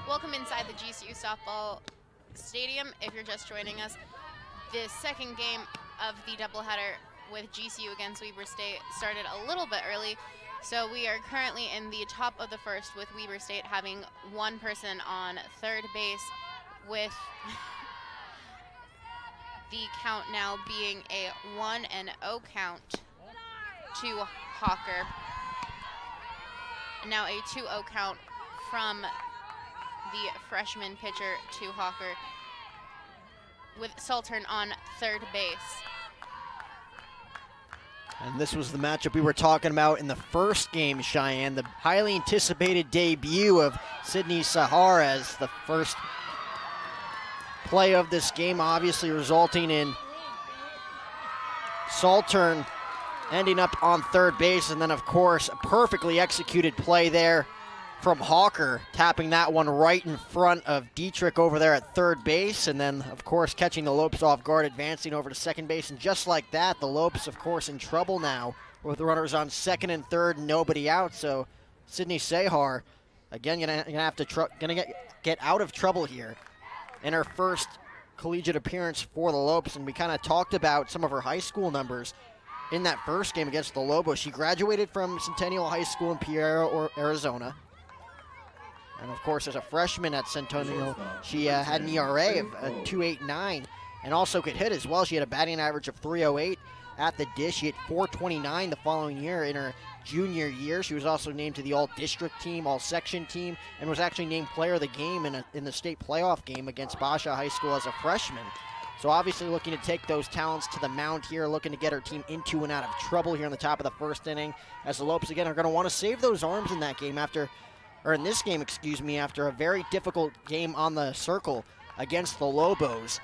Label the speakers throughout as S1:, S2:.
S1: Welcome inside the GCU softball stadium. If you're just joining us, the second game of the doubleheader with GCU against Weber State started a little bit early. So we are currently in the top of the first with Weber State having one person on third base, with the count now being a 1-0 count to Hawker. Now a 2-0 count from the freshman pitcher to Hawker, with Saltern on third base.
S2: And this was the matchup we were talking about in the first game, Cheyenne. The highly anticipated debut of Sydney Sahar as the first play of this game, obviously resulting in Saltern ending up on third base. And then, of course, a perfectly executed play there from Hawker, tapping that one right in front of Dietrich over there at third base. And then, of course, catching the Lopes off guard, advancing over to second base. And just like that, the Lopes, of course, in trouble now with the runners on second and third, nobody out. So Sydney Sahar, again, gonna have to get out of trouble here in her first collegiate appearance for the Lopes. And we kind of talked about some of her high school numbers in that first game against the Lobos. She graduated from Centennial High School in Pierre, Arizona. And, of course, as a freshman at Centennial, she had an ERA of 2.89 and also could hit as well. She had a batting average of 308 at the dish. She hit 429 the following year in her junior year. She was also named to the all-district team, all-section team, and was actually named player of the game in the state playoff game against Basha High School as a freshman. So obviously looking to take those talents to the mound here, looking to get her team into and out of trouble here in the top of the first inning, as the Lopes, again, are going to want to save those arms in that game after a very difficult game on the circle against the Lobos,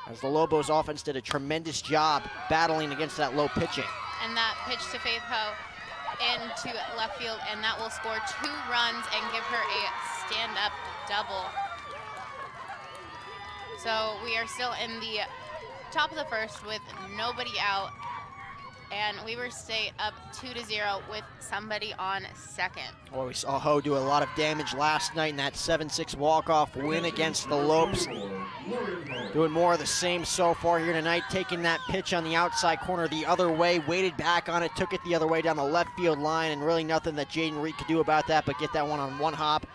S2: as the Lobos offense did a tremendous job battling against that low pitching.
S1: And that pitch to Faith Ho into left field, and that will score 2 runs and give her a stand-up double. So we are still in the top of the first with nobody out, and Weber State up 2-0 with somebody on second.
S2: Well, we saw Ho do a lot of damage last night in that 7-6 walk-off win against the Lopes. Doing more of the same so far here tonight, taking that pitch on the outside corner the other way, waited back on it, took it the other way down the left field line, and really nothing that Jaden Reed could do about that but get that one on one hop.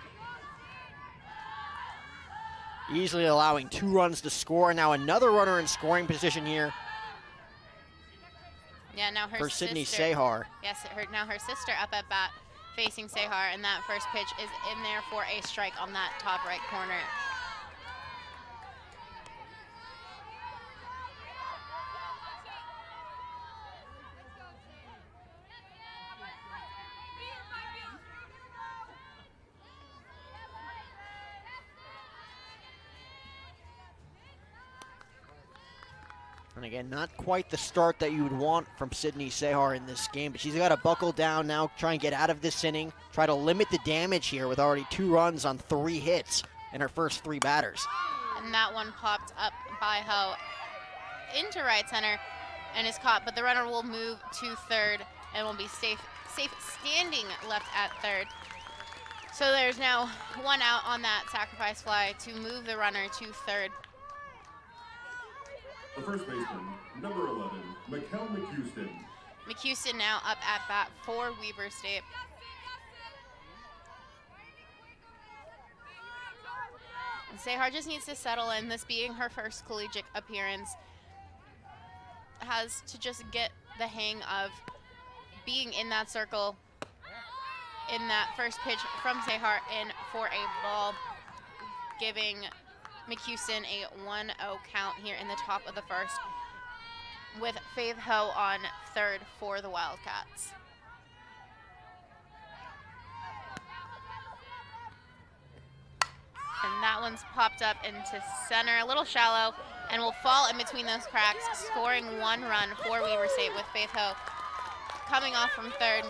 S2: Easily allowing 2 runs to score. Now another runner in scoring position here.
S1: Yeah, now her
S2: for Sydney
S1: sister,
S2: Sahar.
S1: Yes, now her sister up at bat facing Sahar, and that first pitch is in there for a strike on that top right corner.
S2: And again, not quite the start that you would want from Sydney Sahar in this game, but she's got to buckle down now, try and get out of this inning, try to limit the damage here with already 2 runs on 3 hits in her first 3 batters.
S1: And that one popped up by Ho into right center and is caught, but the runner will move to third and will be safe standing left at third. So there's now 1 out on that sacrifice fly to move the runner to third.
S3: The first baseman, number 11, Mikkel McHouston.
S1: McHouston now up at bat for Weber State. And Sahar just needs to settle in, this being her first collegiate appearance. Has to just get the hang of being in that circle in that first pitch from Sahar in for a ball, giving McHouston a 1-0 count here in the top of the first, with Faith Ho on third for the Wildcats. And that one's popped up into center, a little shallow, and will fall in between those cracks, scoring 1 run for Weber State, with Faith Ho coming off from third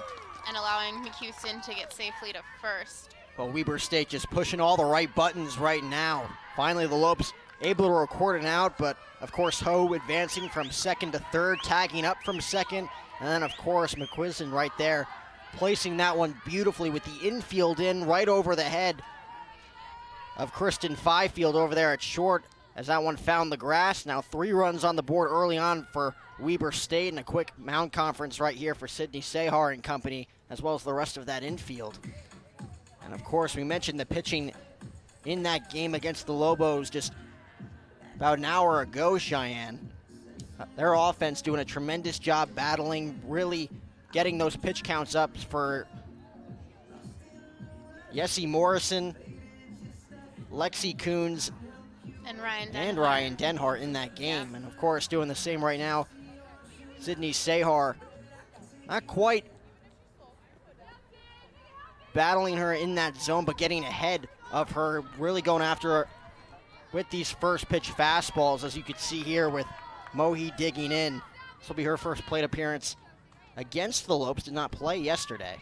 S1: and allowing McHouston to get safely to first.
S2: Well, Weber State just pushing all the right buttons right now. Finally, the Lopes able to record an out, but of course Ho advancing from second to third, tagging up from second, and then of course McQuiston right there, placing that one beautifully with the infield in right over the head of Kristen Fifield over there at short as that one found the grass. Now 3 runs on the board early on for Weber State, and a quick mound conference right here for Sydney Sehar and company, as well as the rest of that infield. And of course, we mentioned the pitching in that game against the Lobos just about an hour ago, Cheyenne. Their offense doing a tremendous job battling, really getting those pitch counts up for Yessie Morrison, Lexi Coons,
S1: And Ryan Denhart.
S2: and Ryan Denhart in that game.
S1: Yeah.
S2: And of course, doing the same right now, Sydney Sehar, not quite battling her in that zone, but getting ahead of her, really going after her with these first pitch fastballs, as you can see here with Mohi digging in. This will be her first plate appearance against the Lopes. Did not play yesterday.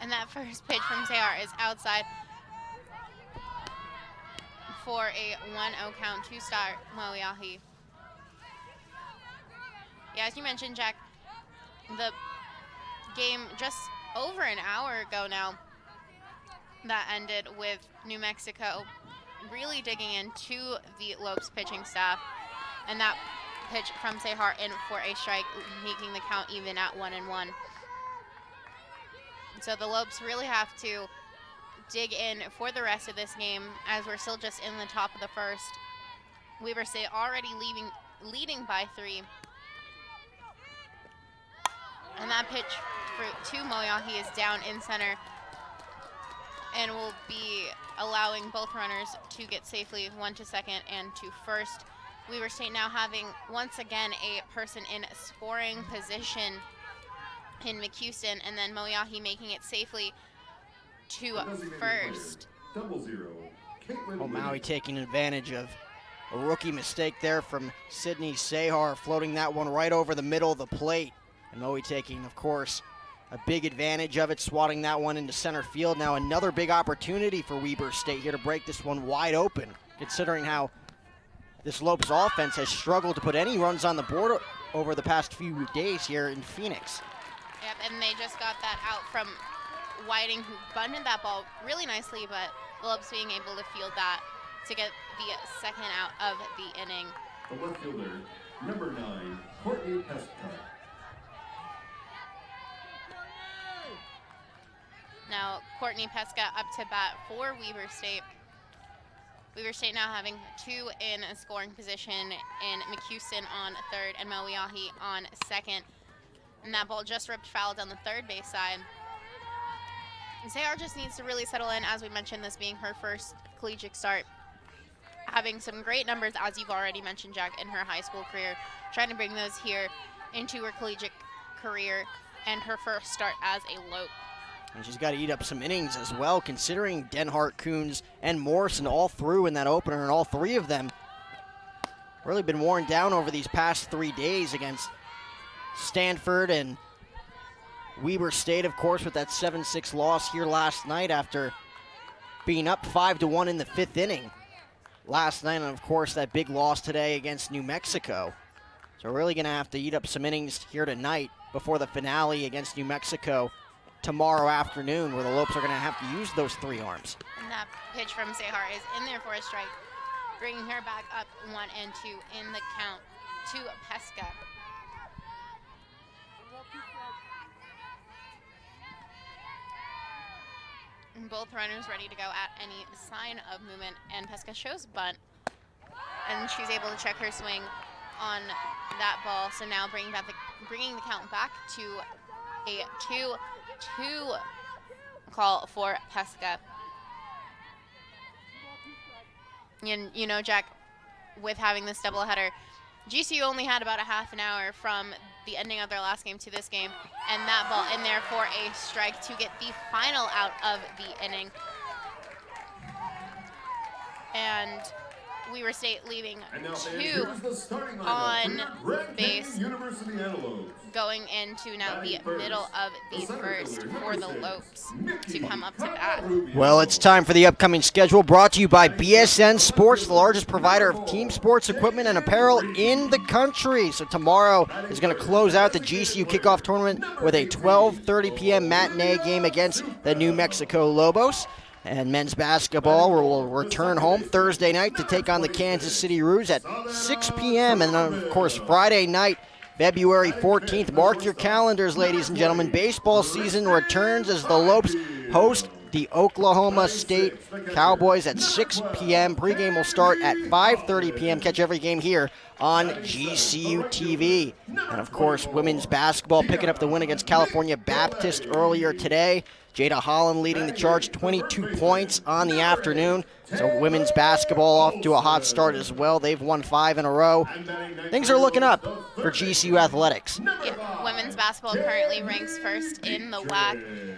S1: And that first pitch from Sehar is outside for a 1-0 count to start Moiahi. Yeah, as you mentioned, Jack, the game just over an hour ago now that ended with New Mexico really digging into the Lopes pitching staff, and that pitch from Sehar in for a strike, making the count even at 1-1. So the Lopes really have to dig in for the rest of this game, as we're still just in the top of the first. Weber State already leading by 3. And that pitch to Moiahi is down in center and will be allowing both runners to get safely, 1 to second and to first. Weber State now having once again a person in scoring position in McHouston, and then Moiahi making it safely to first.
S3: 00, Caitlin
S2: Maui
S3: Williams.
S2: taking advantage of a rookie mistake there from Sydney Sehar, floating that one right over the middle of the plate. And Moe taking, of course, a big advantage of it, swatting that one into center field. Now another big opportunity for Weber State here to break this one wide open, considering how this Lopes offense has struggled to put any runs on the board over the past few days here in Phoenix.
S1: Yep, and they just got that out from Whiting, who bunted that ball really nicely, but the Lopes being able to field that to get the second out of the inning.
S3: The left fielder, number 9, Courtney Pesca.
S1: Now Courtney Pesca up to bat for Weber State. Weber State now having 2 in scoring position, in McHouston on third and Moiahi on second. And that ball just ripped foul down the third base side. And Sehar just needs to really settle in, as we mentioned, this being her first collegiate start. Having some great numbers, as you've already mentioned, Jack, in her high school career. Trying to bring those here into her collegiate career and her first start as a Lope.
S2: And she's got to eat up some innings as well, considering Denhart, Coons, and Morrison all through in that opener, and all 3 of them really been worn down over these past 3 days against Stanford and Weber State, of course, with that 7-6 loss here last night after being up 5-1 in the 5th inning last night, and of course that big loss today against New Mexico. So we're really going to have to eat up some innings here tonight before the finale against New Mexico tomorrow afternoon, where the Lopes are going to have to use those 3 arms.
S1: And that pitch from Sehar is in there for a strike, bringing her back up 1-2 in the count to Pesca. And both runners ready to go at any sign of movement, and Pesca shows bunt, and she's able to check her swing on that ball. So now bringing the count back to a 2-2 call for Pesca. And you know, Jack, with having this doubleheader, GCU only had about a half an hour from the ending of their last game to this game, and that ball in there for a strike to get the final out of the inning. And Weber State leaving 2 on base.
S3: Representing Antelopes.
S1: going into now the middle of the first for the Lopes to come up to bat.
S2: Well, it's time for the upcoming schedule, brought to you by BSN Sports, the largest provider of team sports equipment and apparel in the country. So tomorrow is going to close out the GCU kickoff tournament with a 12:30 p.m. matinee game against the New Mexico Lobos. And men's basketball will return home Thursday night to take on the Kansas City Roos at 6 p.m. And then, of course, Friday night, February 14th. Mark your calendars, ladies and gentlemen. Baseball season returns as the Lopes host the Oklahoma State Cowboys at 6 p.m. Pregame will start at 5:30 p.m. Catch every game here on GCU TV. And, of course, women's basketball picking up the win against California Baptist earlier today. Jada Holland leading the charge, 22 points on the afternoon. So women's basketball off to a hot start as well. They've won 5 in a row. Things are looking up for GCU athletics.
S1: Yeah, women's basketball currently ranks first in the WAC.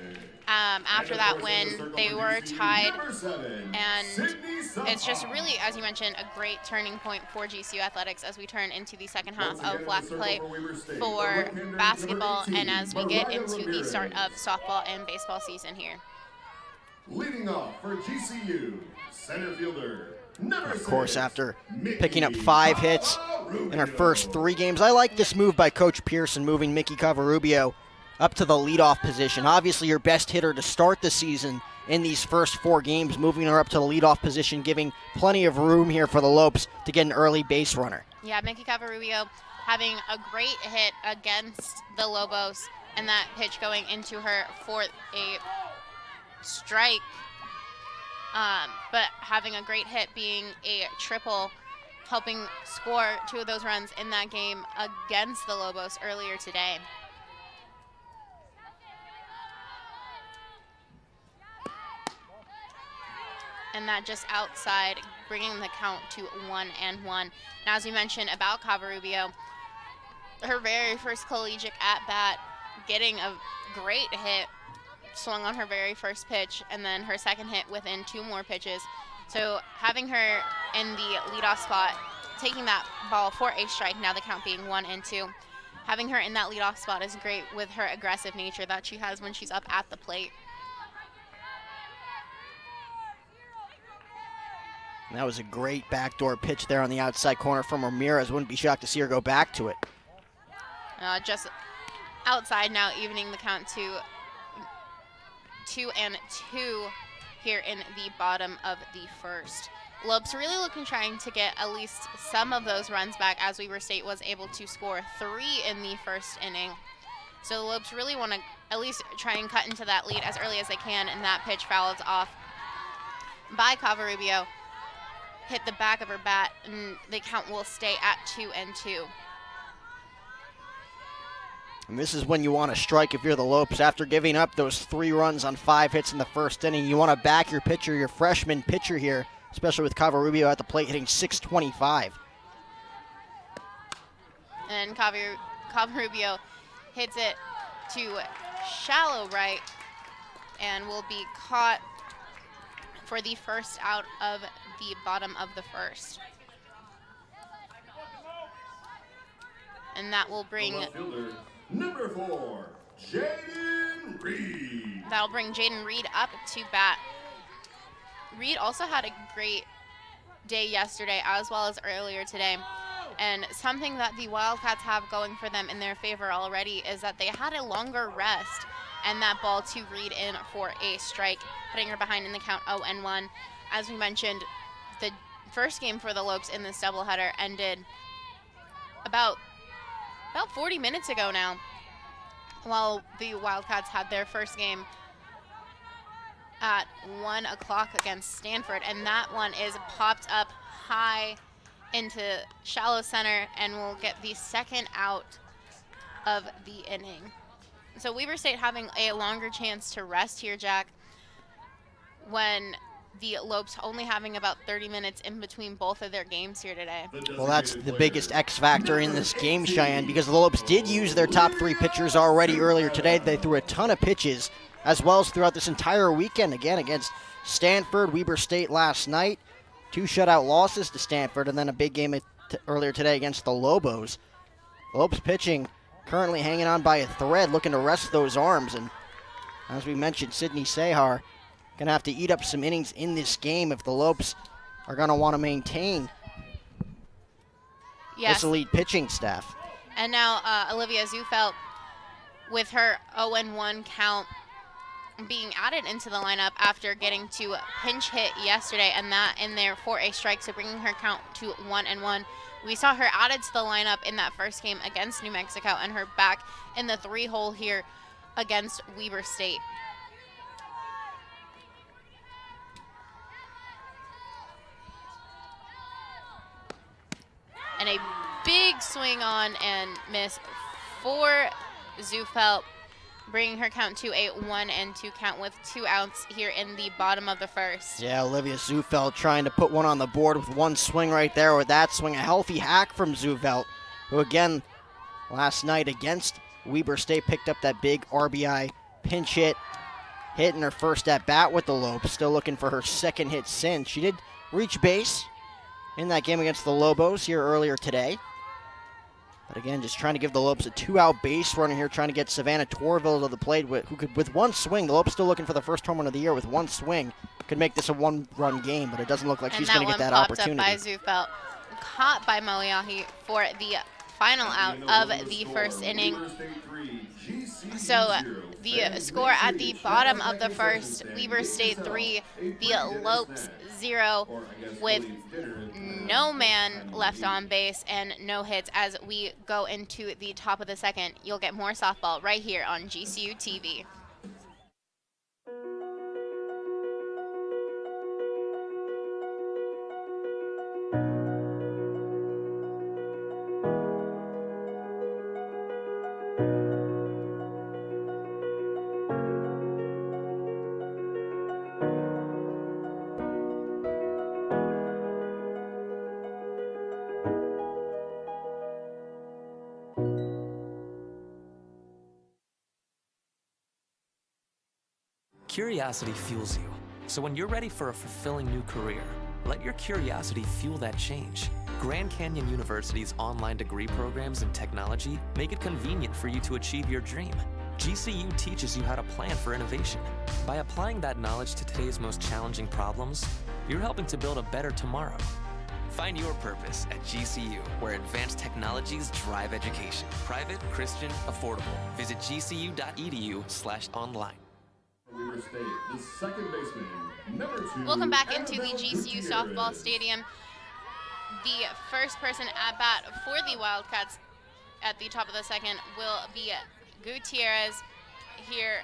S1: After that win, they were tied, and it's just really, as you mentioned, a great turning point for GCU athletics as we turn into the second half of WAC play for basketball and as we get into the start of softball and baseball season here.
S3: Leading off for GCU, center fielder.
S2: Of course, after picking up 5 hits in her first 3 games, I like this move by Coach Pearson, moving Mickey Covarubio up to the leadoff position. Obviously your best hitter to start the season in these first 4 games, moving her up to the leadoff position, giving plenty of room here for the Lopes to get an early base runner.
S1: Yeah, Mickey Covarubio having a great hit against the Lobos, and that pitch going into her for a strike, but having a great hit being a triple, helping score 2 of those runs in that game against the Lobos earlier today. And that just outside, bringing the count to 1-1. And as we mentioned about Covarubio, her very first collegiate at-bat, getting a great hit, swung on her very first pitch, and then her second hit within 2 more pitches. So having her in the leadoff spot, taking that ball for a strike, now the count being 1-2. Having her in that leadoff spot is great with her aggressive nature that she has when she's up at the plate.
S2: And that was a great backdoor pitch there on the outside corner from Ramirez. Wouldn't be shocked to see her go back to it.
S1: Just outside now, evening the count to 2-2 here in the bottom of the first. Lopes really looking trying to get at least some of those runs back, as Weber State was able to score 3 in the first inning. So the Lopes really want to at least try and cut into that lead as early as they can, and that pitch fouled off by Covarubio. Hit the back of her bat, and the count will stay at 2-2.
S2: And this is when you want to strike if you're the Lopes. After giving up those 3 runs on 5 hits in the first inning, you want to back your pitcher, your freshman pitcher here, especially with Covarubio at the plate hitting .625.
S1: And Covarubio hits it to shallow right and will be caught for the first out of the bottom of the first. And that will bring
S3: number 4, Jaden Reed.
S1: That'll bring Jaden Reed up to bat. Reed also had a great day yesterday as well as earlier today. And something that the Wildcats have going for them in their favor already is that they had a longer rest, and that ball to Reed in for a strike, putting her behind in the count 0-1. As we mentioned, the first game for the Lopes in this doubleheader ended about 40 minutes ago now, while the Wildcats had their first game at 1 o'clock against Stanford, and that one is popped up high into shallow center and will get the second out of the inning. So Weber State having a longer chance to rest here, Jack, when the Lopes only having about 30 minutes in between both of their games here today.
S2: Well, that's the biggest X factor in this game, Cheyenne, because the Lopes did use their top 3 pitchers already earlier today. They threw a ton of pitches, as well as throughout this entire weekend, again against Stanford, Weber State last night, 2 shutout losses to Stanford, and then a big game earlier today against the Lobos. The Lopes pitching currently hanging on by a thread, looking to rest those arms. And as we mentioned, Sydney Sehar going to have to eat up some innings in this game if the Lopes are going to want to maintain this elite pitching staff.
S1: And now Olivia Zufelt with her 0-1 count being added into the lineup after getting to pinch hit yesterday, and that in there for a strike, so bringing her count to 1-1. We saw her added to the lineup in that first game against New Mexico, and her back in the 3-hole here against Weber State. And a big swing on and miss for Zufelt, bringing her count to a 1-2 count with 2 outs here in the bottom of the first.
S2: Yeah, Olivia Zufelt trying to put one on the board with one swing right there with that swing. A healthy hack from Zufelt, who again last night against Weber State picked up that big RBI pinch hit, hitting her first at bat with the Lopes. Still looking for her second hit since. She did reach base in that game against the Lobos here earlier today. But again, just trying to give the Lopes a 2-out base runner here, trying to get Savannah Torville to the plate, who could, with one swing, the Lopes still looking for the first home run of the year with one swing, could make this a one-run game, but it doesn't look like she's going to get that opportunity.
S1: And that one popped up by Zufelt, caught by Moiahi for the final out of the first inning. So the score at the bottom of the first, Weber State 3, the Lopes 0, with no man left on base and no hits. As we go into the top of the second, you'll get more softball right here on GCU TV.
S4: Curiosity fuels you. So when you're ready for a fulfilling new career, let your curiosity fuel that change. Grand Canyon University's online degree programs in technology make it convenient for you to achieve your dream. GCU teaches you how to plan for innovation. By applying that knowledge to today's most challenging problems, you're helping to build a better tomorrow. Find your purpose at GCU, where advanced technologies drive education. Private, Christian, affordable. Visit gcu.edu/online.
S3: Weber State, the second baseman, number 2.
S1: Welcome back into the GCU softball stadium. The first person at bat for the Wildcats at the top of the second will be Gutierrez here,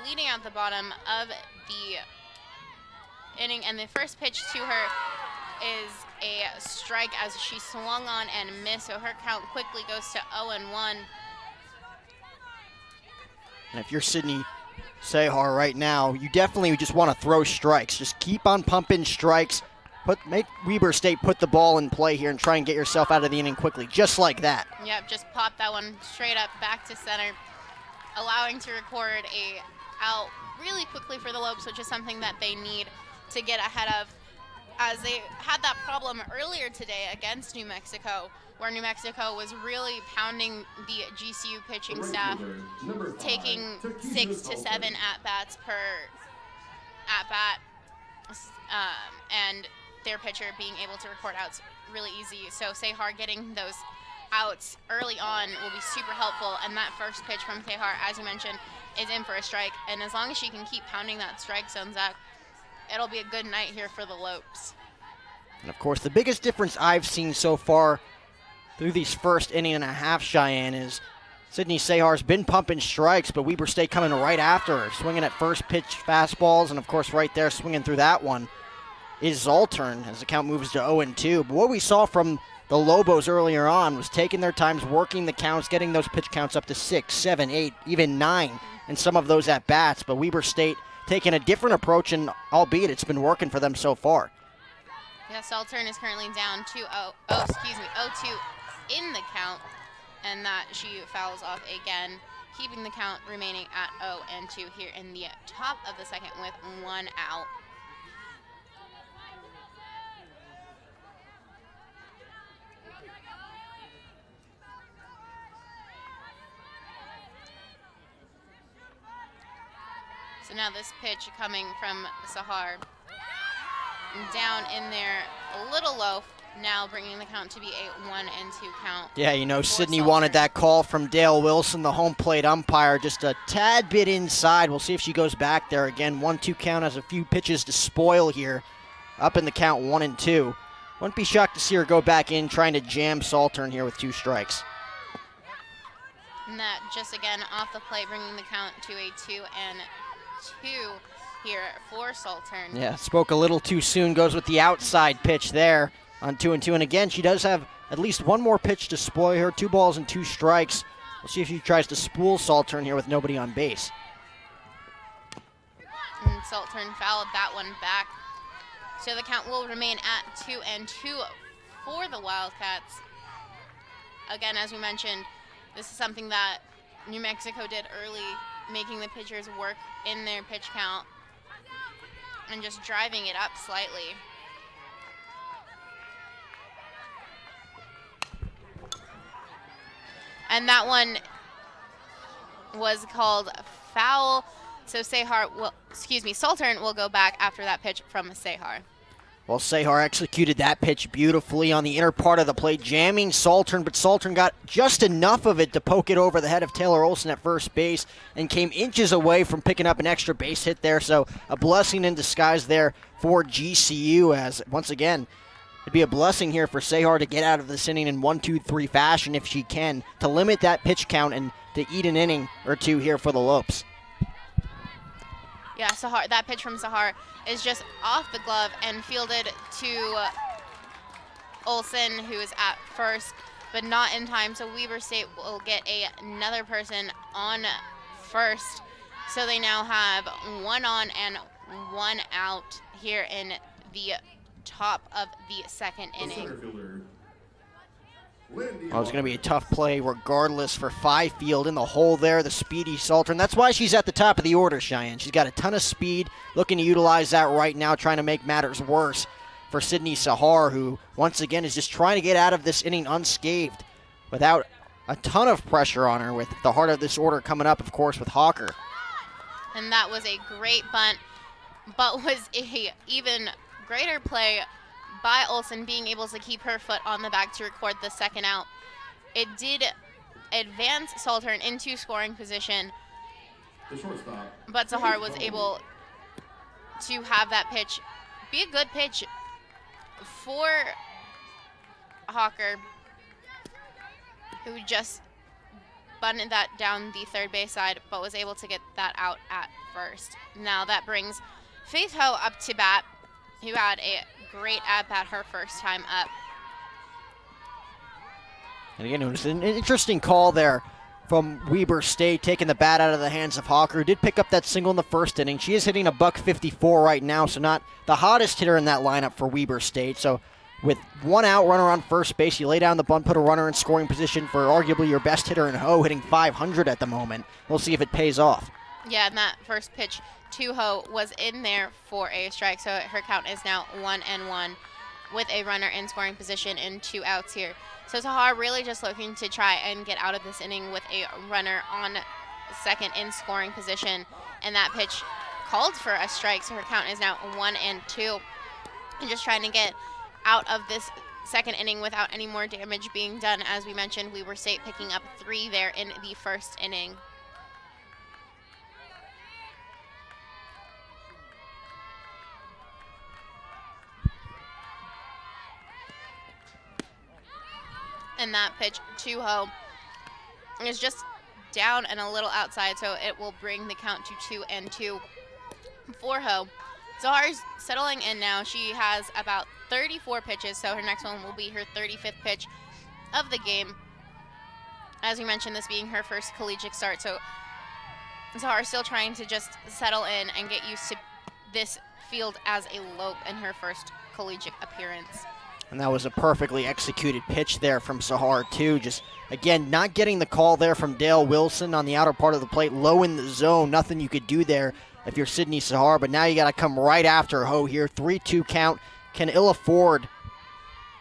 S1: leading out the bottom of the inning. And the first pitch to her is a strike as she swung on and missed, so her count quickly goes to 0-1.
S2: And if you're Sydney Sehar right now, you definitely just want to throw strikes. Just keep on pumping strikes. Make Weber State put the ball in play here and try and get yourself out of the inning quickly, just like that.
S1: Yep, just pop that one straight up back to center, allowing to record a out really quickly for the Lopes, which is something that they need to get ahead of, as they had that problem earlier today against New Mexico, where New Mexico was really pounding the GCU pitching staff, taking 6 to 7 at-bats per at-bat, and their pitcher being able to record outs really easy. So Sehar getting those outs early on will be super helpful, and that first pitch from Sehar, as you mentioned, is in for a strike. And as long as she can keep pounding that strike zone, Zach, it'll be a good night here for the Lopes.
S2: And of course, the biggest difference I've seen so far through these first inning and a half, Cheyenne, is Sydney Sehar's been pumping strikes, but Weber State coming right after her, swinging at first pitch fastballs, and of course right there swinging through that one is Zoltern as the count moves to 0-2. But what we saw from the Lobos earlier on was taking their times, working the counts, getting those pitch counts up to 6, 7, 8, even 9 in some of those at-bats. But Weber State taking a different approach, and albeit it's been working for them so far.
S1: Yeah, Zoltern is currently down 0-2 in the count, and that she fouls off again, keeping the count remaining at 0-2 here in the top of the second with 1 out. So now this pitch coming from Sahar. Down in there, a little low, now bringing the count to be a 1-2 count.
S2: Yeah, you know,
S1: for
S2: Sydney
S1: Saltern.
S2: wanted that call from Dale Wilson, the home plate umpire, just a tad bit inside. We'll see if she goes back there again. 1-2 count, has a few pitches to spoil here. Up in the count, 1-2. Wouldn't be shocked to see her go back in, trying to jam Saltern here with 2 strikes.
S1: And that just again off the plate, bringing the count to a 2-2 here for Saltern.
S2: Yeah, spoke a little too soon, goes with the outside pitch there on 2-2. And again, she does have at least one more pitch to spoil her. 2 balls and 2 strikes. We'll see if she tries to spool Saltern here with nobody on base.
S1: And Saltern fouled that one back. So the count will remain at 2-2 for the Wildcats. Again, as we mentioned, this is something that New Mexico did early, making the pitchers work in their pitch count and just driving it up slightly. And that one was called foul. So Saltern will go back after that pitch from Sehar.
S2: Well, Sehar executed that pitch beautifully on the inner part of the plate, jamming Saltern, but Saltern got just enough of it to poke it over the head of Taylor Olson at first base and came inches away from picking up an extra base hit there. So a blessing in disguise there for GCU, as once again, it'd be a blessing here for Sehar to get out of this inning in 1-2-3 fashion if she can, to limit that pitch count and to eat an inning or two here for the Lopes.
S1: Yeah, Sahar, that pitch from Sahar is just off the glove and fielded to Olson, who is at first, but not in time. So Weber State will get another person on first. So they now have 1 on and 1 out here in the top of the second inning.
S2: Well, it's going to be a tough play regardless for Fifield in the hole there, the speedy Saltern. That's why she's at the top of the order, Cheyenne. She's got a ton of speed, looking to utilize that right now, trying to make matters worse for Sydney Sahar, who once again is just trying to get out of this inning unscathed without a ton of pressure on her, with the heart of this order coming up, of course, with Hawker.
S1: And that was a great bunt, but was a even greater play by Olson, being able to keep her foot on the back to record the second out. It did advance Saltern into scoring position, but Sahar was able to have that pitch be a good pitch for Hawker, who just bunted that down the third base side, but was able to get that out at first. Now that brings Faith Ho up to bat, who had a great at-bat her first time up.
S2: And again, it was an interesting call there from Weber State, taking the bat out of the hands of Hawker, who did pick up that single in the first inning. She is hitting a .154 right now, so not the hottest hitter in that lineup for Weber State. So with 1 out, runner on first base, you lay down the bunt, put a runner in scoring position for arguably your best hitter in Ho, hitting .500 at the moment. We'll see if it pays off.
S1: Yeah, and that first pitch to Ho was in there for a strike, so her count is now 1-1 with a runner in scoring position and 2 outs here. So Sahar really just looking to try and get out of this inning with a runner on second in scoring position, and that pitch called for a strike, so her count is now 1-2, and just trying to get out of this second inning without any more damage being done. As we mentioned, Weber State picking up 3 there in the first inning. And that pitch to Ho is just down and a little outside, so it will bring the count to 2-2 for Ho. Zahar's settling in now. She has about 34 pitches, so her next one will be her 35th pitch of the game. As we mentioned, this being her first collegiate start, so Zahar still trying to just settle in and get used to this field as a Lope in her first collegiate appearance.
S2: And that was a perfectly executed pitch there from Sahar, too. Just, again, not getting the call there from Dale Wilson on the outer part of the plate, low in the zone. Nothing you could do there if you're Sydney Sahar, but now you got to come right after Ho here. 3-2 count. Can ill afford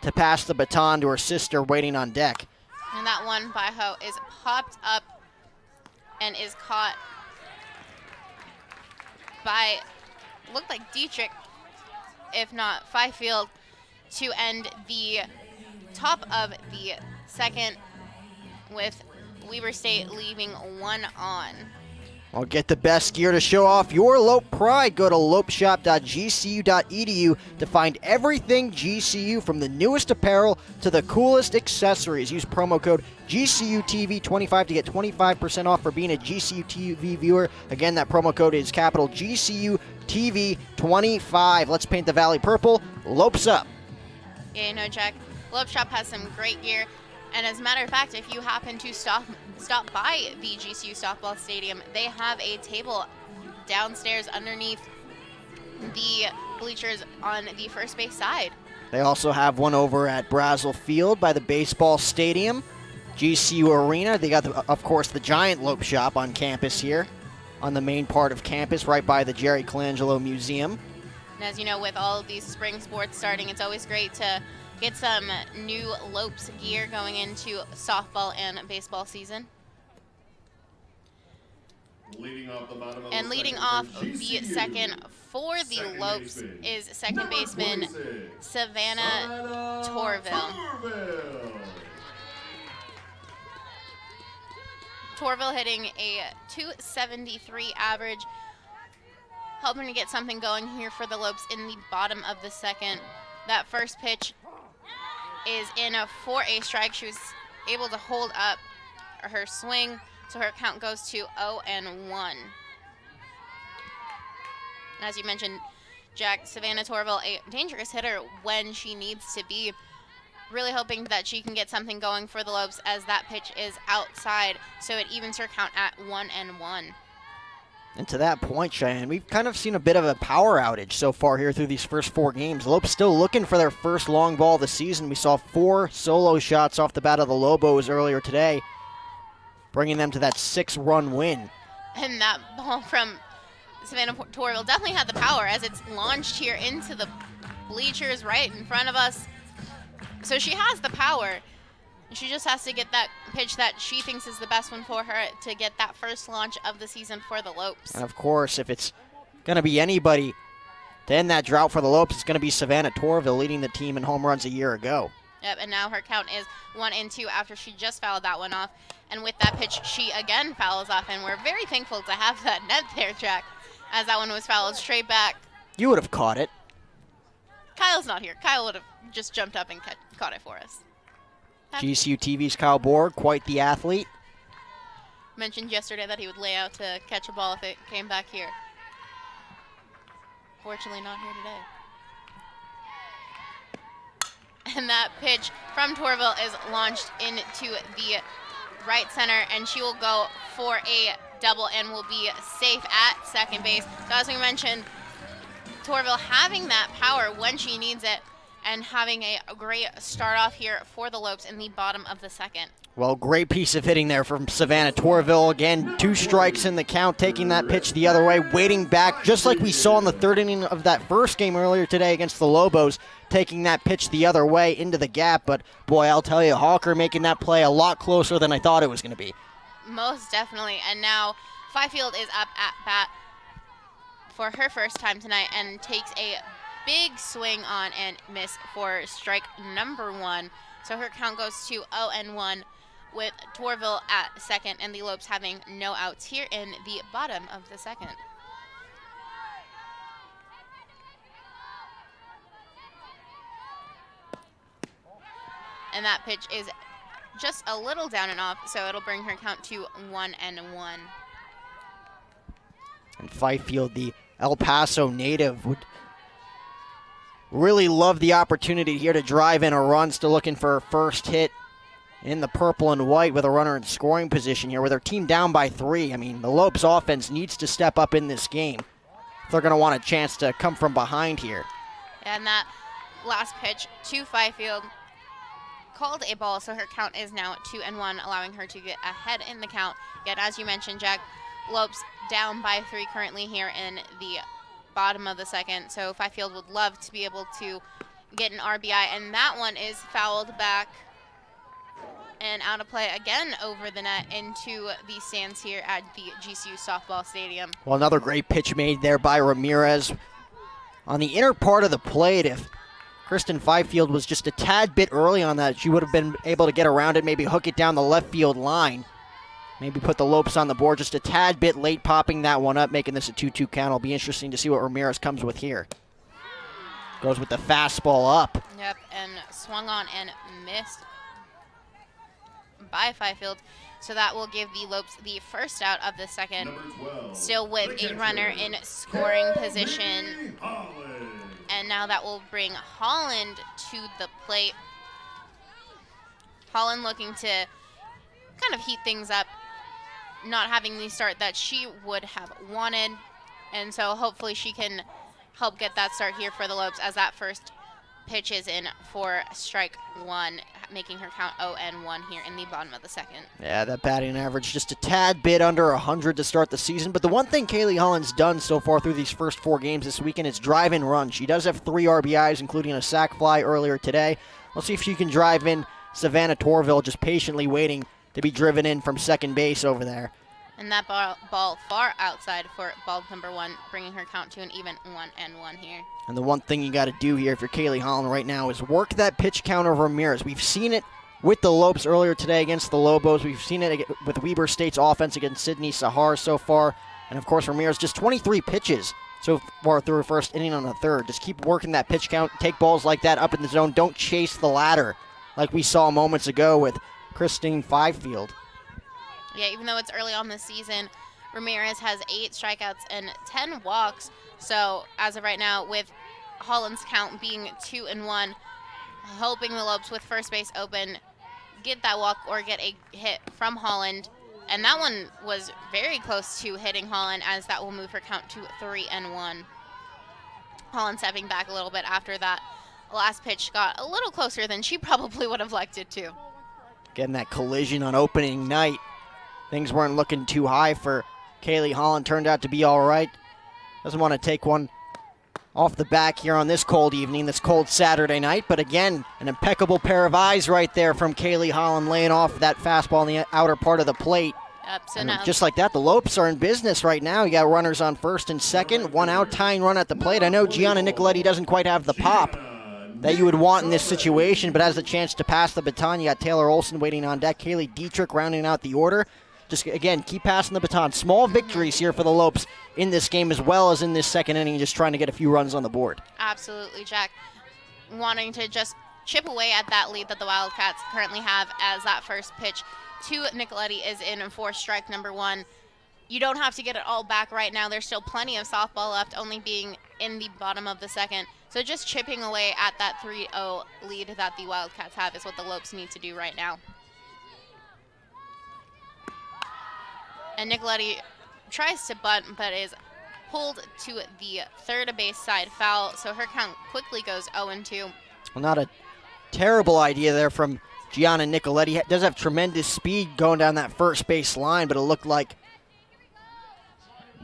S2: to pass the baton to her sister waiting on deck.
S1: And that one by Ho is popped up and is caught by, looked like Dietrich, if not Fifield, to end the top of the second, with Weber State leaving 1 on.
S2: Well, get the best gear to show off your Lope pride. Go to lopeshop.gcu.edu to find everything GCU, from the newest apparel to the coolest accessories. Use promo code GCUTV25 to get 25% off for being a GCU TV viewer. Again, that promo code is capital GCUTV25. Let's paint the Valley purple. Lopes up.
S1: Yeah, you know, Jack, Lope Shop has some great gear. And as a matter of fact, if you happen to stop by the GCU softball stadium, they have a table downstairs underneath the bleachers on the first base side.
S2: They also have one over at Brazel Field by the baseball stadium, GCU Arena. They got, of course, the giant Lope Shop on campus here, on the main part of campus, right by the Jerry Colangelo Museum.
S1: And as you know, with all of these spring sports starting, it's always great to get some new Lopes gear going into softball and baseball season.
S3: Leading off the bottom of
S1: And
S3: the
S1: leading
S3: second
S1: off
S3: for
S1: the
S3: GCU.
S1: second for the
S3: Second
S1: Lopes
S3: baseman,
S1: is second
S3: number
S1: baseman
S3: 26,
S1: Savannah Torville. Torville hitting a .273 average, helping to get something going here for the Lopes in the bottom of the second. That first pitch is in for a strike. She was able to hold up her swing, so her count goes to 0-1. As you mentioned, Jack, Savannah Torville, a dangerous hitter when she needs to be. Really hoping that she can get something going for the Lopes, as that pitch is outside, so it evens her count at 1-1.
S2: And to that point, Cheyenne, we've kind of seen a bit of a power outage so far here through these first 4 games. Lopes still looking for their first long ball of the season. We saw 4 solo shots off the bat of the Lobos earlier today, bringing them to that 6-run win.
S1: And that ball from Savannah Torville definitely had the power, as it's launched here into the bleachers right in front of us. So she has the power. She just has to get that pitch that she thinks is the best one for her to get that first launch of the season for the Lopes.
S2: And of course, if it's going to be anybody to end that drought for the Lopes, it's going to be Savannah Torville, leading the team in home runs a year ago.
S1: Yep, and now her count is 1-2 after she just fouled that one off. And with that pitch, she again fouls off, and we're very thankful to have that net there, Jack, as that one was fouled straight back.
S2: You would have caught it.
S1: Kyle's not here. Kyle would have just jumped up and caught it for us.
S2: GCU TV's Kyle Borg, quite the athlete.
S1: Mentioned yesterday that he would lay out to catch a ball if it came back here. Fortunately not here today. And that pitch from Torville is launched into the right center, and she will go for a double and will be safe at second base. So as we mentioned, Torville having that power when she needs it, and having a great start off here for the Lopes in the bottom of the second.
S2: Well, great piece of hitting there from Savannah Torville. Again, 2 strikes in the count, taking that pitch the other way, waiting back, just like we saw in the 3rd inning of that first game earlier today against the Lobos, taking that pitch the other way into the gap. But, boy, I'll tell you, Hawker making that play a lot closer than I thought it was going to be.
S1: Most definitely. And now Fifield is up at bat for her first time tonight and takes a big swing on and miss for strike number 1. So her count goes to 0-1 with Torville at second, and the Lopes having no outs here in the bottom of the second. And that pitch is just a little down and off, so it'll bring her count to 1-1.
S2: And Fifield, the El Paso native, would really love the opportunity here to drive in a run. Still looking for her first hit in the purple and white with a runner in scoring position here with her team down by 3. I mean, the Lopes offense needs to step up in this game if they're going to want a chance to come from behind here.
S1: And that last pitch to Fifield called a ball, so her count is now 2-1, allowing her to get ahead in the count. Yet, as you mentioned, Jack, Lopes down by 3 currently here in the bottom of the second, so Fifield would love to be able to get an RBI, and that one is fouled back. And out of play again over the net into the stands here at the GCU softball stadium.
S2: Well, another great pitch made there by Ramirez. On the inner part of the plate, if Kristen Fifield was just a tad bit early on that, she would have been able to get around it, maybe hook it down the left field line. Maybe put the Lopes on the board just a tad bit late, popping that one up, making this a 2-2 count. It'll be interesting to see what Ramirez comes with here. Goes with the fastball up.
S1: Yep, and swung on and missed by Fifield. So that will give the Lopes the first out of the second. Still with a runner in scoring position. And now that will bring Holland to the plate. Holland looking to kind of heat things up, not having the start that she would have wanted. And so hopefully she can help get that start here for the Lopes as that first pitch is in for strike one, making her count 0-1 here in the bottom of the second.
S2: Yeah, that batting average just a tad bit under 100 to start the season. But the one thing Kaylee Holland's done so far through these first 4 games this weekend is drive and run. She does have 3 RBIs, including a sac fly earlier today. We'll see if she can drive in Savannah Torville, just patiently waiting to be driven in from second base over there.
S1: And that ball far outside for ball number 1, bringing her count to an even 1-1 here.
S2: And the one thing you got to do here if you're Kaylee Holland right now is work that pitch count of Ramirez. We've seen it with the Lopes earlier today against the Lobos. We've seen it with Weber State's offense against Sydney Sahar so far. And, of course, Ramirez just 23 pitches so far through her first inning on the third. Just keep working that pitch count. Take balls like that up in the zone. Don't chase the ladder like we saw moments ago with Christine Fifield.
S1: Yeah, even though it's early on this season, Ramirez has 8 strikeouts and 10 walks. So as of right now, with Holland's count being 2-1, hoping the Lopes with first base open get that walk or get a hit from Holland. And that one was very close to hitting Holland, as that will move her count to 3-1. Holland stepping back a little bit after that last pitch got a little closer than she probably would have liked it to.
S2: Getting that collision on opening night. Things weren't looking too high for Kaylee Holland. Turned out to be all right. Doesn't want to take one off the back here on this cold evening, this cold Saturday night. But again, an impeccable pair of eyes right there from Kaylee Holland, laying off that fastball in the outer part of the plate.
S1: Yep, so
S2: And
S1: now
S2: just like that, the Lopes are in business right now. You got runners on first and second, 1 out, tying run at the plate. I know Gianna Nicoletti doesn't quite have the pop that you would want in this situation, but has a chance to pass the baton. You got Taylor Olson waiting on deck, Kaylee Dietrich rounding out the order. Just, again, keep passing the baton. Small victories here for the Lopes in this game as well as in this second inning, just trying to get a few runs on the board.
S1: Absolutely, Jack. Wanting to just chip away at that lead that the Wildcats currently have, as that first pitch to Nicoletti is in for strike number 1. You don't have to get it all back right now. There's still plenty of softball left, only being in the bottom of the second. So just chipping away at that 3-0 lead that the Wildcats have is what the Lopes need to do right now. And Nicoletti tries to bunt, but is pulled to the third base side foul, so her count quickly goes 0-2.
S2: Well, not a terrible idea there from Gianna Nicoletti. Does have tremendous speed going down that first base line, but it looked like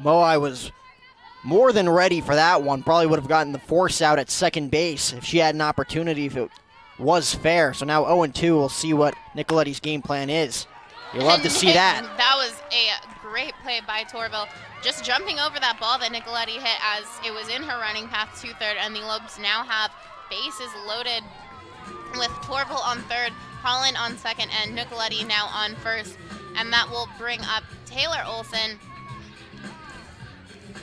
S2: Moai was more than ready for that one. Probably would have gotten the force out at second base if she had an opportunity, if it was fair. So now 0-2, we'll see what Nicoletti's game plan is. You love to see that.
S1: That was a great play by Torville. Just jumping over that ball that Nicoletti hit as it was in her running path to third, and the Lopes now have bases loaded with Torville on third, Holland on second, and Nicoletti now on first. And that will bring up Taylor Olson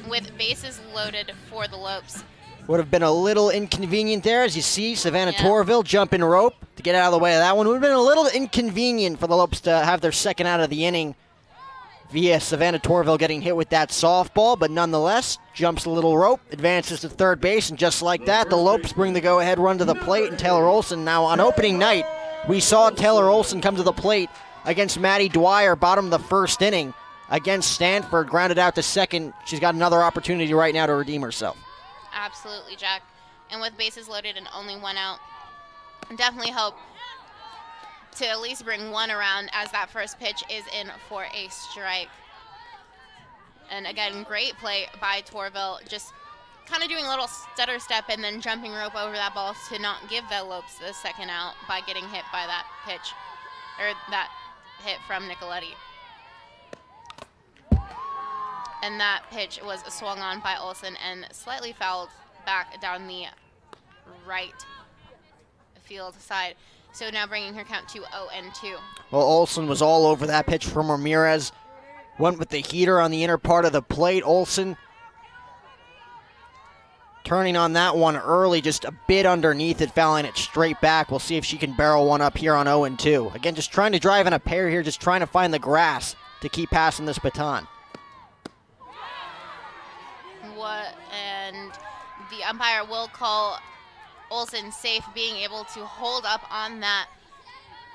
S1: with bases loaded for the Lopes.
S2: Would have been a little inconvenient there, as you see Savannah Torville jumping rope to get out of the way of that one. Would have been a little inconvenient for the Lopes to have their second out of the inning via Savannah Torville getting hit with that softball, but nonetheless, jumps a little rope, advances to third base, and just like that, the Lopes bring the go-ahead run to the plate, and Taylor Olson now on opening night. We saw Taylor Olson come to the plate against Maddie Dwyer, bottom of the first inning, against Stanford, grounded out to second. She's got another opportunity right now to redeem herself.
S1: Absolutely, Jack. And with bases loaded and only 1 out, definitely hope to at least bring 1 around, as that first pitch is in for a strike. And again, great play by Torville, just kind of doing a little stutter step and then jumping rope over that ball to not give the Lopes the second out by getting hit by that pitch. or that hit from Nicoletti. And that pitch was swung on by Olsen and slightly fouled back down the right field side. So now bringing her count to 0-2.
S2: Well, Olsen was all over that pitch from Ramirez. Went with the heater on the inner part of the plate. Olsen turning on that one early, just a bit underneath it, fouling it straight back. We'll see if she can barrel one up here on 0-2. Again, just trying to drive in a pair here, just trying to find the grass to keep passing this baton.
S1: And the umpire will call Olsen safe, being able to hold up on that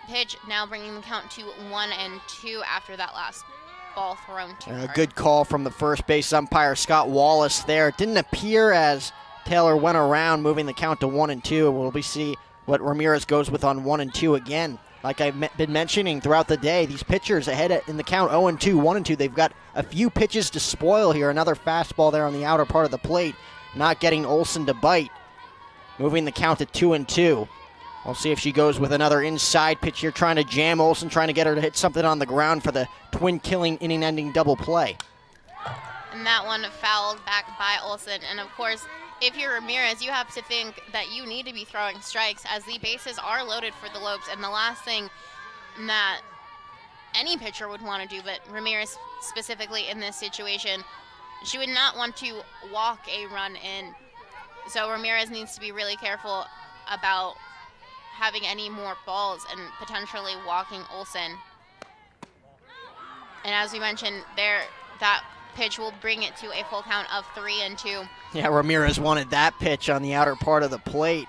S1: pitch, now bringing the count to 1-2 after that last ball thrown too hard.
S2: A good call from the first base umpire, Scott Wallace there. It didn't appear as Taylor went around, moving the count to 1-2. We'll see what Ramirez goes with on 1-2 again. Like I've been mentioning throughout the day, these pitchers ahead in the count 0-2, 1-2. They've got a few pitches to spoil here. Another fastball there on the outer part of the plate, not getting Olsen to bite. Moving the count to 2-2. We'll see if she goes with another inside pitch here, trying to jam Olsen, trying to get her to hit something on the ground for the twin-killing, inning-ending double play.
S1: And that one fouled back by Olsen. And of course, if you're Ramirez, you have to think that you need to be throwing strikes, as the bases are loaded for the Lopes. And the last thing that any pitcher would want to do, but Ramirez specifically in this situation, she would not want to walk a run in. So Ramirez needs to be really careful about having any more balls and potentially walking Olsen. And as we mentioned there, that pitch will bring it to a full count of 3-2.
S2: Yeah, Ramirez wanted that pitch on the outer part of the plate.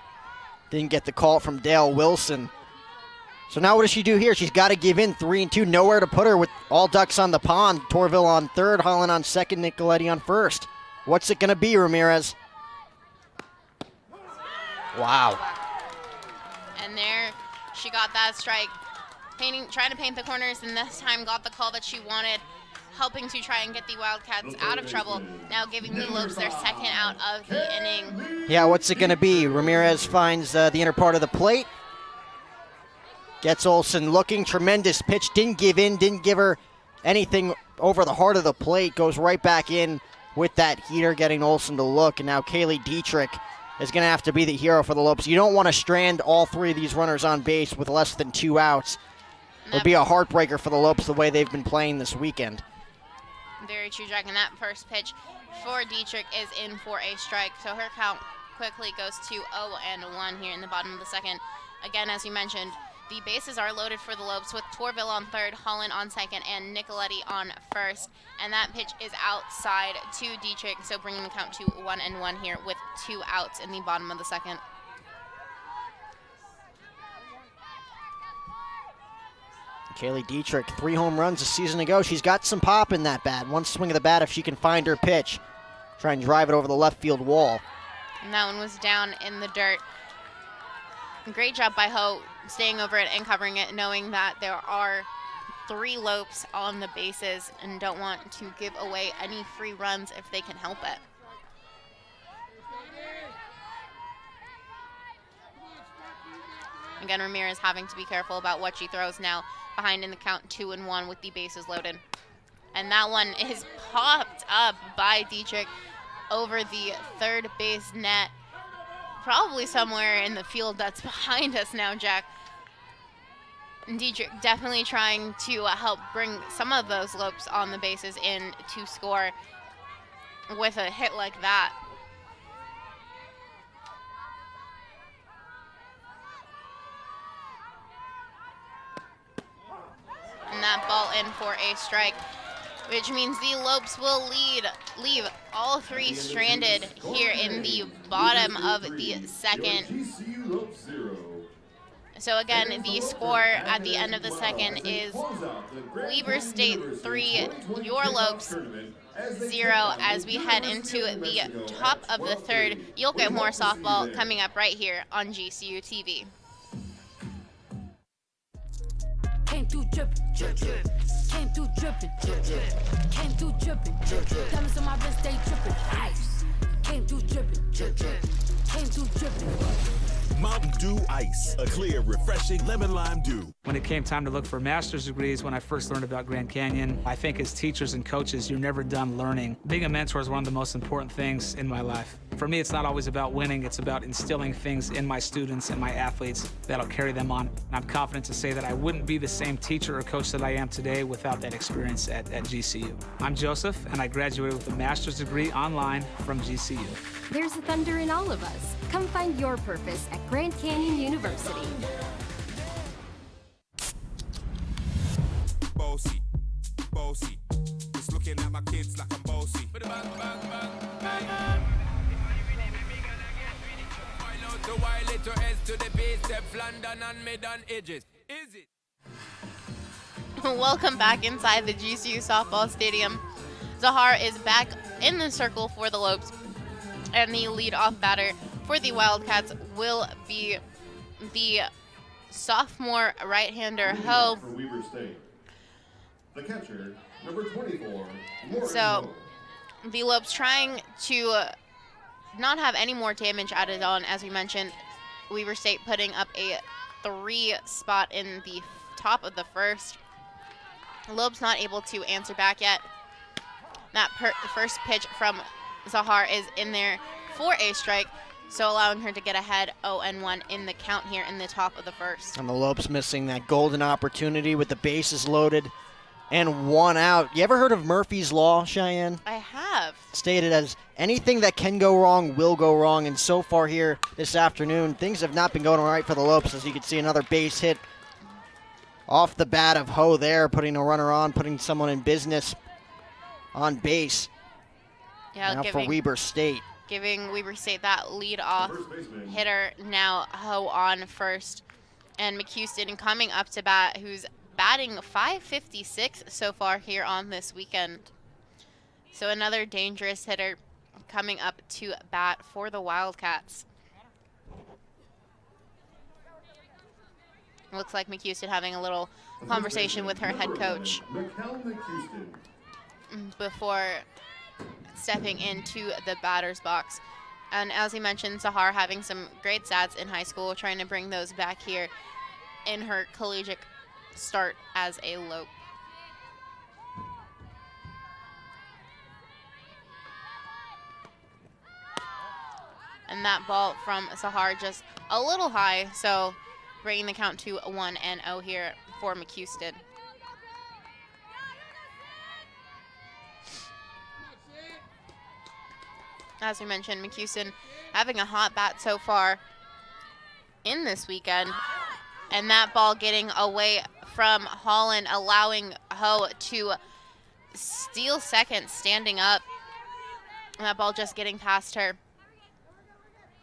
S2: Didn't get the call from Dale Wilson. So now what does she do here? She's got to give in 3-2. Nowhere to put her with all ducks on the pond. Torville on third, Holland on second, Nicoletti on first. What's it going to be, Ramirez? Wow.
S1: And there she got that strike, trying to paint the corners, and this time got the call that she wanted, helping to try and get the Wildcats out of trouble, now giving the Lopes their second out of the inning.
S2: Yeah, what's it going to be? Ramirez finds the inner part of the plate. Gets Olsen looking, tremendous pitch, didn't give in, didn't give her anything over the heart of the plate, goes right back in with that heater, getting Olsen to look, and now Kaylee Dietrich is going to have to be the hero for the Lopes. You don't want to strand all three of these runners on base with less than 2 outs. It'll be a heartbreaker for the Lopes the way they've been playing this weekend.
S1: Very true, Jack, and that first pitch for Dietrich is in for a strike, so her count quickly goes to 0-1 here in the bottom of the second. Again, as you mentioned, the bases are loaded for the Lopes with Torville on third, Holland on second, and Nicoletti on first. And that pitch is outside to Dietrich, so bringing the count to 1-1 here with 2 outs in the bottom of the second.
S2: Kaylee Dietrich, 3 home runs a season ago. She's got some pop in that bat. One swing of the bat if she can find her pitch. Try and drive it over the left field wall.
S1: And that one was down in the dirt. Great job by Ho staying over it and covering it, knowing that there are 3 Lopes on the bases and don't want to give away any free runs if they can help it. Again, Ramirez having to be careful about what she throws now, behind in the count 2-1 with the bases loaded. And that one is popped up by Dietrich over the third base net, probably somewhere in the field that's behind us now, Jack. And Dietrich definitely trying to help bring some of those Lopes on the bases in to score with a hit like that. And that ball in for a strike, which means the Lopes will leave all 3 stranded here in the bottom of the second.
S3: GCU Lopes 0.
S1: So again, the score at the end of the second is Weber State 3, your Lopes 0. As we head into the top of the third, you'll get more softball coming up right here on GCU TV.
S5: Came through drippin', drip, drip. Came through drippin', drip, drip. Came through drippin', drip, drip. Diamonds on my wrist, they drippin'. Ice. Came through drippin', drip, drip. Came through drippin'.
S6: Mountain Dew Ice, a clear, refreshing lemon lime dew.
S7: When it came time to look for master's degrees, when I first learned about Grand Canyon, I think as teachers and coaches, you're never done learning. Being a mentor is one of the most important things in my life. For me, it's not always about winning, it's about instilling things in my students and my athletes that'll carry them on. And I'm confident to say that I wouldn't be the same teacher or coach that I am today without that experience at GCU. I'm Joseph, and I graduated with a master's degree online from GCU.
S8: There's a thunder in all of us. Come find your purpose at Grand Canyon University.
S9: Bossy, bossy. Just looking at my kids like I'm bossy.
S1: Welcome back inside the GCU softball stadium. Zahar is back in the circle for the Lopes, and the lead-off batter for the Wildcats will be the sophomore right-hander Ho.
S3: For Weber State. The catcher, number 24, Lauren
S1: So
S3: Ho.
S1: the Lopes trying to not have any more damage added on. As we mentioned, Weber State putting up a 3 spot in the top of the first. Lopes not able to answer back yet. That first pitch from Zahar is in there for a strike, so allowing her to get ahead 0-1 in the count here in the top of the first.
S2: And the Lopes missing that golden opportunity with the bases loaded and 1 out. You ever heard of Murphy's Law, Cheyenne?
S1: I have.
S2: Stated as anything that can go wrong will go wrong, and so far here this afternoon, things have not been going right for the Lopes. As you can see, another base hit off the bat of Ho there, putting a runner on, putting someone in business on base.
S1: Yeah,
S2: now for Weber State.
S1: Giving Weber State that lead-off hitter now Ho on first. And McHouston coming up to bat, who's batting .556 so far here on this weekend. So another dangerous hitter coming up to bat for the Wildcats. Looks like McHouston having a little conversation with her head coach before stepping into the batter's box. And as he mentioned, Zahar having some great stats in high school, trying to bring those back here in her collegiate start as a Lope. And that ball from Zahar just a little high, so bringing the count to 1-0 here for McHouston. As we mentioned, McHouston having a hot bat so far in this weekend. And that ball getting away from Holland, allowing Ho to steal second, standing up. And that ball just getting past her.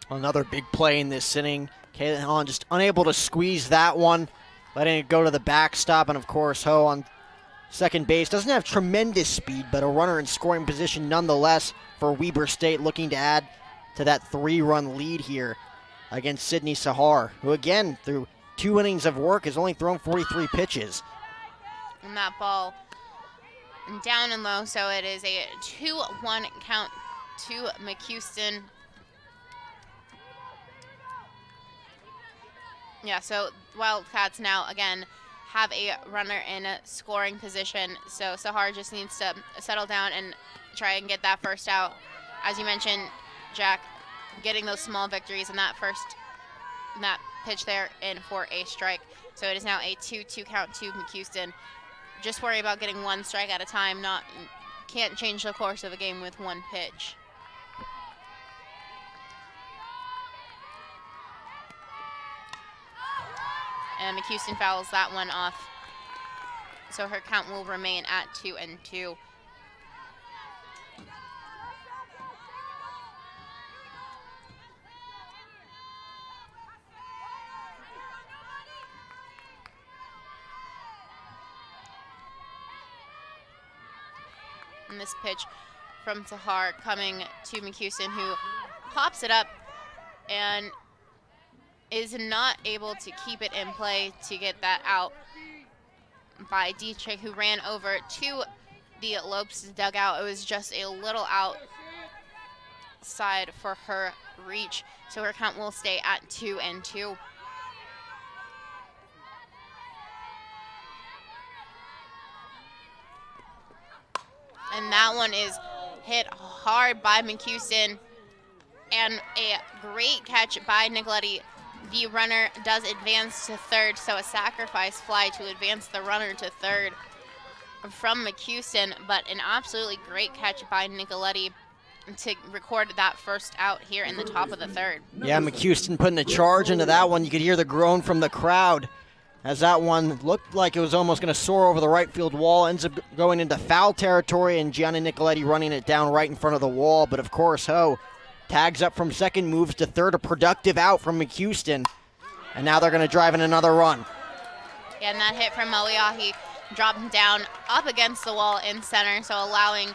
S2: Another big play in this inning. Caitlin Holland just unable to squeeze that one, letting it go to the backstop. And, of course, Ho on second base. Doesn't have tremendous speed, but a runner in scoring position nonetheless for Weber State, looking to add to that 3-run lead here against Sydney Zahar, who, again, through 2 innings of work, has only thrown 43 pitches.
S1: And that ball down and low, so it is a 2-1 count to McHouston. Yeah, so Wildcats now, again, have a runner in a scoring position. So Zahar just needs to settle down and try and get that first out. As you mentioned, Jack, getting those small victories in that pitch there in for a strike. So it is now a 2-2 count to McHouston. Just worry about getting 1 strike at a time. Can't change the course of a game with 1 pitch. And McHouston fouls that one off. So her count will remain at 2-2. And this pitch from Zahar coming to McHouston, who pops it up and is not able to keep it in play to get that out by Dietrich, who ran over to the Lopes dugout. It was just a little out side for her reach. So her count will stay at 2-2. And that one is hit hard by McHouston. And a great catch by Nicoletti. The runner does advance to third, so a sacrifice fly to advance the runner to third from McHouston, but an absolutely great catch by Nicoletti to record that first out here in the top of the third.
S2: Yeah, McHouston putting a charge into that one. You could hear the groan from the crowd as that one looked like it was almost going to soar over the right field wall. Ends up going into foul territory, and Gianna Nicoletti running it down right in front of the wall. But of course, Ho tags up from second, moves to third, a productive out from McHouston. And now they're going to drive in another run.
S1: Yeah, and that hit from Maliahi dropped down up against the wall in center, so allowing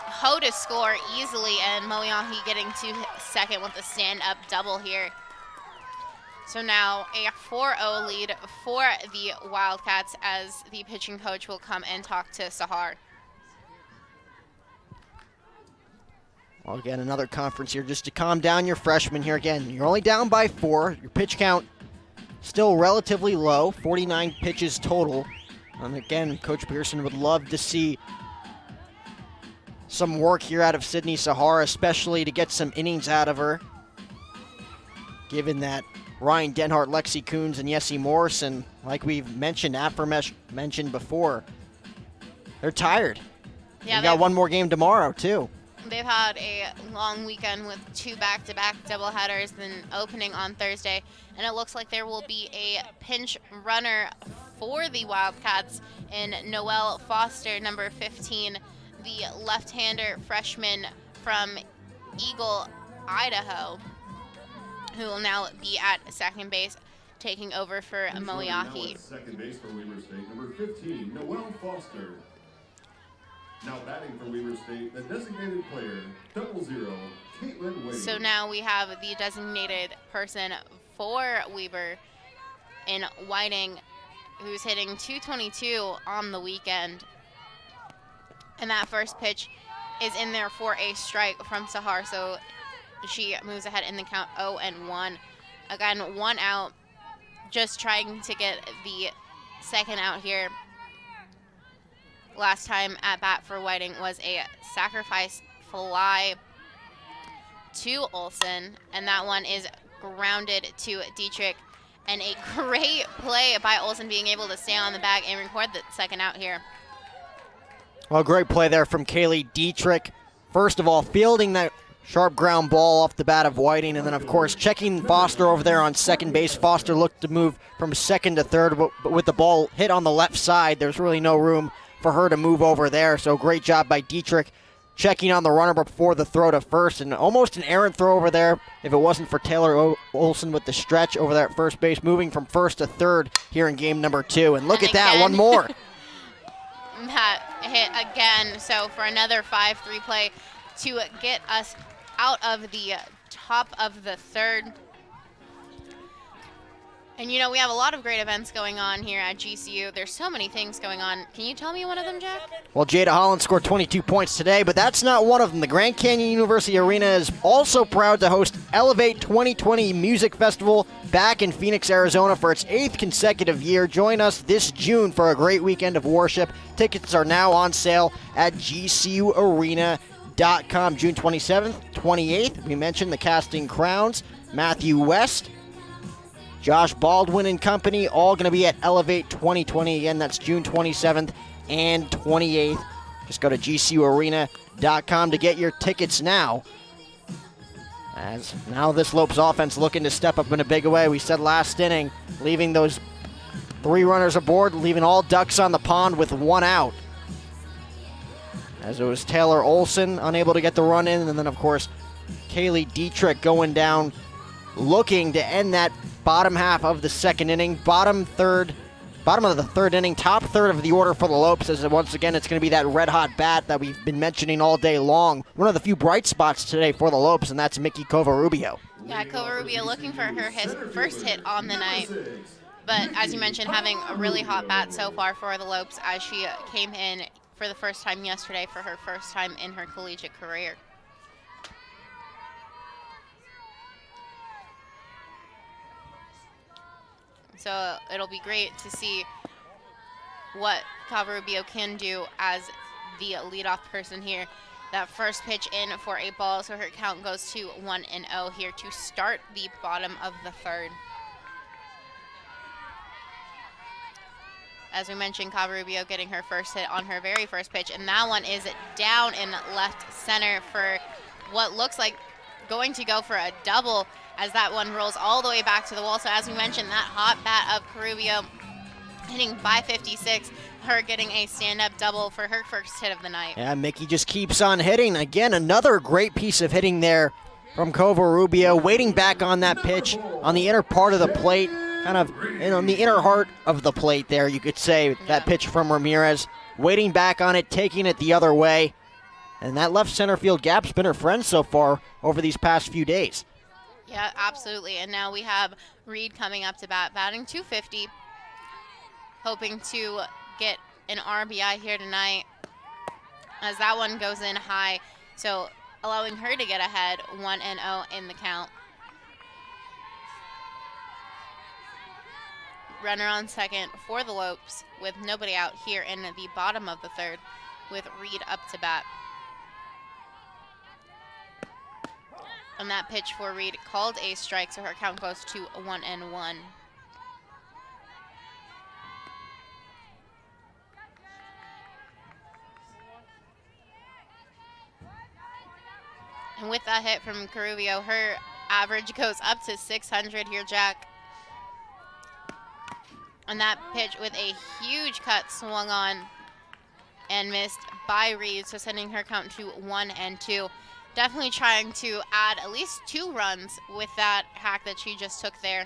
S1: Ho to score easily, and Maliahi getting to second with a stand-up double here. So now a 4-0 lead for the Wildcats as the pitching coach will come and talk to Sahar.
S2: Well, again, another conference here just to calm down your freshmen here. Again, you're only down by 4. Your pitch count still relatively low, 49 pitches total. And again, Coach Pearson would love to see some work here out of Sydney Sahara, especially to get some innings out of her, given that Ryan Denhart, Lexi Coons, and Yessie Morrison, like we've mentioned, Afremesh mentioned before, they're tired.
S1: Yeah,
S2: they got one more game tomorrow, too.
S1: They've had a long weekend with 2 back-to-back doubleheaders, then opening on Thursday, and it looks like there will be a pinch runner for the Wildcats in Noelle Foster, number 15, the left-hander freshman from Eagle, Idaho, who will now be at second base, taking over for Maliahi.
S3: Second base for Weber State, number 15, Noelle Foster. Now batting for Weber State, the designated player, 00, Caitlin Wade.
S1: So now we have the designated person for Weber in Whiting, who's hitting .222 on the weekend. And that first pitch is in there for a strike from Sahar, so she moves ahead in the count 0-1. Again, 1 out, just trying to get the second out here. Last time at bat for Whiting was a sacrifice fly to Olsen, and that one is grounded to Dietrich. And a great play by Olsen being able to stay on the bag and record the second out here.
S2: Well, great play there from Kaylee Dietrich. First of all, fielding that sharp ground ball off the bat of Whiting, and then, of course, checking Foster over there on second base. Foster looked to move from second to third, but with the ball hit on the left side, there's really no room for her to move over there. So great job by Dietrich checking on the runner before the throw to first, and almost an errant throw over there if it wasn't for Taylor Olsen with the stretch over there at first base, moving from first to third here in game number 2. And look at that, one more.
S1: That hit again, so for another 5-3 play to get us out of the top of the third. And you know, we have a lot of great events going on here at GCU. There's so many things going on. Can you tell me one of them, Jack?
S2: Well, Jada Holland scored 22 points today, but that's not one of them. The Grand Canyon University Arena is also proud to host Elevate 2020 Music Festival back in Phoenix, Arizona for its 8th consecutive year. Join us this June for a great weekend of worship. Tickets are now on sale at GCUarena.com. June 27th, 28th. We mentioned the Casting Crowns, Matthew West, Josh Baldwin and company, all going to be at Elevate 2020. Again, that's June 27th and 28th. Just go to GCUarena.com to get your tickets now. As now this Lopes offense looking to step up in a big way. We said last inning, leaving those 3 runners aboard, leaving all ducks on the pond with 1 out. As it was Taylor Olsen unable to get the run in, and then, of course, Kaylee Dietrich going down, looking to end that bottom half of the second inning, bottom of the third inning, top third of the order for the Lopes, as once again it's going to be that red-hot bat that we've been mentioning all day long. One of the few bright spots today for the Lopes, and that's Mickey Covarubio.
S1: Yeah, Covarubio looking for her first hit on the night. But as you mentioned, having a really hot bat so far for the Lopes as she came in for the first time yesterday for her first time in her collegiate career. So it'll be great to see what Covarubio can do as the leadoff person here. That first pitch in for a ball, so her count goes to 1-0 here to start the bottom of the third. As we mentioned, Covarubio getting her first hit on her very first pitch, and that one is down in left center for what looks like going to go for a double as that one rolls all the way back to the wall. So as we mentioned, that hot bat of Covarubio hitting 556, her getting a stand-up double for her first hit of the night.
S2: Yeah, Mickey just keeps on hitting. Again, another great piece of hitting there from Covarubio, waiting back on that pitch on the inner part of the plate, kind of on the inner heart of the plate there, you could say, that pitch from Ramirez, waiting back on it, taking it the other way. And that left center field gap's been her friend so far over these past few days.
S1: Yeah, absolutely. And now we have Reed coming up to bat, batting .250, hoping to get an RBI here tonight as that one goes in high. So allowing her to get ahead 1-0 in the count. Runner on second for the Lopes with nobody out here in the bottom of the third with Reed up to bat. And that pitch for Reed called a strike, so her count goes to 1-1. And with that hit from Covarubio, her average goes up to 600 here, Jack. And that pitch with a huge cut swung on and missed by Reed, so sending her count to 1-2. Definitely trying to add at least 2 runs with that hack that she just took there.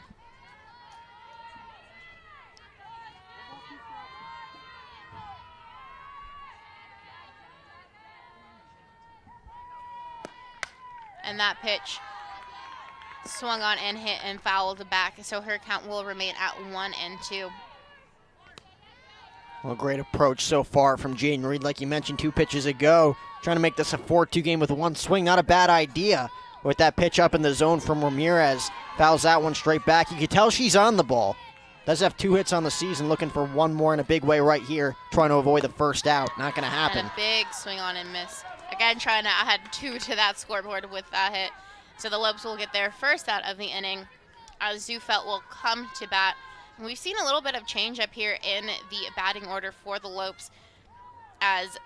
S1: And that pitch swung on and hit and fouled back, so her count will remain at 1-2.
S2: Well, great approach so far from Jaden Reed, like you mentioned 2 pitches ago. Trying to make this a 4-2 game with 1 swing. Not a bad idea with that pitch up in the zone from Ramirez. Fouls that one straight back. You can tell she's on the ball. Does have 2 hits on the season, looking for 1 more in a big way right here, trying to avoid the first out. Not going to happen.
S1: And a big swing on and miss. Again, trying to add 2 to that scoreboard with that hit. So the Lopes will get their first out of the inning as Zufelt will come to bat. And we've seen a little bit of change up here in the batting order for the Lopes as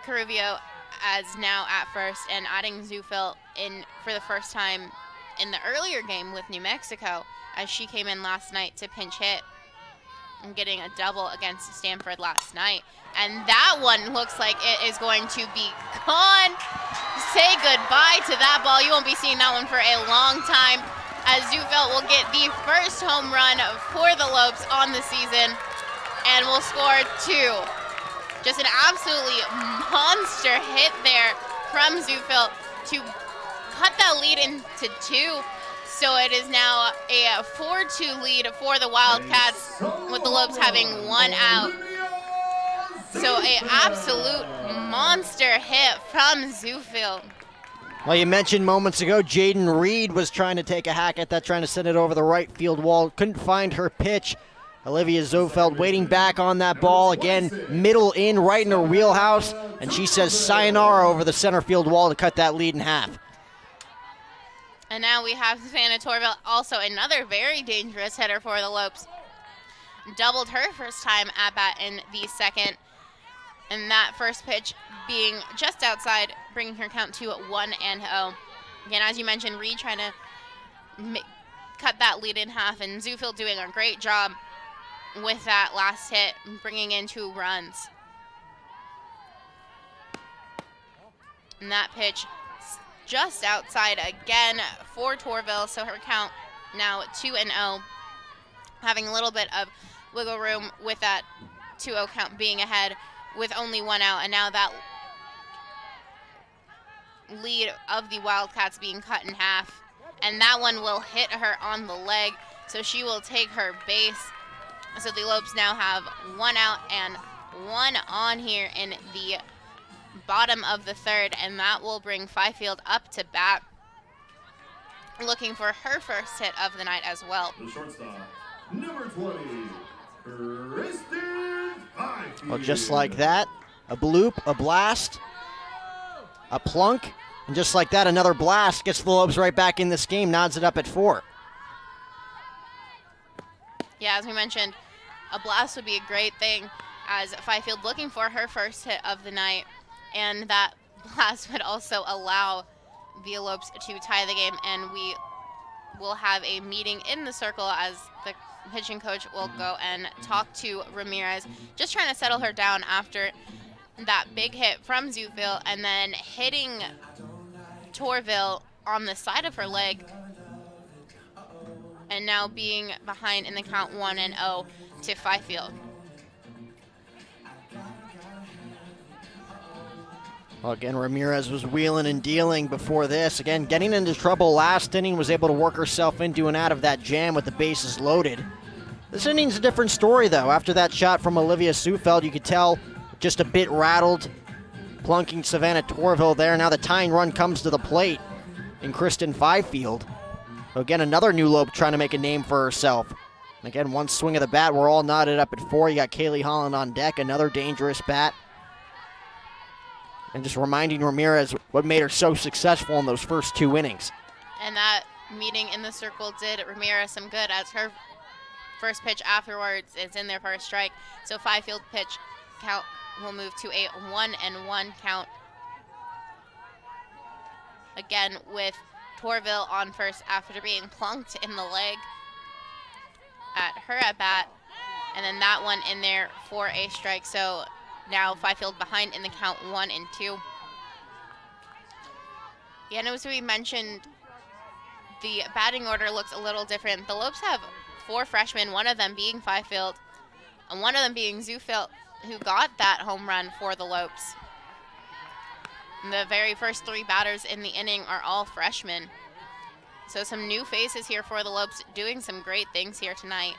S1: Covarubio as now at first and adding Zufelt in for the first time in the earlier game with New Mexico as she came in last night to pinch hit and getting a double against Stanford last night. And that one looks like it is going to be gone. Say goodbye to that ball. You won't be seeing that one for a long time as Zufelt will get the first home run for the Lopes on the season and will score 2. Just an absolutely monster hit there from Zufelt to cut that lead into 2. So it is now a 4-2 lead for the Wildcats with the Lopes having 1 out. So an absolute monster hit from Zufelt.
S2: Well, you mentioned moments ago, Jaden Reed was trying to take a hack at that, trying to send it over the right field wall. Couldn't find her pitch. Olivia Zufelt waiting back on that ball. Again, middle in, right in her wheelhouse. And she says sayonara over the center field wall to cut that lead in half.
S1: And now we have Savannah Torville, also another very dangerous hitter for the Lopes. Doubled her first time at bat in the second. And that first pitch being just outside, bringing her count to 1-0. Again, as you mentioned, Reed trying to cut that lead in half, and Zufelt doing a great job with that last hit, bringing in 2 runs. And that pitch just outside again for Torville, so her count now 2-0. Having a little bit of wiggle room with that 2-0 count being ahead with only 1 out, and now that lead of the Wildcats being cut in half. And that one will hit her on the leg, so she will take her base. So the Lopes now have 1 out and 1 on here in the bottom of the third, and that will bring Fifield up to bat, looking for her first hit of the night as well.
S3: The shortstop, number 20, Kristen Fifield.
S2: Well, just like that, a bloop, a blast, a plunk, and just like that, another blast gets the Lopes right back in this game, nods it up at 4.
S1: Yeah, as we mentioned, a blast would be a great thing, as Fifield looking for her first hit of the night, and that blast would also allow the Lopes to tie the game, and we will have a meeting in the circle as the pitching coach will go and talk to Ramirez, just trying to settle her down after that big hit from Zufil and then hitting Torville on the side of her leg, and now being behind in the count 1-0 to Fifield.
S2: Well, again, Ramirez was wheeling and dealing before this. Again, getting into trouble last inning, was able to work herself into and out of that jam with the bases loaded. This inning's a different story, though. After that shot from Olivia Sufeld, you could tell just a bit rattled, plunking Savannah Torville there. Now the tying run comes to the plate in Kristen Fifield. Again, another new Lope trying to make a name for herself. And again, one swing of the bat, we're all knotted up at 4. You got Kaylee Holland on deck, another dangerous bat. And just reminding Ramirez what made her so successful in those first 2 innings.
S1: And that meeting in the circle did Ramirez some good, as her first pitch afterwards is in there for a strike. So Fifield pitch count will move to a 1-1 count. Again with Torville on first after being plunked in the leg at her at bat. And then that one in there for a strike. So now Fifield behind in the count 1-2. Yeah, and as we mentioned, the batting order looks a little different. The Lopes have 4 freshmen, one of them being Fifield, and one of them being Zufil, who got that home run for the Lopes. And the very first 3 batters in the inning are all freshmen. So some new faces here for the Lopes, doing some great things here tonight.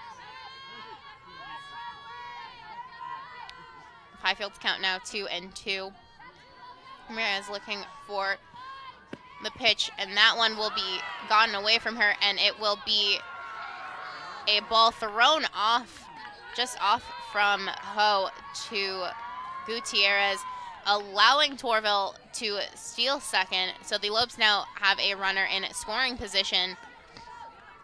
S1: Fifield's count now 2-2. Ramirez looking for the pitch, and that one will be gotten away from her, and it will be a ball thrown off, just off from Ho to Gutierrez, allowing Torville to steal second. So the Lopes now have a runner in scoring position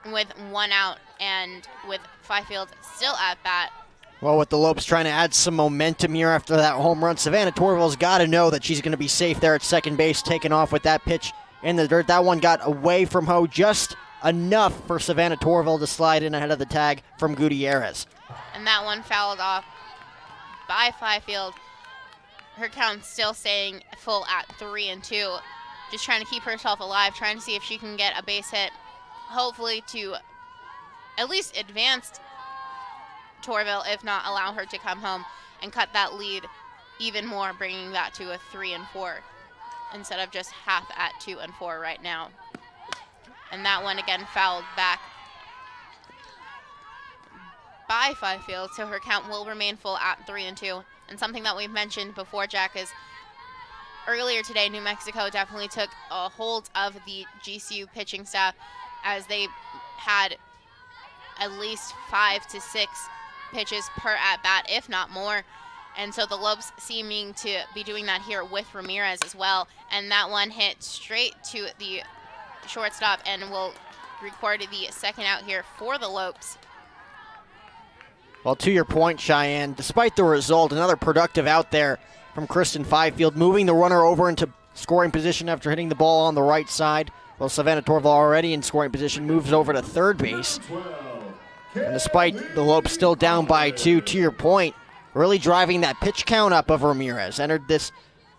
S1: with 1 out, and with Fifield still at bat.
S2: Well, with the Lopes trying to add some momentum here after that home run, Savannah Torville's got to know that she's going to be safe there at second base, taking off with that pitch in the dirt. That one got away from Ho just enough for Savannah Torville to slide in ahead of the tag from Gutierrez.
S1: And that one fouled off by Fifield. Her count still staying full at 3-2. Just trying to keep herself alive, trying to see if she can get a base hit, hopefully to at least advance Torville, if not allow her to come home and cut that lead even more, bringing that to a 3-4 instead of just half at 2-4 right now. And that one again fouled back by Fifield, so her count will remain full at 3-2. And something that we've mentioned before, Jack, is earlier today, New Mexico definitely took a hold of the GCU pitching staff, as they had at least 5 to 6 pitches per at-bat, if not more. And so the Lopes seeming to be doing that here with Ramirez as well. And that one hit straight to the shortstop and will record the second out here for the Lopes.
S2: Well, to your point, Cheyenne, despite the result, another productive out there from Kristen Fifield, moving the runner over into scoring position after hitting the ball on the right side. Well, Savannah Torville already in scoring position, moves over to third base. And despite the Lopes still down by 2, to your point, really driving that pitch count up of Ramirez. Entered this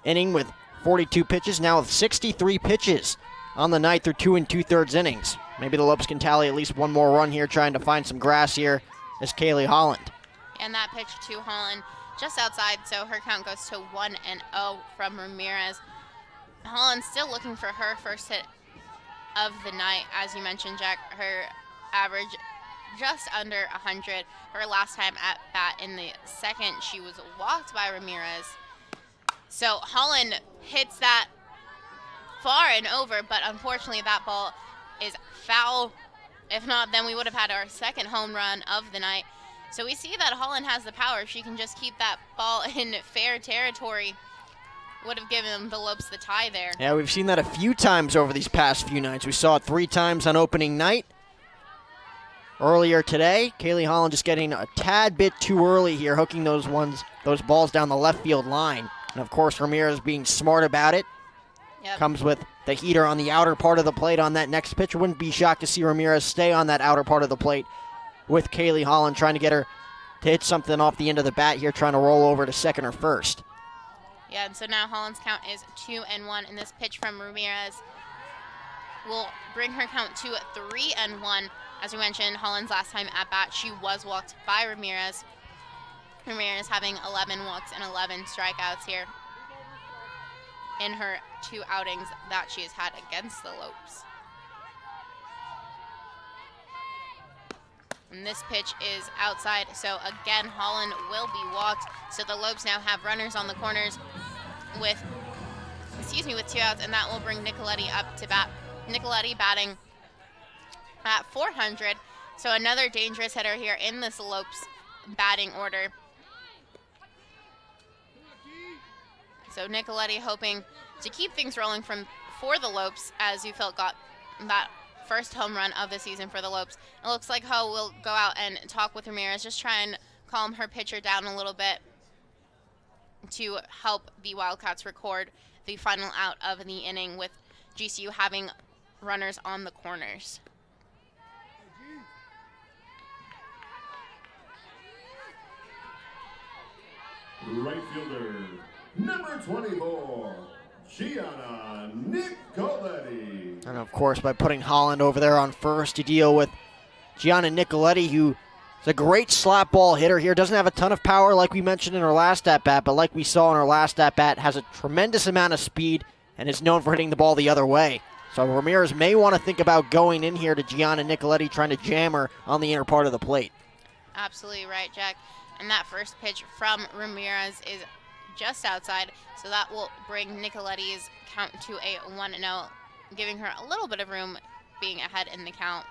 S2: inning with 42 pitches, now with 63 pitches on the night through 2 2/3 innings. Maybe the Lopes can tally at least one more run here, trying to find some grass here as Kaylee Holland.
S1: And that pitch to Holland just outside, so her count goes to 1-0 from Ramirez. Holland still looking for her first hit of the night. As you mentioned, Jack, her average just under 100. Her last time at bat in the second, she was walked by Ramirez. So Holland hits that far and over, but unfortunately that ball is foul If not, then we would have had our second home run of the night. So we see that Holland has the power. If she can just keep that ball in fair territory, would have given the Lopes the tie there.
S2: Yeah, we've seen that a few times over these past few nights. We saw it 3 times on opening night. Earlier today, Kaylee Holland just getting a tad bit too early here, hooking those balls down the left field line. And of course, Ramirez being smart about it.
S1: Yep.
S2: Comes with the heater on the outer part of the plate on that next pitch. Wouldn't be shocked to see Ramirez stay on that outer part of the plate with Kaylee Holland, trying to get her to hit something off the end of the bat here, trying to roll over to second or first.
S1: Yeah, and so now Holland's count is 2-1, and this pitch from Ramirez will bring her count to 3-1. As we mentioned, Holland's last time at bat, she was walked by Ramirez. Ramirez having 11 walks and 11 strikeouts here in her 2 outings that she has had against the Lopes. And this pitch is outside, so again, Holland will be walked. So the Lopes now have runners on the corners with 2 outs, and that will bring Nicoletti up to bat. Nicoletti batting at 400, so another dangerous hitter here in this Lopes batting order. So Nicoletti hoping to keep things rolling for the Lopes, as Ufelt got that first home run of the season for the Lopes. It looks like Ho will go out and talk with Ramirez, just try and calm her pitcher down a little bit to help the Wildcats record the final out of the inning, with GCU having runners on the corners.
S3: Right fielder, number 24, Gianna Nicoletti.
S2: And of course, by putting Holland over there on first, you deal with Gianna Nicoletti, who is a great slap ball hitter here. Doesn't have a ton of power like we mentioned in her last at-bat, but like we saw in her last at-bat, has a tremendous amount of speed and is known for hitting the ball the other way. So Ramirez may want to think about going in here to Gianna Nicoletti, trying to jam her on the inner part of the plate.
S1: Absolutely right, Jack. And that first pitch from Ramirez is just outside, so that will bring Nicoletti's count to a 1-0, giving her a little bit of room being ahead in the count.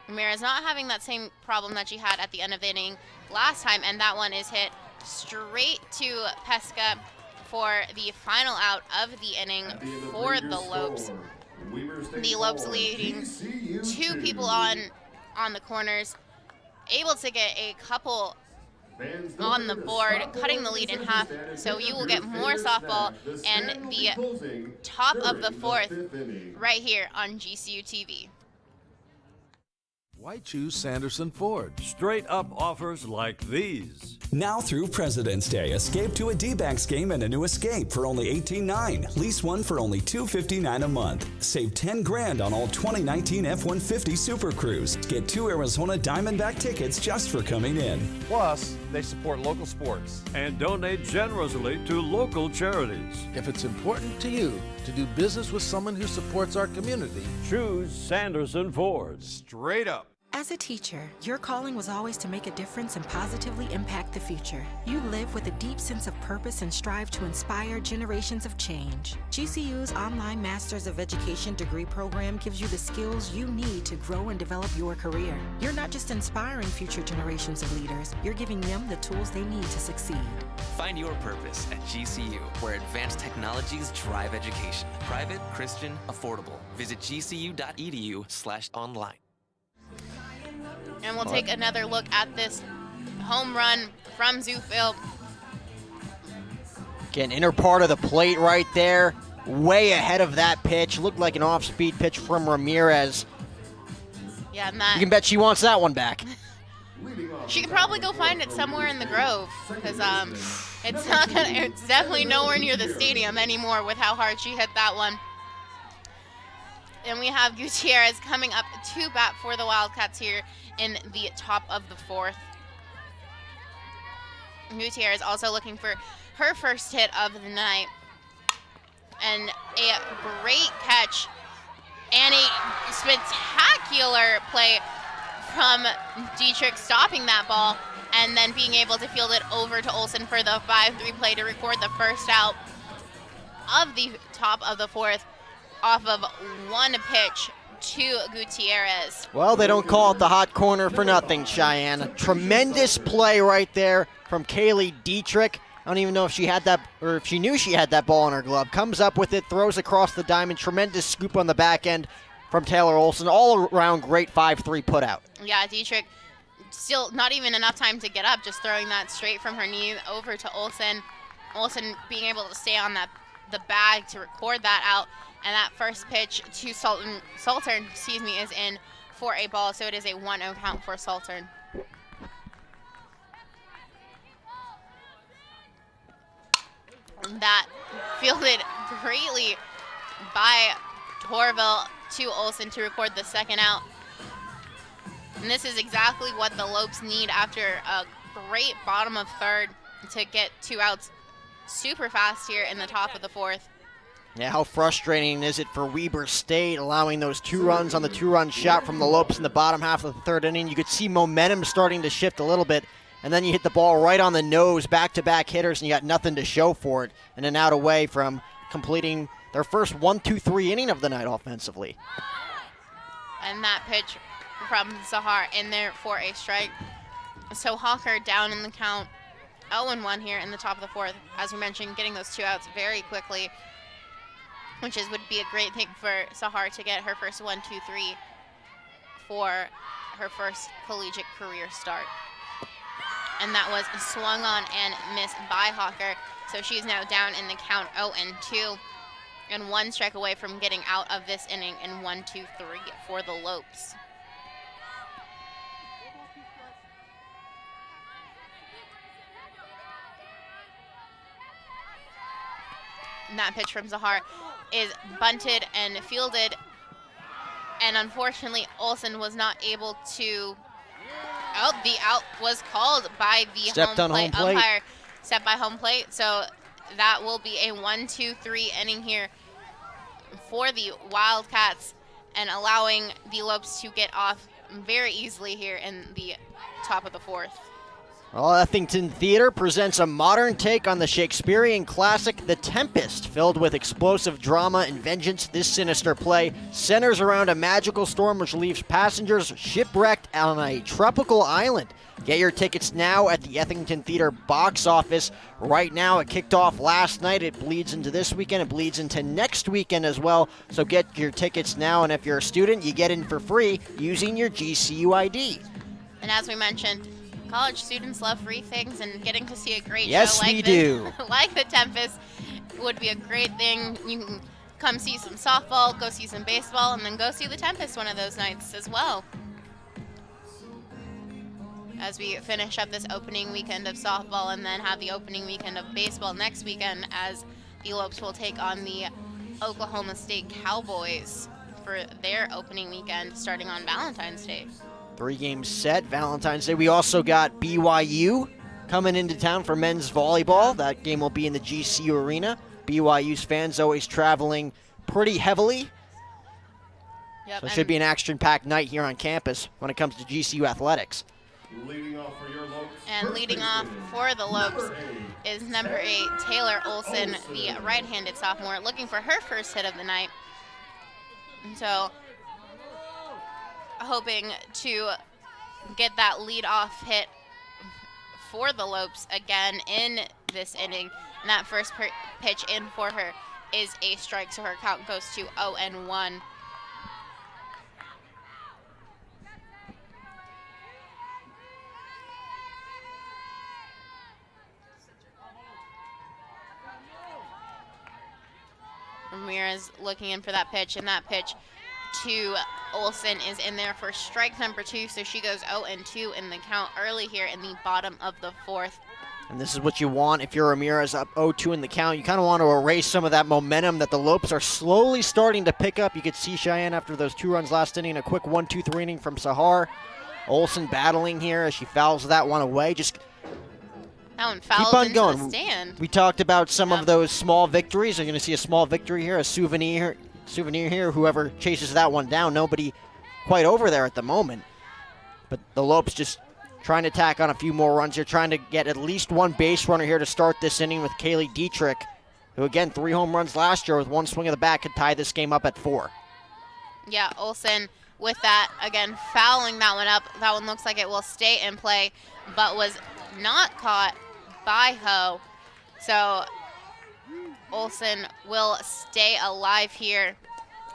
S1: Ramirez not having that same problem that she had at the end of the inning last time, and that one is hit straight to Pesca for the final out of the inning for the Lopes. The Lopes leading 2 people on the corners, able to get a couple on the board, cutting the lead in half. So you will get more softball and the top of the 4th right here on GCU TV.
S6: Why choose Sanderson Ford?
S10: Straight up offers like these.
S11: Now through President's Day, escape to a D-backs game and a new Escape for only $18,900. Lease one for only $259 a month. Save $10,000 on all 2019 F-150 Super Cruise. Get 2 Arizona Diamondback tickets just for coming in.
S10: Plus, they support local sports and donate generously to local charities.
S6: If it's important to you to do business with someone who supports our community,
S10: choose Sanderson Ford. Straight up.
S12: As a teacher, your calling was always to make a difference and positively impact the future. You live with a deep sense of purpose and strive to inspire generations of change. GCU's online Masters of Education degree program gives you the skills you need to grow and develop your career. You're not just inspiring future generations of leaders, you're giving them the tools they need to succeed.
S4: Find your purpose at GCU, where advanced technologies drive education. Private, Christian, affordable. Visit gcu.edu/online.
S1: And we'll take another look at this home run from Zoofield.
S2: Again, inner part of the plate right there, way ahead of that pitch. Looked like an off-speed pitch from Ramirez.
S1: Yeah, and that,
S2: you can bet she wants that one back.
S1: She could probably go find it somewhere in the Grove, because it's definitely nowhere near the stadium anymore with how hard she hit that one. And we have Gutierrez coming up to bat for the Wildcats here in the top of the 4th. Gutierrez also looking for her first hit of the night. And a great catch and a spectacular play from Dietrich, stopping that ball and then being able to field it over to Olsen for the 5-3 play to record the first out of the top of the 4th off of one pitch to Gutierrez.
S2: Well, they don't call it the hot corner for nothing, Cheyenne. A tremendous play right there from Kaylee Dietrich. I don't even know if she had that, or if she knew she had that ball in her glove. Comes up with it, throws across the diamond. Tremendous scoop on the back end from Taylor Olson. All around great 5-3 put out.
S1: Yeah, Dietrich, still not even enough time to get up, just throwing that straight from her knee over to Olson. Olson being able to stay on the bag to record that out. And that first pitch to Saltern, is in for a ball, so it is a 1-0 count for Saltern. That fielded greatly by Torville to Olson to record the second out. And this is exactly what the Lopes need after a great bottom of third to get 2 outs super fast here in the top of the fourth.
S2: Yeah, how frustrating is it for Weber State allowing those 2 runs on the 2-run shot from the Lopes in the bottom half of the third inning? You could see momentum starting to shift a little bit, and then you hit the ball right on the nose, back-to-back hitters, and you got nothing to show for it, and an out away from completing their first 1-2-3 inning of the night offensively.
S1: And that pitch from Zahar in there for a strike. So Hawker down in the count, 0-1 here in the top of the fourth. As we mentioned, getting those 2 outs very quickly, which would be a great thing for Sahar to get her first 1-2-3 for her first collegiate career start. And that was swung on and missed by Hawker. So she's now down in the count 0-2 and 1 strike away from getting out of this inning in 1-2-3 for the Lopes. And that pitch from Zahar is bunted and fielded, and unfortunately Olson was not able to. Oh, the out was called by the home plate umpire. Stepped by home plate, so that will be a 1-2-3 inning here for the Wildcats, and allowing the Lopes to get off very easily here in the top of the fourth.
S2: Well, Effington Theater presents a modern take on the Shakespearean classic The Tempest. Filled with explosive drama and vengeance, this sinister play centers around a magical storm which leaves passengers shipwrecked on a tropical island. Get your tickets now at the Effington Theater box office. Right now, it kicked off last night. It bleeds into this weekend. It bleeds into next weekend as well. So get your tickets now, and if you're a student, you get in for free using your GCU ID.
S1: And as we mentioned, college students love free things, and getting to see a great
S2: yes,
S1: show
S2: we do.
S1: Like The Tempest would be a great thing. You can come see some softball, go see some baseball, and then go see The Tempest one of those nights as well. As we finish up this opening weekend of softball and then have the opening weekend of baseball next weekend, as the Lopes will take on the Oklahoma State Cowboys for their opening weekend starting on Valentine's Day.
S2: 3-game set, Valentine's Day. We also got BYU coming into town for men's volleyball. That game will be in the GCU arena. BYU's fans always traveling pretty heavily.
S1: Yep,
S2: So it should be an action-packed night here on campus when it comes to GCU athletics.
S3: Leading off for your Lopes.
S1: And leading off for the Lopes is number 8, Taylor Olson, the right-handed sophomore, looking for her first hit of the night. And so hoping to get that lead-off hit for the Lopes again in this inning. And that first pitch in for her is a strike, so her count goes to 0-1. Ramirez looking in for that pitch, and that pitch to Olson is in there for strike number 2, so she goes 0-2 in the count early here in the bottom of the fourth.
S2: And this is what you want if you're Ramirez up 0-2 in the count. You kind of want to erase some of that momentum that the Lopes are slowly starting to pick up. You could see Cheyenne after those 2 runs last inning, a quick 1-2-3 inning from Sahar. Olson battling here as she fouls that one away. Just
S1: that one fouled
S2: keep on
S1: into
S2: going.
S1: the stand.
S2: We talked about some of those small victories. You're going to see a small victory here, a souvenir here. Whoever chases that one down, nobody quite over there at the moment. But the Lopes just trying to tack on a few more runs here, trying to get at least one base runner here to start this inning with Kaylee Dietrich, who again 3 home runs last year with 1 swing of the bat could tie this game up at 4.
S1: Yeah, Olsen with that, again, fouling that one up. That one looks like it will stay in play, but was not caught by Ho. So Olsen will stay alive here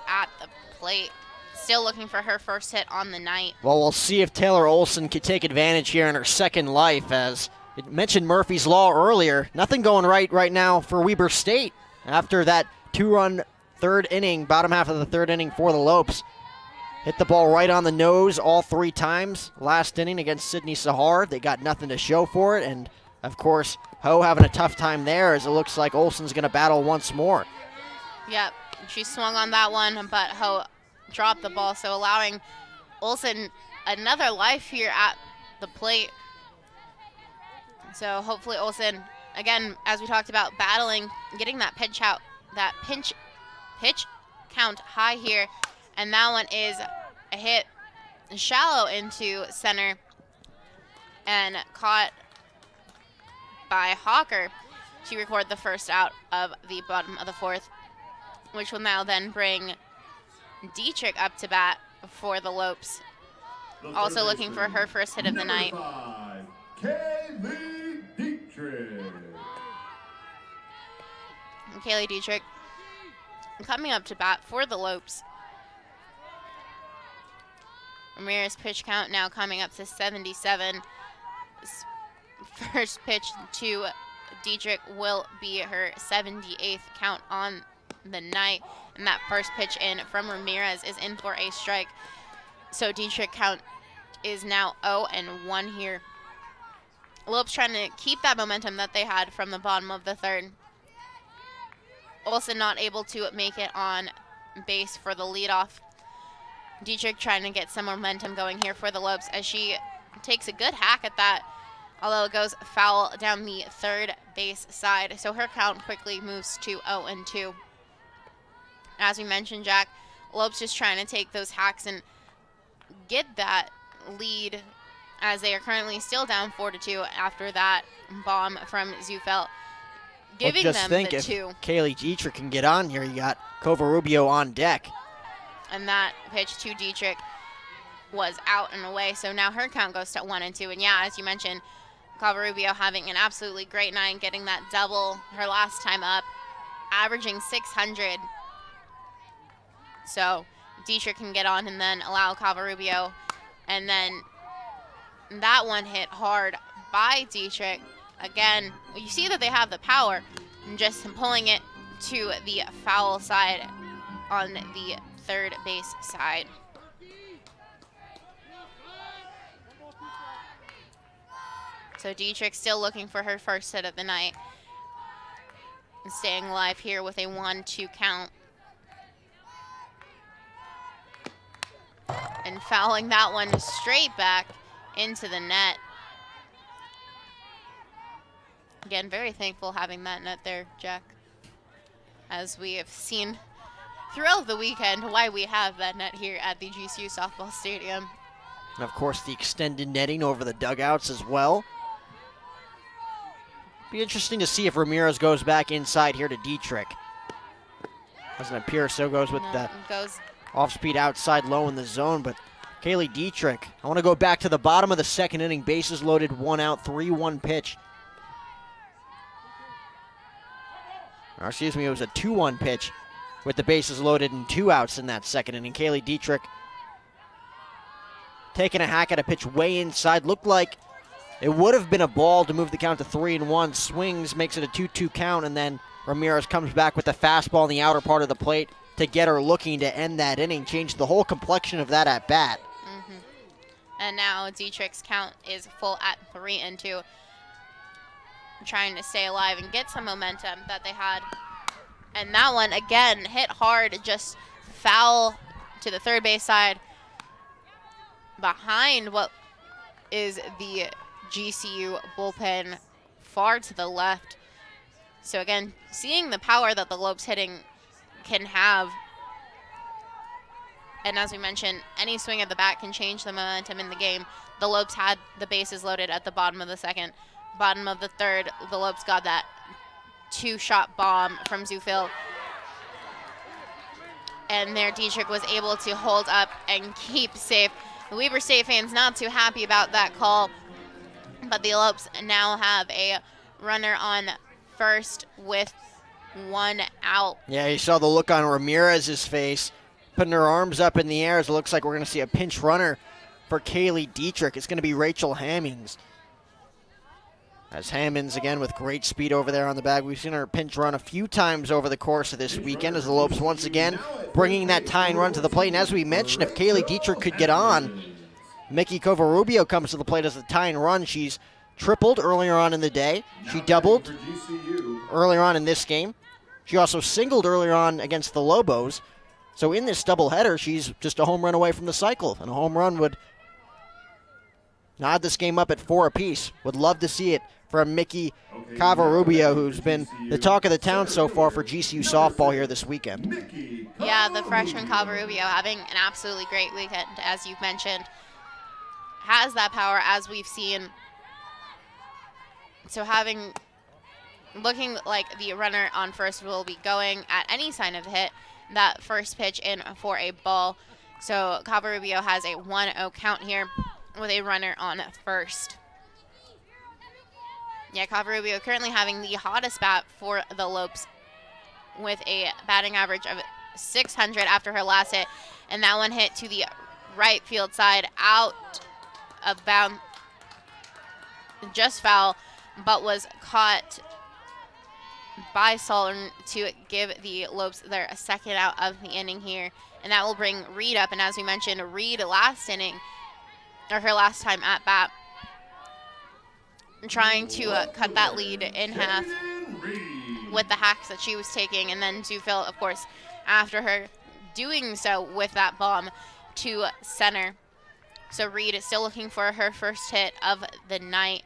S1: at the plate. Still looking for her first hit on the night.
S2: Well, we'll see if Taylor Olsen can take advantage here in her second life. As it mentioned Murphy's Law earlier, nothing going right now for Weber State after that 2-run third inning, bottom half of the third inning for the Lopes. Hit the ball right on the nose all 3 times last inning against Sydney Sahar. They got nothing to show for it, and of course, Ho having a tough time there as it looks like Olsen's going to battle once more.
S1: Yep, she swung on that one, but Ho dropped the ball, so allowing Olsen another life here at the plate. So hopefully Olsen, again, as we talked about, battling, getting that pitch count high here, and that one is a hit shallow into center and caught by Hawker to record the first out of the bottom of the fourth, which will now then bring Dietrich up to bat for the Lopes. Also looking for her first hit of the night.
S3: Kaylee Dietrich.
S1: Kaylee Dietrich coming up to bat for the Lopes. Ramirez pitch count now coming up to 77. First pitch to Dietrich will be her 78th count on the night. And that first pitch in from Ramirez is in for a strike. So Dietrich count is now 0-1 here. Lopes trying to keep that momentum that they had from the bottom of the third. Olsen not able to make it on base for the leadoff. Dietrich trying to get some momentum going here for the Lopes as she takes a good hack at that, although it goes foul down the third base side. So her count quickly moves to 0-2. As we mentioned, Jack, Lopes just trying to take those hacks and get that lead as they are currently still down 4-2 after that bomb from Zufelt, giving them the 2.
S2: Just think if Kaylee Dietrich can get on here, you got Covarubio on deck.
S1: And that pitch to Dietrich was out and away, so now her count goes to 1-2. And yeah, as you mentioned, Covarubio having an absolutely great night, getting that double her last time up, averaging 600. So Dietrich can get on and then allow Covarubio. And then that one hit hard by Dietrich. Again, you see that they have the power, and just pulling it to the foul side on the third base side. So Dietrich still looking for her first hit of the night. And staying alive here with a 1-2 count. And fouling that one straight back into the net. Again, very thankful having that net there, Jack. As we have seen throughout the weekend why we have that net here at the GCU softball stadium.
S2: And of course the extended netting over the dugouts as well. Be interesting to see if Ramirez goes back inside here to Dietrich. Doesn't appear so, goes with the off-speed outside low in the zone, but Kaylee Dietrich, I want to go back to the bottom of the second inning, bases loaded, 1 out, 3-1 pitch. Or excuse me, it was a 2-1 pitch with the bases loaded and 2 outs in that second inning. Kaylee Dietrich taking a hack at a pitch way inside. Looked like it would have been a ball to move the count to 3-1. Swings, makes it a 2-2 count, and then Ramirez comes back with a fastball in the outer part of the plate to get her looking to end that inning, change the whole complexion of that at bat.
S1: And now Dietrich's count is full at 3-2. Trying to stay alive and get some momentum that they had. And that one, again, hit hard, just foul to the third base side behind what is the GCU bullpen far to the left. So again, seeing the power that the Lopes hitting can have. And as we mentioned, any swing at the bat can change the momentum in the game. The Lopes had the bases loaded at the bottom of the second. Bottom of the third, the Lopes got that 2-shot bomb from Zufil. and there Dietrich was able to hold up and keep safe. The Weber State fans not too happy about that call, but the Lopes now have a runner on first with 1 out.
S2: Yeah, you saw the look on Ramirez's face, putting her arms up in the air as it looks like we're going to see a pinch runner for Kaylee Dietrich. It's going to be Rachel Hammonds. As Hammonds, again, with great speed over there on the bag. We've seen her pinch run a few times over the course of this weekend as the Lopes once again bringing that tying run to the plate. And as we mentioned, if Kaylee Dietrich could get on, Mickey Covarubio comes to the plate as a tying run. She's tripled earlier on in the day. She doubled earlier on in this game. She also singled earlier on against the Lobos. So in this doubleheader, she's just a home run away from the cycle. And a home run would nod this game up at 4 apiece. Would love to see it from Mickey Covarubio, who's been the talk of the town so far for GCU softball here this weekend.
S1: Yeah, the freshman Covarubio having an absolutely great weekend, as you've mentioned. Has that power, as we've seen. So looking like the runner on first will be going at any sign of hit. That first pitch in for a ball. So Covarubio has a 1-0 count here with a runner on first. Yeah, Covarubio currently having the hottest bat for the Lopes with a batting average of 600 after her last hit. And that one hit to the right field side, out of bounds, just foul, but was caught by Salton to give the Lopes their second out of the inning here. And that will bring Reed up. And as we mentioned, Reed last inning, or her last time at bat, trying to cut that lead in half with the hacks that she was taking. And then Zufil, of course, after her doing so with that bomb to center. So Reed is still looking for her first hit of the night,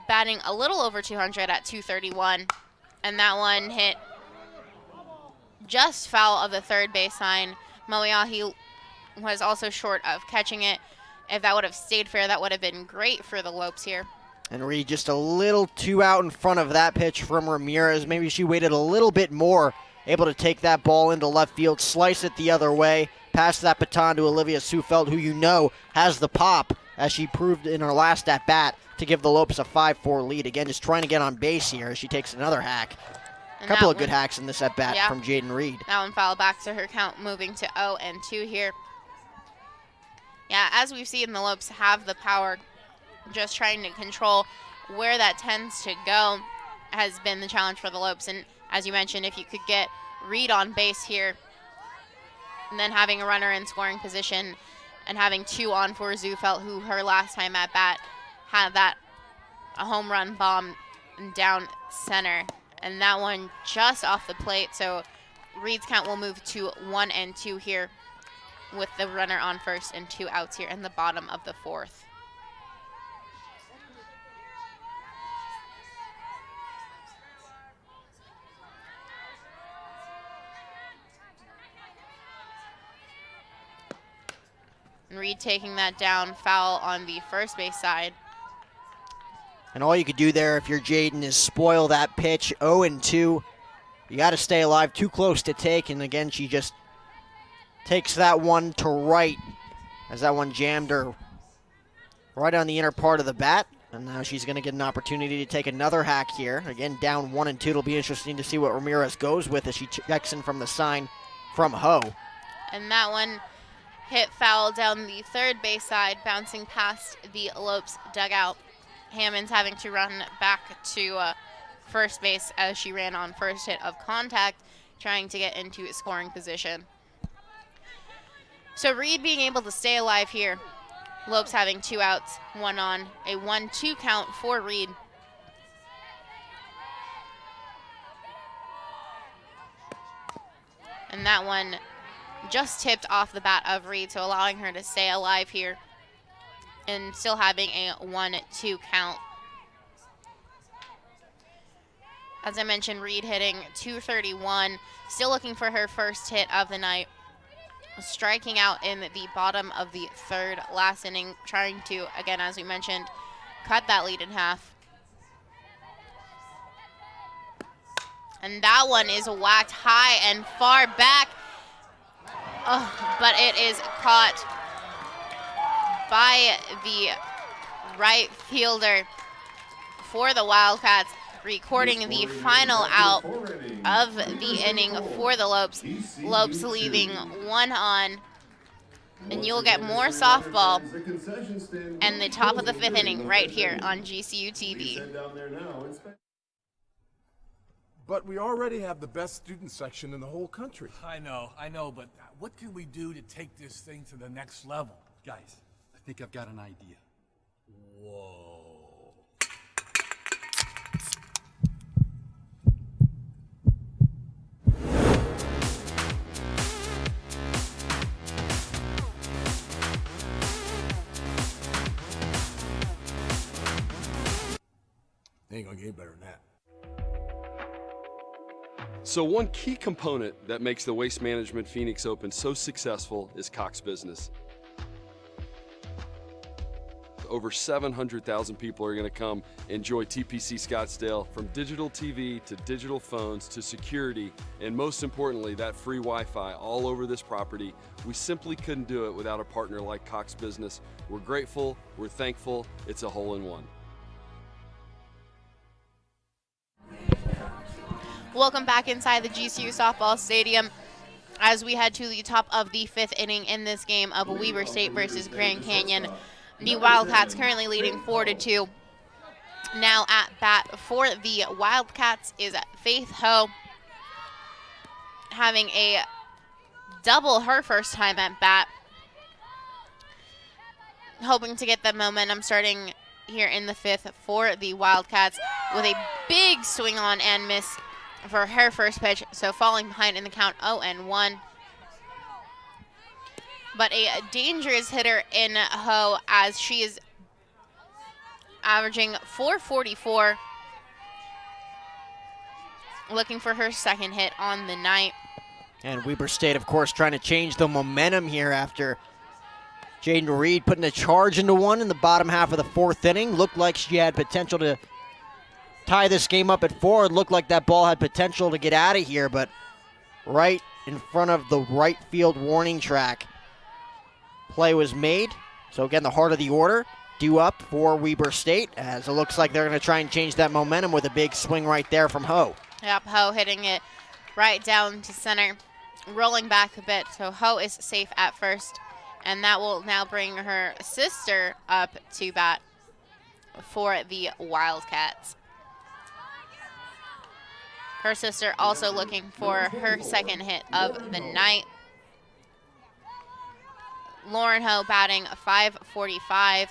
S1: batting a little over 200 at 231. And that one hit just foul of the third baseline. Moiahi was also short of catching it. If that would have stayed fair, that would have been great for the Lopes here.
S2: And Reed just a little too out in front of that pitch from Ramirez. Maybe she waited a little bit more, able to take that ball into left field, slice it the other way, pass that baton to Olivia Sufeld, who you know has the pop, as she proved in her last at-bat, to give the Lopes a 5-4 lead. Again, just trying to get on base here as she takes another hack. A couple of good hacks in this at-bat from Jaden Reed.
S1: That one fouled back to her count, moving to 0-2 here. Yeah, as we've seen, the Lopes have the power. Just trying to control where that tends to go has been the challenge for the Lopes. And as you mentioned, if you could get Reed on base here, and then having a runner in scoring position, and having 2 on for Zufelt, who her last time at bat had a home run bomb down center. And that one just off the plate. So Reed's count will move to 1-2 here with the runner on first and 2 outs here in the bottom of the 4th. Reed taking that down, foul on the first base side.
S2: And all you could do there if you're Jaden is spoil that pitch. 0-2. You got to stay alive, too close to take. And again, she just takes that one to right as that one jammed her right on the inner part of the bat. And now she's going to get an opportunity to take another hack here. Again, down 1-2. It'll be interesting to see what Ramirez goes with as she checks in from the sign from Ho.
S1: And that one hit foul down the third base side, bouncing past the Lopes dugout. Hammonds having to run back to first base as she ran on first hit of contact, trying to get into scoring position. So Reed being able to stay alive here. Lopes having 2 outs, 1 on, a 1-2 count for Reed. And that one just tipped off the bat of Reed, so allowing her to stay alive here and still having a 1-2 count. As I mentioned, Reed hitting .231, still looking for her first hit of the night. Striking out in the bottom of the 3rd last inning, trying to, again, as we mentioned, cut that lead in half. And that one is whacked high and far back But it is caught by the right fielder for the Wildcats, recording the final out of the inning for the Lopes. Lopes leaving 1 on. And you'll get more softball and the top of the 5th inning right here on GCU TV.
S6: But we already have the best student section in the whole country.
S13: I know, but what can we do to take this thing to the next level?
S14: Guys, I think I've got an idea.
S13: Whoa. Ain't gonna get better than that.
S15: So one key component that makes the Waste Management Phoenix Open so successful is Cox Business. Over 700,000 people are going to come enjoy TPC Scottsdale, from digital TV to digital phones to security, and most importantly, that free Wi-Fi all over this property. We simply couldn't do it without a partner like Cox Business. We're grateful, we're thankful, it's a hole-in-one.
S1: Welcome back inside the GCU softball stadium as we head to the top of the 5th inning in this game of Weber State versus Grand Canyon. The Wildcats currently leading 4-2. Now at bat for the Wildcats is Faith Ho, having a double her first time at bat, hoping to get the momentum starting here in the 5th for the Wildcats with a big swing on and miss for her first pitch, so falling behind in the count 0-1. But a dangerous hitter in Ho, as she is averaging .444, looking for her second hit on the night.
S2: And Weber State, of course, trying to change the momentum here after Jaden Reed putting a charge into one in the bottom half of the 4th inning. Looked like she had potential to tie this game up at 4. It looked like that ball had potential to get out of here, but right in front of the right field warning track, play was made. So again, the heart of the order due up for Weber State, as it looks like they're going to try and change that momentum with a big swing right there from Ho.
S1: Yep, Ho hitting it right down to center, rolling back a bit, so Ho is safe at first, and that will now bring her sister up to bat for the Wildcats. Her sister also looking for her second hit of the night. Lauren Ho batting .545.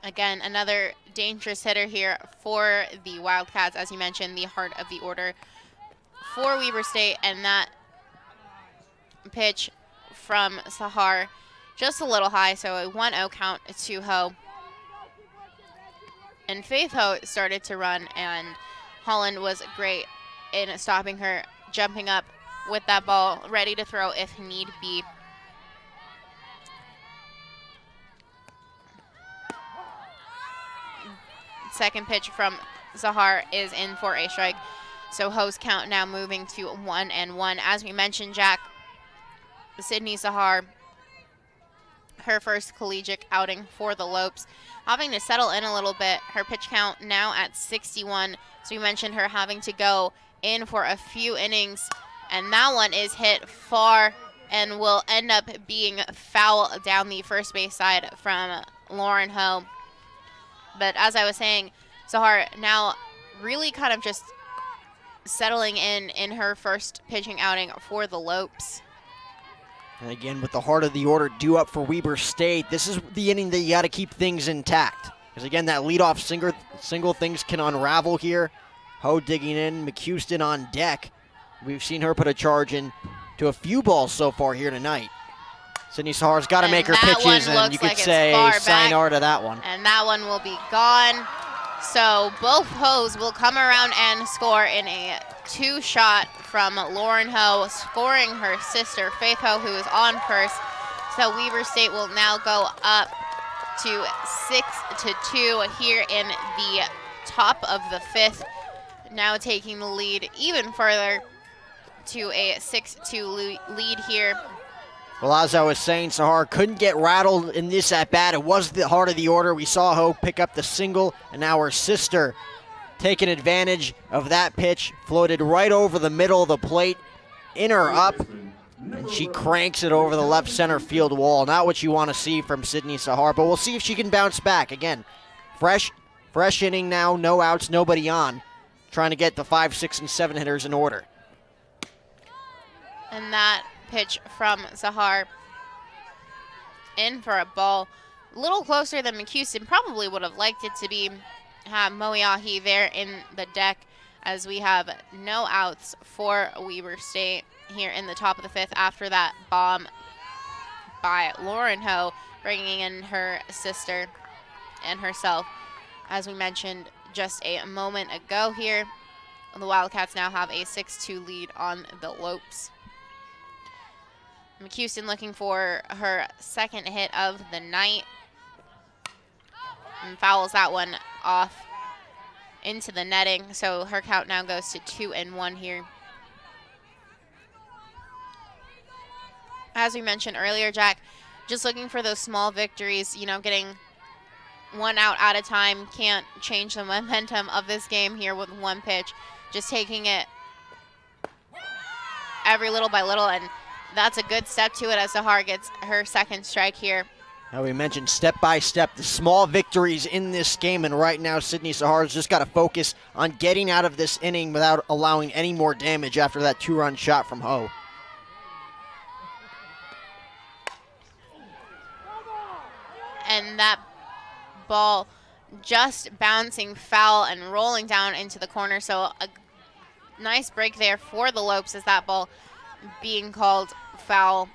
S1: Again, another dangerous hitter here for the Wildcats, as you mentioned, the heart of the order for Weber State, and that pitch from Sahar just a little high, so a 1-0 count to Ho. And Faith Ho started to run, and Holland was great in stopping her, jumping up with that ball, ready to throw if need be. Second pitch from Zahar is in for a strike. So Ho's count now moving to 1-1. As we mentioned, Jack, Sydney Zahar, her first collegiate outing for the Lopes, having to settle in a little bit. Her pitch count now at 61. So we mentioned her having to go in for a few innings, and that one is hit far and will end up being foul down the first base side from Lauren Ho. But as I was saying, Zahar now really kind of just settling in her first pitching outing for the Lopes.
S2: And again, with the heart of the order due up for Weber State, this is the inning that you got to keep things intact. Because again, that leadoff single things can unravel here. Ho digging in, McHouston on deck. We've seen her put a charge in to a few balls so far here tonight. Sydney Sahar's got to make her pitches, and you could say sayonara to that one.
S1: And that one will be gone. So both Ho's will come around and score in a two-shot from Lauren Ho, scoring her sister, Faith Ho, who is on first. So Weber State will now go up to 6-2 here in the top of the 5th, now taking the lead even further to a 6-2 lead here.
S2: Well, as I was saying, Sahar couldn't get rattled in this at-bat. It was the heart of the order. We saw Ho pick up the single, and now her sister taking advantage of that pitch, floated right over the middle of the plate, in her up, and she cranks it over the left center field wall. Not what you want to see from Sydney Sahar, but we'll see if she can bounce back. Again, fresh inning now, no outs, nobody on, trying to get the 5, 6, and 7 hitters in order.
S1: And that pitch from Sahar in for a ball. A little closer than McHouston probably would have liked it to be. Have Moeahi there in the deck as we have no outs for Weber State here in the top of the 5th after that bomb by Lauren Ho, bringing in her sister and herself. As we mentioned just a moment ago here, the Wildcats now have a 6-2 lead on the Lopes. McHouston looking for her second hit of the night and fouls that one off into the netting, so her count now goes to 2-1 here. As we mentioned earlier, Jack, just looking for those small victories, you know, getting one out at a time can't change the momentum of this game here with one pitch. Just taking it every little by little, and that's a good step to it as Sahar gets her second strike here.
S2: Now we mentioned step by step the small victories in this game, and right now Sydney Sahar's just got to focus on getting out of this inning without allowing any more damage after that 2-run shot from Ho.
S1: And that ball just bouncing foul and rolling down into the corner, so a nice break there for the Lopes as that ball being called foul.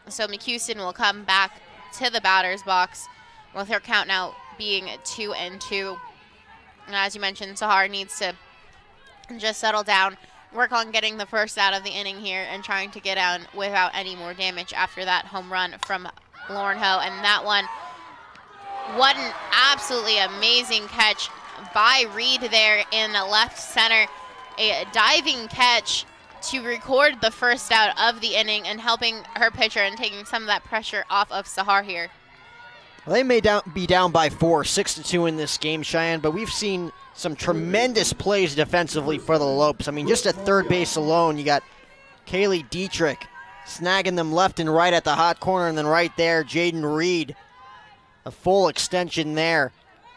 S1: So McHouston will come back to the batter's box with her count now being 2-2. And as you mentioned, Sahar needs to just settle down, work on getting the first out of the inning here and trying to get out without any more damage after that home run from Lauren Ho. And that one, what an absolutely amazing catch by Reed there in the left center. A diving catch to record the first out of the inning and helping her pitcher and taking some of that pressure off of Sahar here.
S2: Well, they may be down by 4, 6-2 in this game, Cheyenne, but we've seen some tremendous plays defensively for the Lopes. I mean, just at third base alone, you got Kaylee Dietrich snagging them left and right at the hot corner, and then right there, Jaden Reed, a full extension there,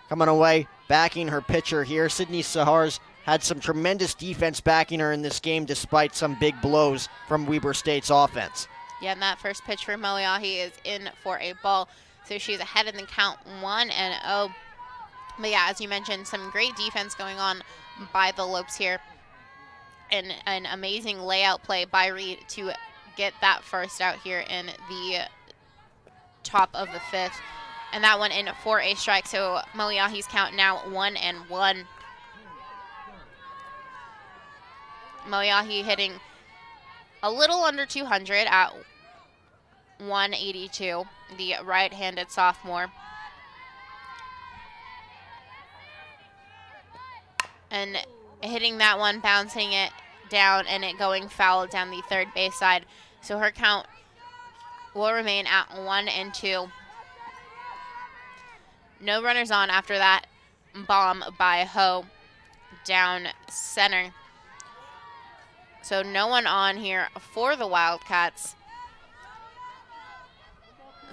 S2: coming away, backing her pitcher here. Sydney Sahar's had some tremendous defense backing her in this game despite some big blows from Weber State's offense.
S1: Yeah, and that first pitch for Moeahi is in for a ball. So she's ahead in the count 1-0. But yeah, as you mentioned, some great defense going on by the Lopes here. And an amazing layout play by Reed to get that first out here in the top of the 5th. And that one in for a strike. So Moeahi's count now 1-1. Moeahi hitting a little under 200 at 182, the right-handed sophomore. And hitting that one, bouncing it down, and it going foul down the third base side. So her count will remain at 1-2. No runners on after that bomb by Ho down center. So no one on here for the Wildcats.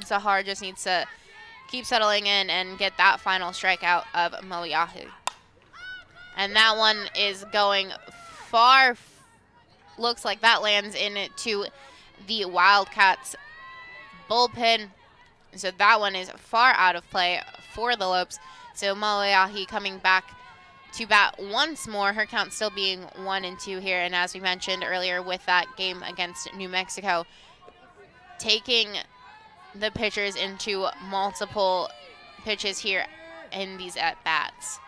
S1: Sahar just needs to keep settling in and get that final strikeout of Moeahi. And that one is going far. Looks like that lands into the Wildcats bullpen. So that one is far out of play for the Lopes. So Moeahi coming back to bat once more, her count still being 1-2 here. And as we mentioned earlier with that game against New Mexico, taking the pitchers into multiple pitches here in these at-bats.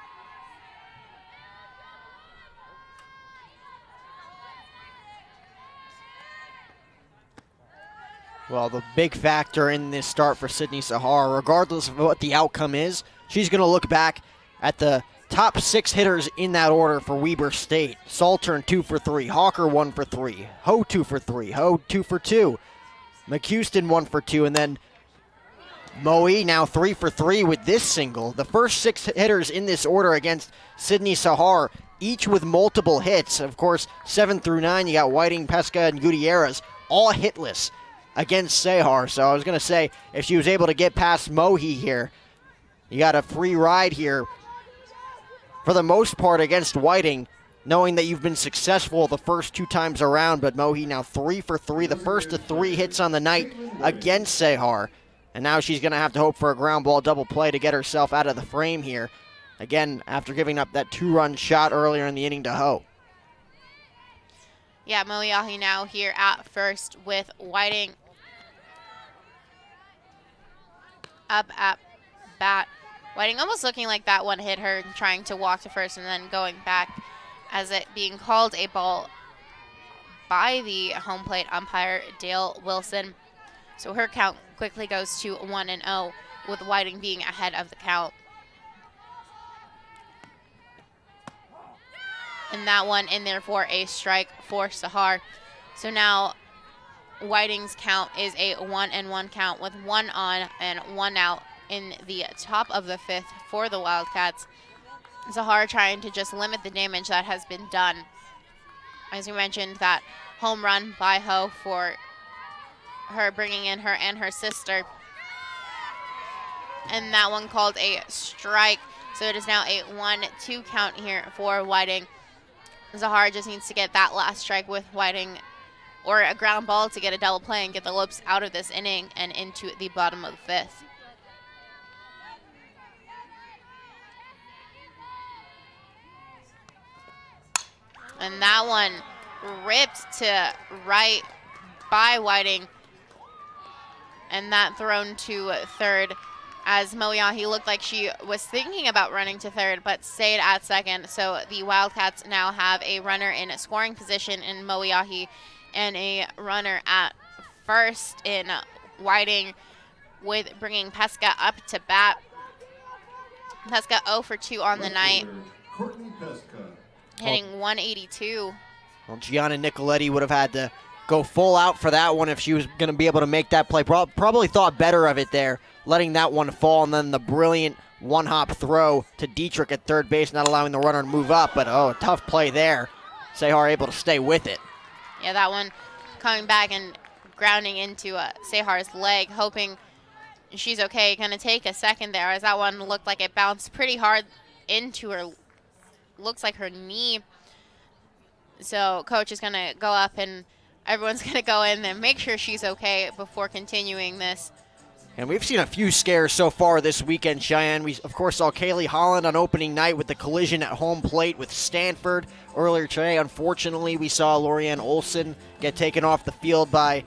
S2: Well, the big factor in this start for Sydney Sahar, regardless of what the outcome is, she's going to look back at the top 6 hitters in that order for Weber State. Saltern 2 for 3, Hawker 1 for 3, Ho 2 for 3, Ho 2 for 2, McHouston 1 for 2, and then Moe now 3 for 3 with this single. The first 6 hitters in this order against Sydney Sahar, each with multiple hits. Of course, 7 through 9, you got Whiting, Pesca, and Gutierrez, all hitless against Sahar. So I was going to say, if she was able to get past Mohi here, you got a free ride here for the most part against Whiting, knowing that you've been successful the first 2 times around. But Mohi now 3 for 3, the first of 3 hits on the night against Sahar. And now she's going to have to hope for a ground ball double play to get herself out of the frame here. Again, after giving up that 2-run shot earlier in the inning to Ho.
S1: Yeah, Moeahi now here at first with Whiting up at bat. Whiting almost looking like that one hit her, trying to walk to first and then going back as it being called a ball by the home plate umpire, Dale Wilson. So her count quickly goes to 1-0 with Whiting being ahead of the count. And that one in there for a strike for Sahar. So now Whiting's count is a 1-1 count with 1 on and 1 out in the top of the 5th for the Wildcats. Sahar trying to just limit the damage that has been done. As we mentioned, that home run by Ho for her bringing in her and her sister. And that one called a strike. So it is now a 1-2 count here for Whiting. Sahar just needs to get that last strike with Whiting or a ground ball to get a double play and get the Lopes out of this inning and into the bottom of the 5th. And that one ripped to right by Whiting. And that thrown to third as Moeahi looked like she was thinking about running to third but stayed at second. So the Wildcats now have a runner in scoring position in Moeahi and a runner at first in Whiting, with bringing Pesca up to bat. Pesca 0 for 2 on the night, hitting 182.
S2: Well, Gianna Nicoletti would have had to go full out for that one if she was going to be able to make that play. Probably thought better of it there, letting that one fall, and then the brilliant one-hop throw to Dietrich at third base, not allowing the runner to move up. But, oh, a tough play there. Sahar able to stay with it.
S1: Yeah, that one coming back and grounding into Sahar's leg, hoping she's okay. Going to take a second there as that one looked like it bounced pretty hard into her, looks like her knee. So coach is going to go up and everyone's going to go in and make sure she's okay before continuing this.
S2: And we've seen a few scares so far this weekend, Cheyenne. We, of course, saw Kaylee Holland on opening night with the collision at home plate with Stanford. Earlier today, unfortunately, we saw Lorianne Olson get taken off the field by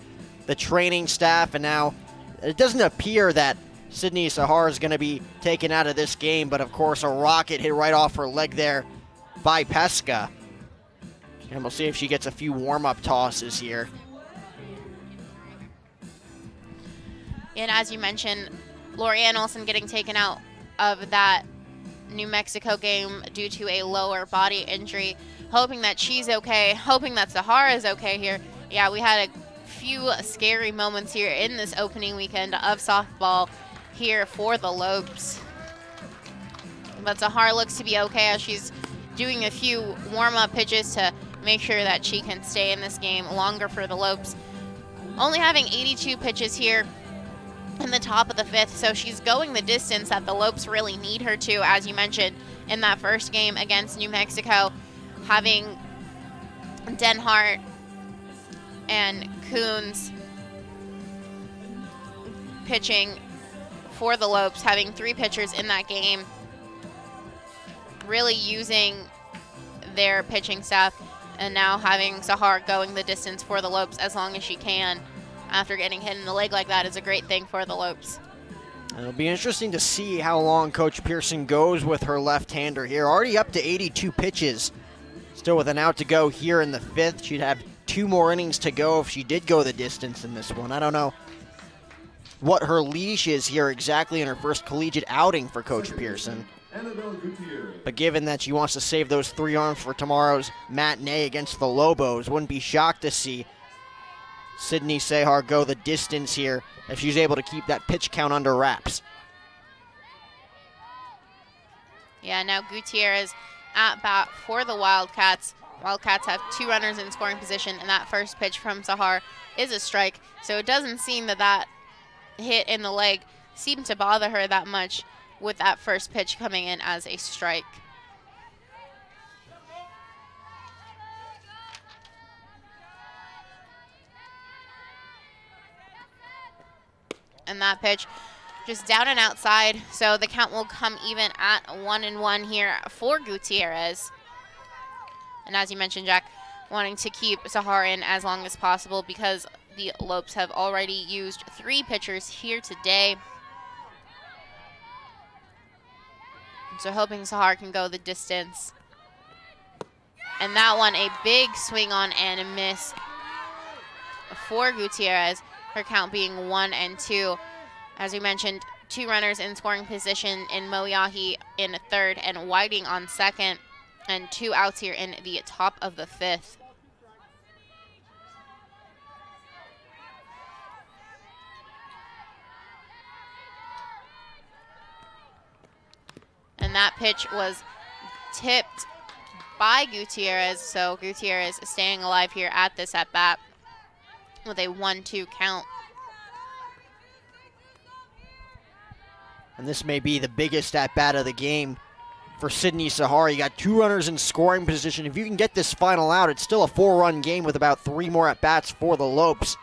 S2: the training staff. And now it doesn't appear that Sydney Sahar is going to be taken out of this game. But, of course, a rocket hit right off her leg there by Pesca. And we'll see if she gets a few warm-up tosses here.
S1: And as you mentioned, Lorianne Olson getting taken out of that New Mexico game due to a lower body injury. Hoping that she's okay, hoping that Sahar is okay here. Yeah, we had a few scary moments here in this opening weekend of softball here for the Lopes. But Sahar looks to be okay as she's doing a few warm-up pitches to make sure that she can stay in this game longer for the Lopes. Only having 82 pitches here in the top of the 5th, so she's going the distance that the Lopes really need her to, as you mentioned, in that first game against New Mexico, having Denhart and Coons pitching for the Lopes, having 3 pitchers in that game, really using their pitching staff, and now having Sahar going the distance for the Lopes as long as she can after getting hit in the leg like that is a great thing for the Lopes.
S2: It'll be interesting to see how long Coach Pearson goes with her left-hander here. Already up to 82 pitches. Still with an out to go here in the 5th. She'd have 2 more innings to go if she did go the distance in this one. I don't know what her leash is here exactly in her first collegiate outing for Coach Pearson.
S3: Annabelle Gutierrez.
S2: But given that she wants to save those 3 arms for tomorrow's matinee against the Lobos, wouldn't be shocked to see Sydney Sehar go the distance here if she's able to keep that pitch count under wraps.
S1: Yeah, now Gutierrez at bat for the Wildcats. Wildcats have 2 runners in scoring position, and that first pitch from Sehar is a strike. So it doesn't seem that hit in the leg seemed to bother her that much with that first pitch coming in as a strike. And that pitch just down and outside, so the count will come even at 1-1 here for Gutierrez. And as you mentioned, Jack, wanting to keep Sehar in as long as possible because the Lopes have already used 3 pitchers here today. So hoping Sehar can go the distance. And that one, a big swing on and a miss for Gutierrez. Her count being 1-2. As we mentioned, 2 runners in scoring position in Moyahi in third and Whiting on second, and 2 outs here in the top of the 5th. And that pitch was tipped by Gutierrez, so Gutierrez staying alive here at this at-bat with a 1-2 count.
S2: And this may be the biggest at-bat of the game for Sydney Sehar. You got 2 runners in scoring position. If you can get this final out, it's still a 4-run game with about 3 more at-bats for the Lopes.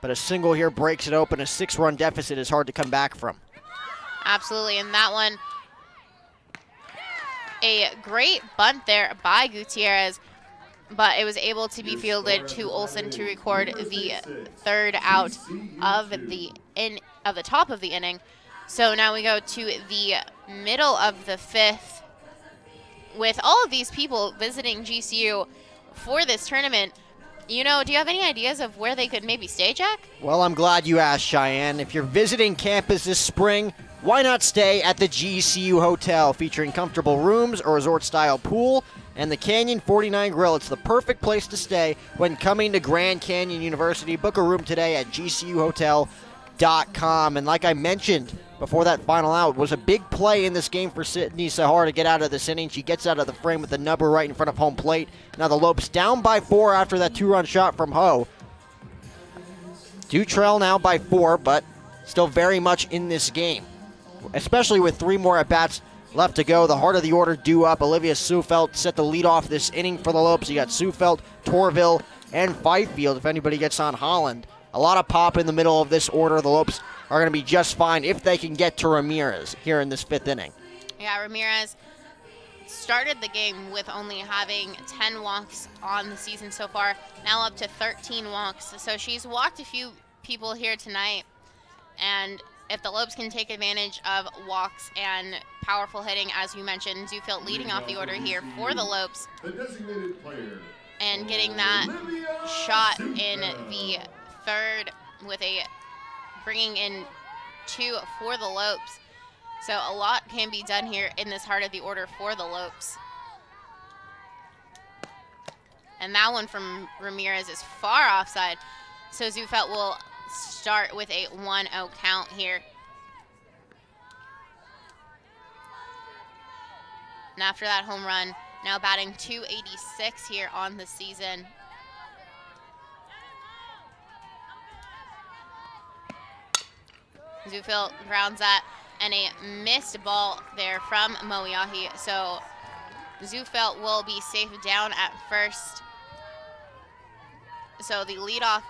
S2: But a single here breaks it open. A 6-run deficit is hard to come back from.
S1: Absolutely, and that one, a great bunt there by Gutierrez, but it was able to be fielded to Olsen to record the 3rd out of the top of the inning. So now we go to the middle of the 5th. With all of these people visiting GCU for this tournament, do you have any ideas of where they could maybe stay, Jack?
S2: Well, I'm glad you asked, Cheyenne. If you're visiting campus this spring, why not stay at the GCU Hotel, featuring comfortable rooms, a resort-style pool, and the Canyon 49 Grill. It's the perfect place to stay when coming to Grand Canyon University. Book a room today at gcuhotel.com. And like I mentioned before that final out, was a big play in this game for Sydney Sehar to get out of this inning. She gets out of the frame with the number right in front of home plate. Now the Lopes down by 4 after that 2-run shot from Ho. Do trail now by 4, but still very much in this game, especially with 3 more at-bats left to go. The heart of the order due up. Olivia Sufelt set the lead off this inning for the Lopes. You got Sufelt, Torville, and Fifield if anybody gets on Holland. A lot of pop in the middle of this order. The Lopes are going to be just fine if they can get to Ramirez here in this 5th inning.
S1: Yeah, Ramirez started the game with only having 10 walks on the season so far, now up to 13 walks. So she's walked a few people here tonight, and if the Lopes can take advantage of walks and powerful hitting, as you mentioned, Zufelt leading off the order here for the Lopes, and getting that shot in the 3rd with bringing in 2 for the Lopes. So a lot can be done here in this heart of the order for the Lopes. And that one from Ramirez is far offside, so Zufelt will start with a 1-0 count here. And after that home run, now batting .286 here on the season. Zufelt grounds that, and a missed ball there from Moyahi. So Zufelt will be safe down at first. So the leadoff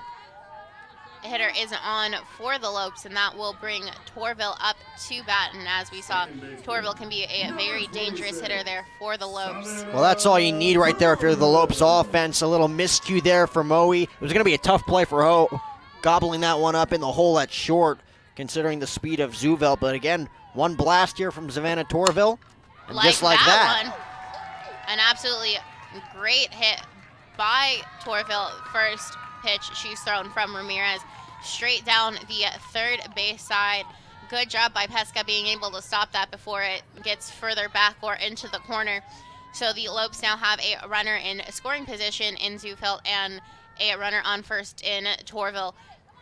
S1: hitter is on for the Lopes, and that will bring Torville up to bat. And as we saw, Torville can be a very dangerous hitter there for the Lopes.
S2: Well, that's all you need right there if you're the Lopes offense. A little miscue there for Moe. It was going to be a tough play for Ho, gobbling that one up in the hole at short, considering the speed of Zufelt. But again, one blast here from Savannah Torville, and just like that.
S1: One, an absolutely great hit by Torville. First pitch she's thrown from Ramirez straight down the 3rd base side, good job by Pesca being able to stop that before it gets further back or into the corner. So the Lopes now have a runner in scoring position in Zufelt and a runner on first in Torville,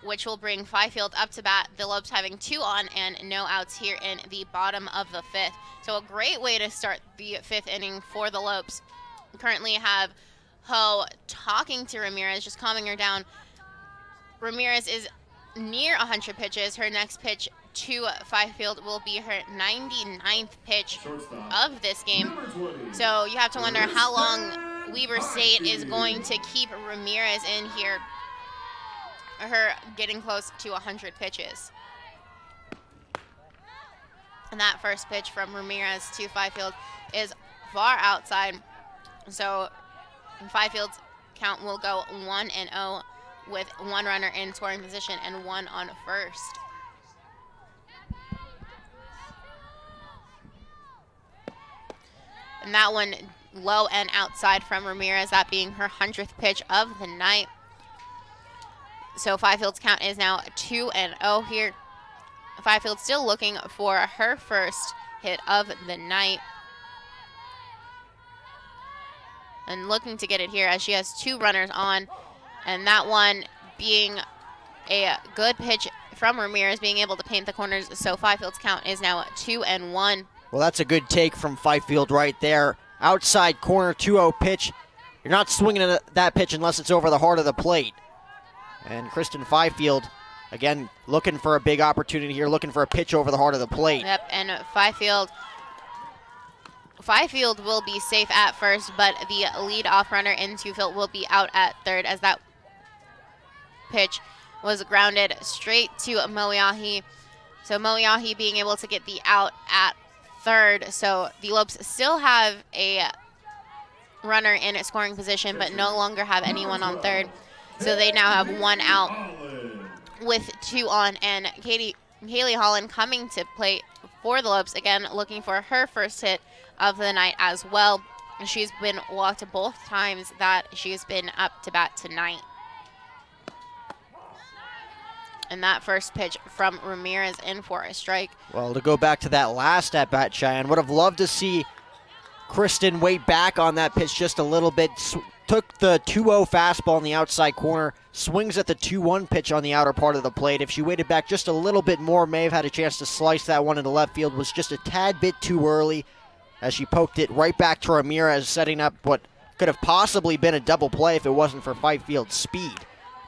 S1: which will bring Fifield up to bat. The Lopes having 2 on and no outs here in the bottom of the 5th. So a great way to start the 5th inning for the Lopes. We currently have Ho talking to Ramirez, just calming her down. Ramirez is near 100 pitches. Her next pitch to Fifield will be her 99th pitch of this game. So you have to wonder how long Weber State is going to keep Ramirez in here. Her getting close to 100 pitches. And that first pitch from Ramirez to Fifield is far outside. So Fifield's count will go 1-0 with 1 runner in scoring position and 1 on first. And that one low and outside from Ramirez, that being her 100th pitch of the night. So Fifield's count is now 2-0 here. Fifield still looking for her first hit of the night. And looking to get it here as she has 2 runners on. And that one being a good pitch from Ramirez, being able to paint the corners. So Fifield's count is now 2-1.
S2: Well, that's a good take from Fifield right there. Outside corner, 2-0 pitch. You're not swinging at that pitch unless it's over the heart of the plate. And Kristen Fifield, again, looking for a big opportunity here, looking for a pitch over the heart of the plate.
S1: Yep, and Fifield will be safe at first, but the lead-off runner into field will be out at third as that pitch was grounded straight to Moiahi. So Moiahi being able to get the out at third. So the Lopes still have a runner in scoring position, but no longer have anyone on third. So they now have 1 out with 2 on, and Kaylee Holland coming to play for the Lopes, again looking for her first hit of the night as well. She's been walked both times that she's been up to bat tonight. And that first pitch from Ramirez in for a strike.
S2: Well, to go back to that last at-bat, Cheyenne, would have loved to see Kristen wait back on that pitch just a little bit. Took the 2-0 fastball in the outside corner, swings at the 2-1 pitch on the outer part of the plate. If she waited back just a little bit more, may have had a chance to slice that one into left field. Was just a tad bit too early as she poked it right back to Ramirez, setting up what could have possibly been a double play if it wasn't for Fifield's speed.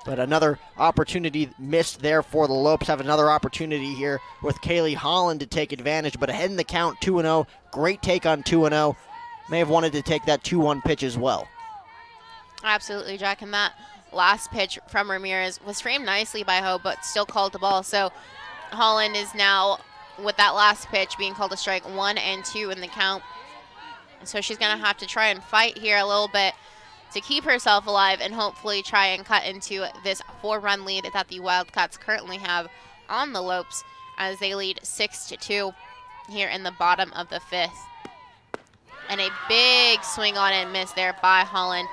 S2: But another opportunity missed there for the Lopes. Have another opportunity here with Kaylee Holland to take advantage, but ahead in the count, 2-0. Great take on 2-0. May have wanted to take that 2-1 pitch as well.
S1: Absolutely, Jack. And that last pitch from Ramirez was framed nicely by Ho, but still called the ball. So Holland is now, with that last pitch being called a strike, 1-2 in the count. So she's going to have to try and fight here a little bit to keep herself alive and hopefully try and cut into this 4-run lead that the Wildcats currently have on the Lopes as they lead 6-2 here in the bottom of the 5th. And a big swing on and miss there by Holland,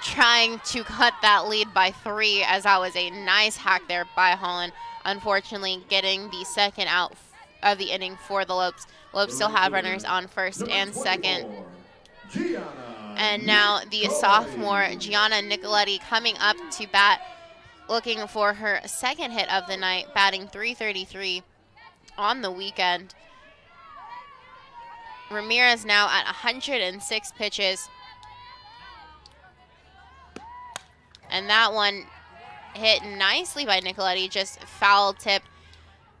S1: trying to cut that lead by 3, as that was a nice hack there by Holland. Unfortunately, getting the second out of the inning for the Lopes. Lopes still have runners on first and second. And now the sophomore, Gianna Nicoletti, coming up to bat, looking for her second hit of the night, batting .333 on the weekend. Ramirez now at 106 pitches. And that one hit nicely by Nicoletti, just foul tip.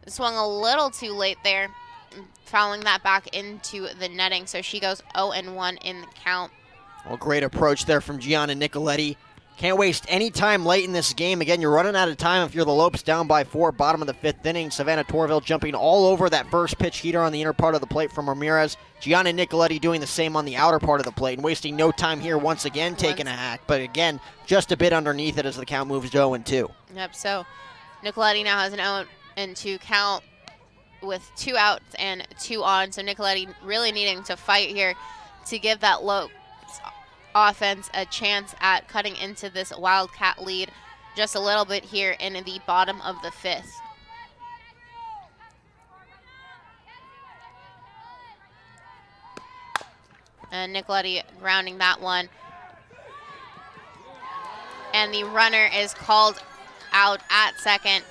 S1: Swung a little too late there, fouling that back into the netting. So she goes 0-1 in the count.
S2: Well, great approach there from Gianna Nicoletti. Can't waste any time late in this game. Again, you're running out of time if you're the Lopes down by 4, bottom of the 5th inning. Savannah Torville jumping all over that first pitch heater on the inner part of the plate from Ramirez. Gianna Nicoletti doing the same on the outer part of the plate and wasting no time here once again, taking a hack. But again, just a bit underneath it as the count moves to 0-2.
S1: Yep, so Nicoletti now has an 0-2 count with 2 outs and 2 on. So Nicoletti really needing to fight here to give that Lopes offense a chance at cutting into this Wildcat lead just a little bit here in the bottom of the 5th. And Nicoletti grounding that one. And the runner is called out at second.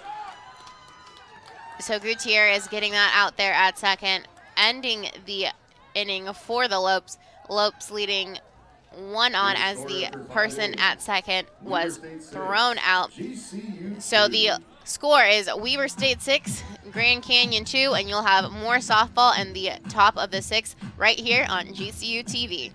S1: So Gutierrez getting that out there at second, ending the inning for the Lopes. Lopes leading 1-on as the person at second was thrown out. So the score is Weber State 6, Grand Canyon 2, and you'll have more softball in the top of the 6th right here on GCU TV.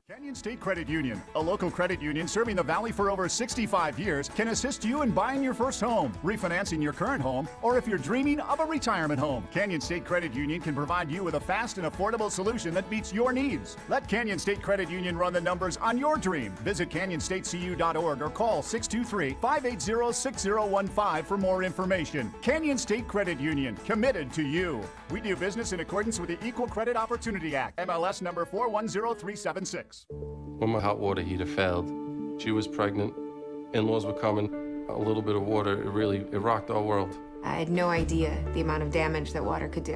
S16: Canyon State Credit Union, a local credit union serving the Valley for over 65 years, can assist you in buying your first home, refinancing your current home, or if you're dreaming of a retirement home. Canyon State Credit Union can provide you with a fast and affordable solution that meets your needs. Let Canyon State Credit Union run the numbers on your dream. Visit canyonstatecu.org or call 623-580-6015 for more information. Canyon State Credit Union, committed to you. We do business in accordance with the Equal Credit Opportunity Act, MLS number 410376.
S17: When my hot water heater failed, she was pregnant, in-laws were coming, a little bit of water, it rocked our world.
S18: I had no idea the amount of damage that water could do.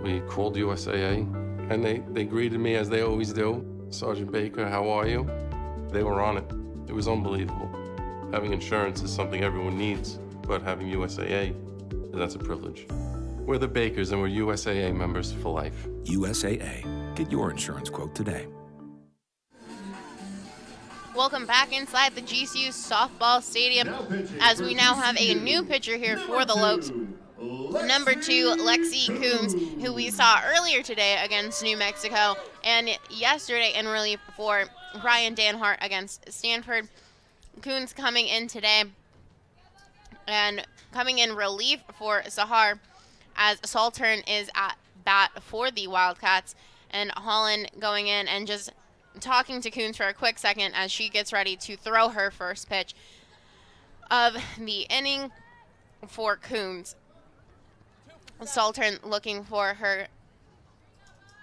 S17: We called USAA, and they greeted me as they always do. Sergeant Baker, how are you? They were on it. It was unbelievable. Having insurance is something everyone needs, but having USAA, that's a privilege. We're the Bakers, and we're USAA members for life.
S19: USAA. Get your insurance quote today.
S1: Welcome back inside the GCU softball stadium as we now have a new pitcher here for the Lopes. Number 2, Lexi Coons, who we saw earlier today against New Mexico and yesterday in relief for Brian Danhart against Stanford. Coons coming in today and coming in relief for Sahar as Saltern is at bat for the Wildcats, and Holland going in and just talking to Coons for a quick second as she gets ready to throw her first pitch of the inning for Coons. Saltern looking for her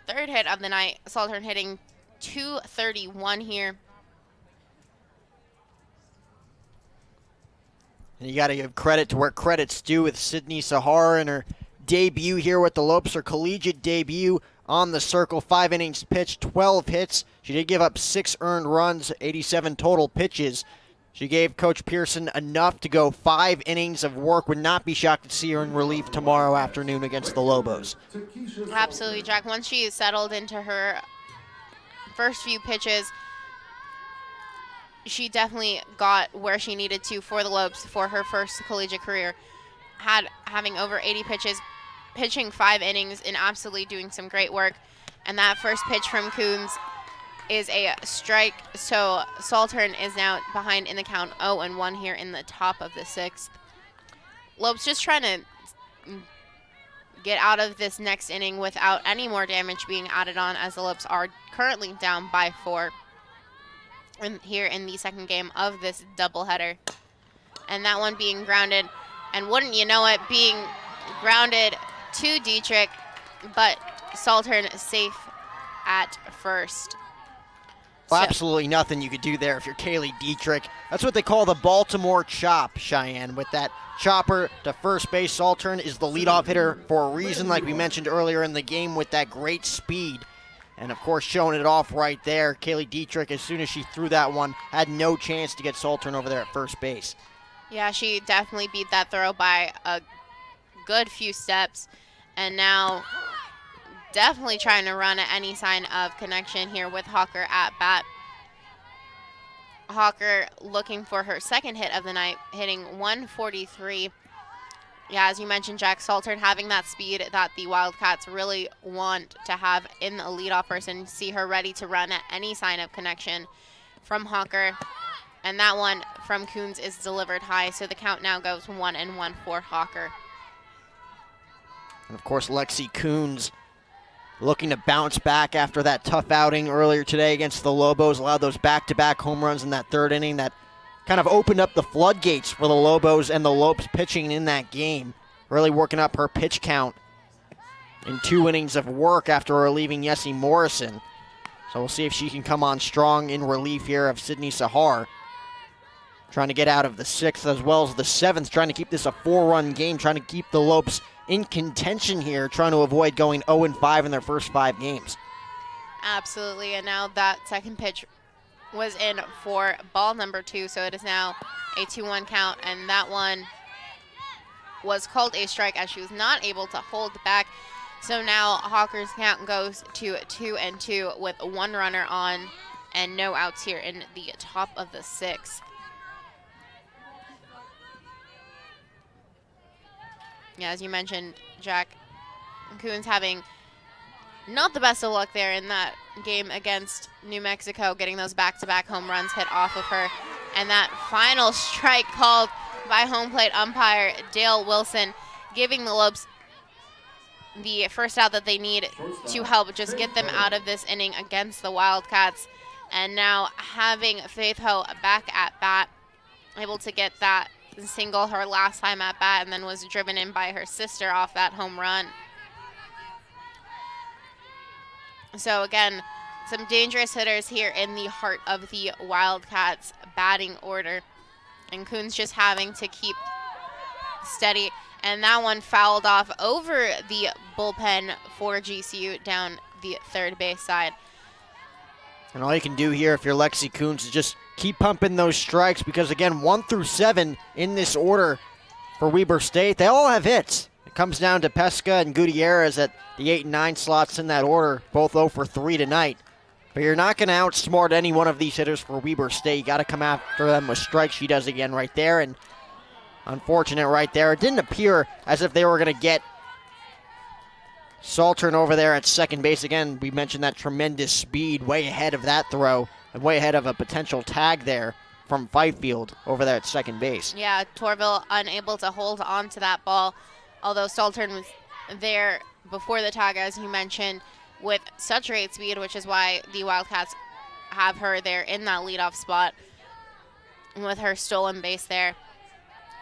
S1: third hit of the night. Saltern hitting .231 here.
S2: And you got to give credit to where credit's due with Sydney Sahar in her debut here with the Lopes, her collegiate debut on the circle. 5 innings pitched, 12 hits. She did give up 6 earned runs, 87 total pitches. She gave Coach Pearson enough to go 5 innings of work. Would not be shocked to see her in relief tomorrow afternoon against the Lobos.
S1: Absolutely, Jack. Once she settled into her first few pitches, she definitely got where she needed to for the Lopes for her first collegiate career. Having over 80 pitches, pitching 5 innings, and absolutely doing some great work. And that first pitch from Coons is a strike, so Saltern is now behind in the count 0-1 here in the top of the 6th. Lopes just trying to get out of this next inning without any more damage being added on, as the Lopes are currently down by 4 here in the second game of this doubleheader. And that one being grounded, and wouldn't you know it, being grounded to Dietrich, but Saltern safe at first.
S2: Well, absolutely nothing you could do there if you're Kaylee Dietrich. That's what they call the Baltimore chop, Cheyenne. With that chopper to first base, Saltern is the leadoff hitter for a reason, like we mentioned earlier in the game, with that great speed. And, of course, showing it off right there. Kaylee Dietrich, as soon as she threw that one, had no chance to get Saltern over there at first base.
S1: Yeah, she definitely beat that throw by a good few steps. And now definitely trying to run at any sign of connection here with Hawker at bat. Hawker looking for her second hit of the night, hitting .143. Yeah, as you mentioned, Jack, Saltern having that speed that the Wildcats really want to have in a leadoff person. See her ready to run at any sign of connection from Hawker. And that one from Coons is delivered high, so the count now goes 1-1 for Hawker.
S2: And, of course, Lexi Coons looking to bounce back after that tough outing earlier today against the Lobos. Allowed those back-to-back home runs in that third inning that kind of opened up the floodgates for the Lobos and the Lopes pitching in that game. Really working up her pitch count in 2 innings of work after relieving Yessie Morrison. So we'll see if she can come on strong in relief here of Sydney Sahar. Trying to get out of the 6th as well as the 7th, trying to keep this a 4-run game, trying to keep the Lopes in contention here, trying to avoid going 0-5 in their first 5 games.
S1: Absolutely, and now that second pitch was in for ball number 2, so it is now a 2-1 count, and that one was called a strike as she was not able to hold back. So now Hawker's count goes to 2-2 with 1 runner on and no outs here in the top of the 6th. Yeah, as you mentioned, Jack, Coons having not the best of luck there in that game against New Mexico, getting those back-to-back home runs hit off of her. And that final strike called by home plate umpire Dale Wilson, giving the Lopes the first out that they need to help just get them out of this inning against the Wildcats. And now having Faith Ho back at bat, able to get that single her last time at bat, and then was driven in by her sister off that home run. So again, some dangerous hitters here in the heart of the Wildcats batting order. And Coons just having to keep steady. And that one fouled off over the bullpen for GCU down the third base side.
S2: And all you can do here if you're Lexi Coons is just keep pumping those strikes, because again, 1 through 7 in this order for Weber State, they all have hits. It comes down to Pesca and Gutierrez at the 8 and 9 slots in that order, both 0 for 3 tonight. But you're not going to outsmart any one of these hitters for Weber State. You got to come after them with strikes. She does again right there, and unfortunate right there. It didn't appear as if they were going to get Saltern over there at second base. Again, we mentioned that tremendous speed way ahead of that throw and way ahead of a potential tag there from Fifield over there at second base.
S1: Yeah, Torville unable to hold on to that ball, although Saltern was there before the tag, as you mentioned, with such great speed, which is why the Wildcats have her there in that leadoff spot with her stolen base there.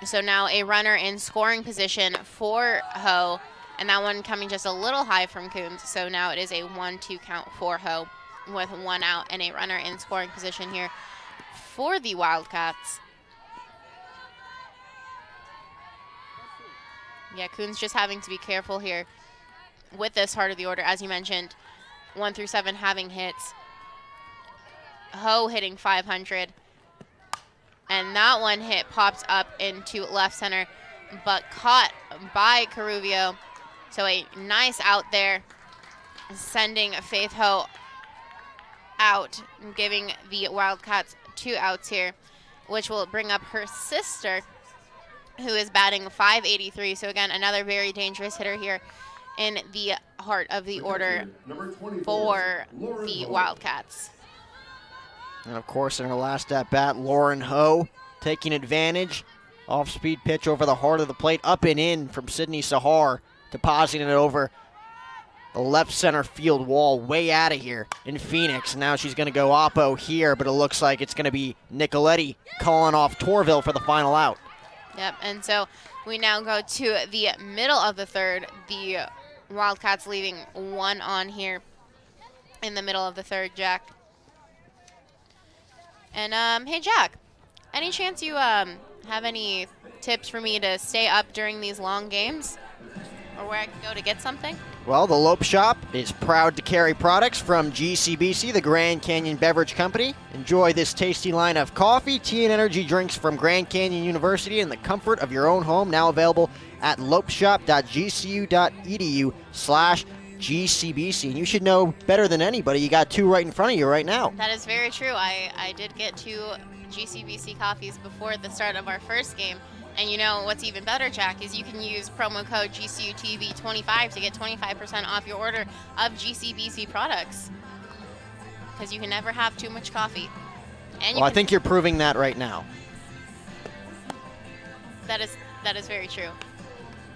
S1: So now a runner in scoring position for Ho, and that one coming just a little high from Coons. So now it is a 1-2 count for Ho with 1 out and a runner in scoring position here for the Wildcats. Yeah, Coons just having to be careful here with this heart of the order. As you mentioned, 1 through 7 having hits. Ho hitting 500. And that one hit popped up into left center, but caught by Caruvio. So a nice out there, sending Faith Ho out, giving the Wildcats 2 outs here, which will bring up her sister, who is batting .583. So again, another very dangerous hitter here in the heart of the order for the Wildcats.
S2: And of course, in her last at bat, Lauren Ho taking advantage. Off-speed pitch over the heart of the plate, up and in from Sydney Sahar, depositing it over the left center field wall, way out of here in Phoenix. Now she's going to go oppo here, but it looks like it's going to be Nicoletti calling off Torville for the final out.
S1: Yep, and so we now go to the middle of the third. The Wildcats leaving 1 on here in the middle of the third, Jack. And, hey, Jack, any chance you have any tips for me to stay up during these long games? Or where I can go to get something?
S2: Well, the Lopes Shop is proud to carry products from GCBC, the Grand Canyon Beverage Company. Enjoy this tasty line of coffee, tea, and energy drinks from Grand Canyon University in the comfort of your own home. Now available at lopeshop.gcu.edu/GCBC. And you should know better than anybody. You got 2 right in front of you right now.
S1: That is very true. I did get 2 GCBC coffees before the start of our first game. And you know what's even better, Jack, is you can use promo code GCUTV25 to get 25% off your order of GCBC products. Because you can never have too much coffee. And
S2: I think you're proving that right now.
S1: That is very true.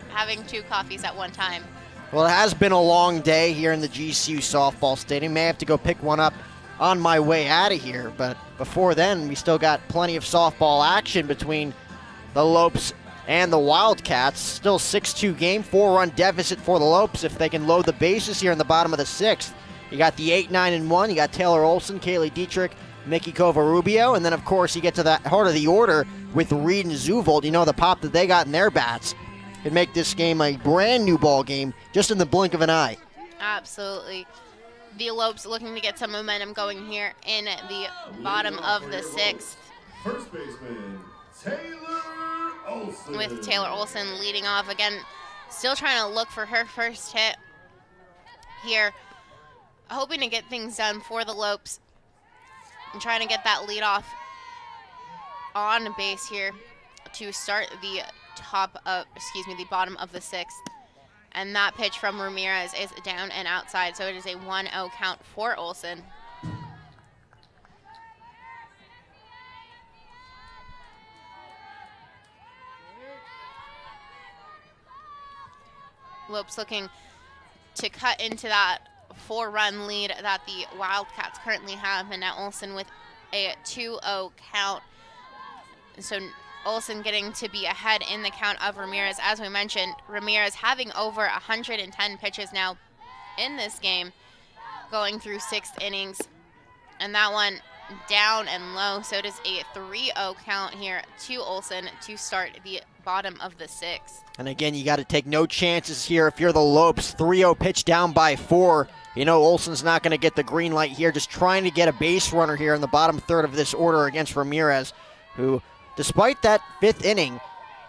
S1: Having 2 coffees at one time.
S2: Well, it has been a long day here in the GCU softball stadium. May have to go pick one up on my way out of here. But before then, we still got plenty of softball action between the Lopes and the Wildcats. Still 6-2 game, 4-run deficit for the Lopes if they can load the bases here in the bottom of the 6th. You got the 8-9-1. You got Taylor Olson, Kaylee Dietrich, Mickey Covarubio, and then, of course, you get to that heart of the order with Reed and Zuvald. You know, the pop that they got in their bats could make this game a brand new ball game just in the blink of an eye.
S1: Absolutely. the Lopes looking to get some momentum going here in the bottom of the 6th.
S3: First baseman, Taylor Olson.
S1: With Taylor Olson leading off again, still trying to look for her first hit here, hoping to get things done for the Lopes and trying to get that lead off on base here to start the the bottom of the 6th. And that pitch from Ramirez is down and outside, so it is a 1-0 count for Olson. Lopes looking to cut into that 4-run lead that the Wildcats currently have, and now Olson with a 2-0 count. So Olson getting to be ahead in the count of Ramirez. As we mentioned, Ramirez having over 110 pitches now in this game, going through 6 innings. And that one down and low, so it is a 3-0 count here to Olson to start the bottom of the 6th.
S2: And again, you got to take no chances here if you're the Lopes. 3-0 pitch down by 4. You know Olson's not going to get the green light here, just trying to get a base runner here in the bottom third of this order against Ramirez, who, despite that 5th inning,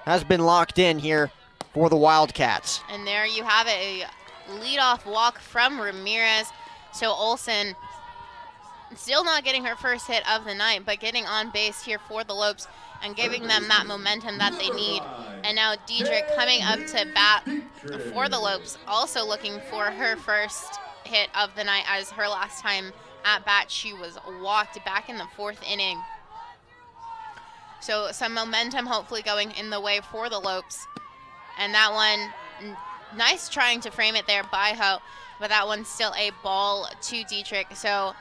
S2: has been locked in here for the Wildcats.
S1: And there you have it, a leadoff walk from Ramirez. So Olson still not getting her first hit of the night, but getting on base here for the Lopes and giving them that momentum that they need. And now Diedrich coming up to bat for the Lopes, also looking for her first hit of the night, as her last time at bat she was walked back in the 4th inning. So some momentum hopefully going in the way for the Lopes. And that one, nice trying to frame it there by Ho, but that one's still a ball to Diedrich. So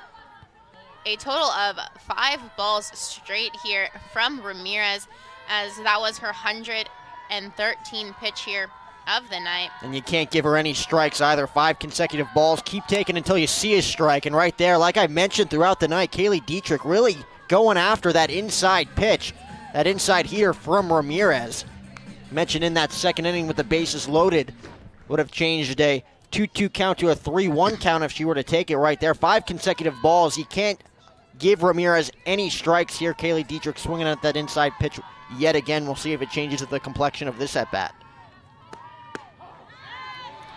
S1: a total of 5 balls straight here from Ramirez, as that was her 113 pitch here of the night.
S2: And you can't give her any strikes either. 5 consecutive balls. Keep taking until you see a strike. And right there, like I mentioned throughout the night, Kaylee Diedrich really going after that inside pitch, that inside heater from Ramirez. Mentioned in that 2nd inning with the bases loaded, would have changed a 2-2 count to a 3-1 count if she were to take it right there. 5 consecutive balls. You can't give Ramirez any strikes here. Kaylee Diedrich swinging at that inside pitch yet again. We'll see if it changes the complexion of this at-bat.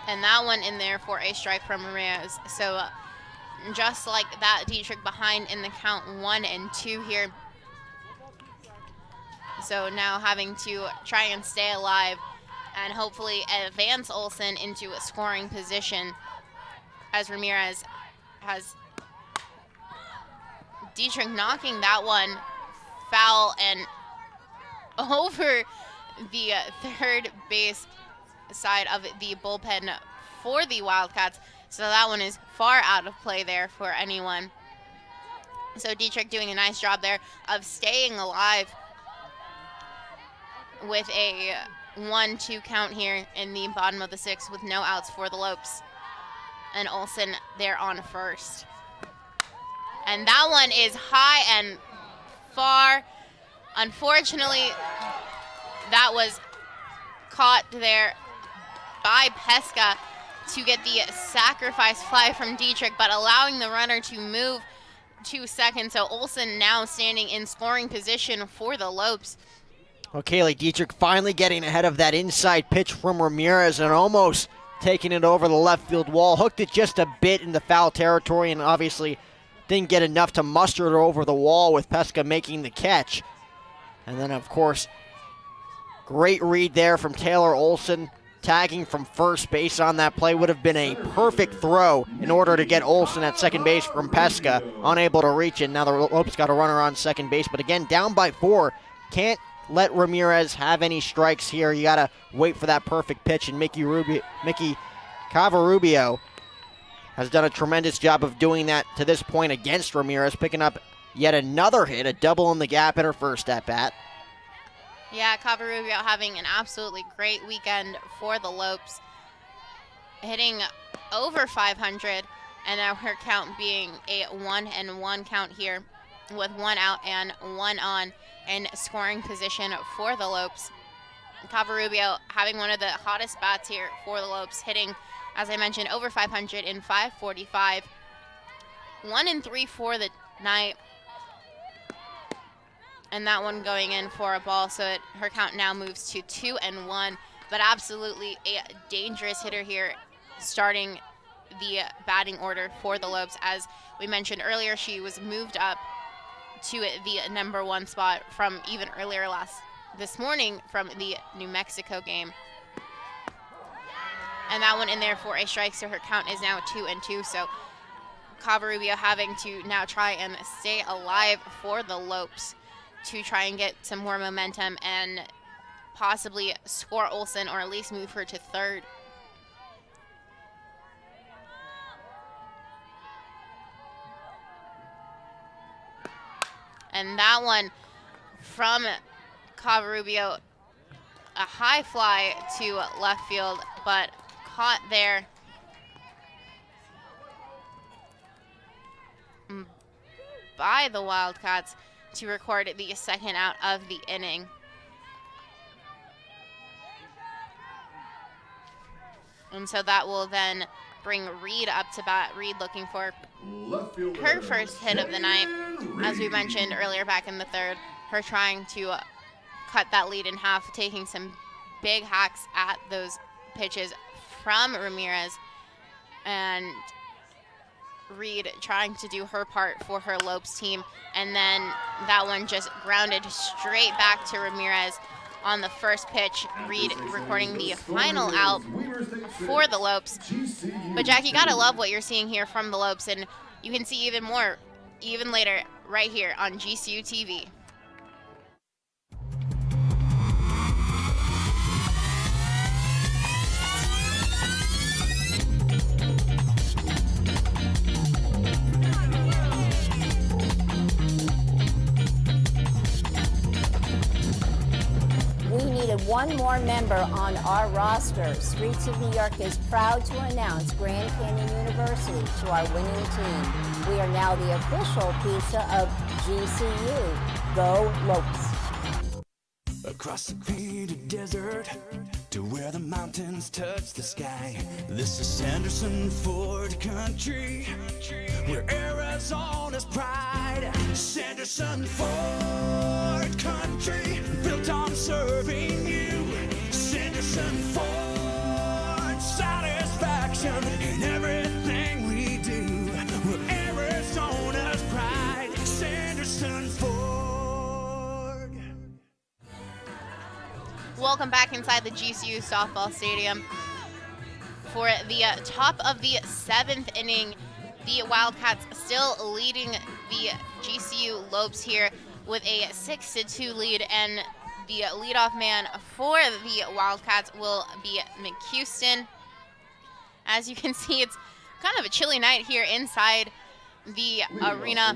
S1: And that one in there for a strike from Ramirez. So just like that, Diedrich behind in the count 1 and 2 here. So now having to try and stay alive and hopefully advance Olson into a scoring position, as Ramirez has Diedrich knocking that one foul and over the 3rd base side of the bullpen for the Wildcats. So that one is far out of play there for anyone. So Diedrich doing a nice job there of staying alive with a 1-2 count here in the bottom of the 6th with no outs for the Lopes. And Olson there on first. And that one is high and far. Unfortunately, that was caught there by Pesca to get the sacrifice fly from Diedrich, but allowing the runner to move to second. So Olson now standing in scoring position for the Lopes.
S2: Well, Kaylee Diedrich finally getting ahead of that inside pitch from Ramirez and almost taking it over the left field wall. Hooked it just a bit in the foul territory and obviously didn't get enough to muster it over the wall, with Pesca making the catch. And then, of course, great read there from Taylor Olson. Tagging from first base on that play would have been a perfect throw in order to get Olson at second base from Pesca. Unable to reach it. Now the Lopes got a runner on second base, but again, down by 4. Can't let Ramirez have any strikes here. You got to wait for that perfect pitch, and Mickey Cavarubio has done a tremendous job of doing that to this point against Ramirez, picking up yet another hit, a double in the gap in her first at-bat.
S1: Yeah, Cavarubio having an absolutely great weekend for the Lopes, hitting over 500, and now her count being a 1-1 count here with 1 out and 1 on in scoring position for the Lopes. Cavarubio having one of the hottest bats here for the Lopes, hitting, as I mentioned, over 500 in 545 1-3 for the night. And that one going in for a ball, so her count now moves to 2-1. But absolutely a dangerous hitter here, starting the batting order for the Lopes. As we mentioned earlier, she was moved up to the #1 spot from even earlier this morning from the New Mexico game. And that one in there for a strike, so her count is now 2-2. So Covarubio having to now try and stay alive for the Lopes to try and get some more momentum and possibly score Olsen or at least move her to third. And that one from Covarubio, a high fly to left field, but caught there by the Wildcats to record the second out of the inning. And so that will then bring Reed up to bat. Reed looking for her first hit of the night. As we mentioned earlier back in the third, her trying to cut that lead in half, taking some big hacks at those pitches from Ramirez. And Reed trying to do her part for her Lopes team. And then that one just grounded straight back to Ramirez on the first pitch. Reed recording the final out for the Lopes. But Jack, you gotta love what you're seeing here from the Lopes, and you can see even more even later right here on GCU TV.
S20: We needed one more member on our roster. Streets of New York is proud to announce Grand Canyon University to our winning team. We are now the official pizza of GCU. Go Lopes.
S21: Across the painted desert to where the mountains touch the sky. This is Sanderson Ford country, where Arizona's pride. Sanderson Ford country, built on serving you. Sanderson Ford, satisfaction in everything we do. We're Arizona's pride. Sanderson Ford.
S1: Welcome back inside the GCU softball stadium for the top of the 7th inning. The Wildcats still leading the GCU Lopes here with a 6-2 lead, and the leadoff man for the Wildcats will be McHouston. As you can see, it's kind of a chilly night here inside the arena.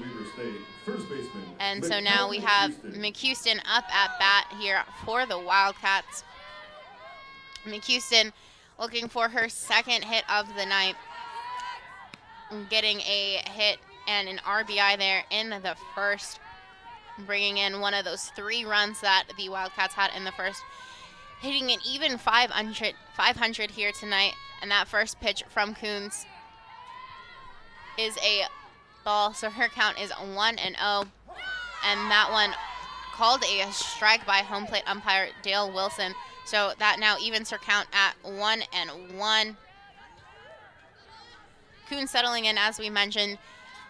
S1: And so now we have McHouston up at bat here for the Wildcats. McHouston looking for her second hit of the night, getting a hit and an RBI there in the first, bringing in one of those 3 runs that the Wildcats had in the first, hitting an even 500 here tonight. And that first pitch from Coons is a ball, so her count is 1-0. And that one called a strike by home plate umpire Dale Wilson. So that now evens her count at 1-1. Coons settling in, as we mentioned,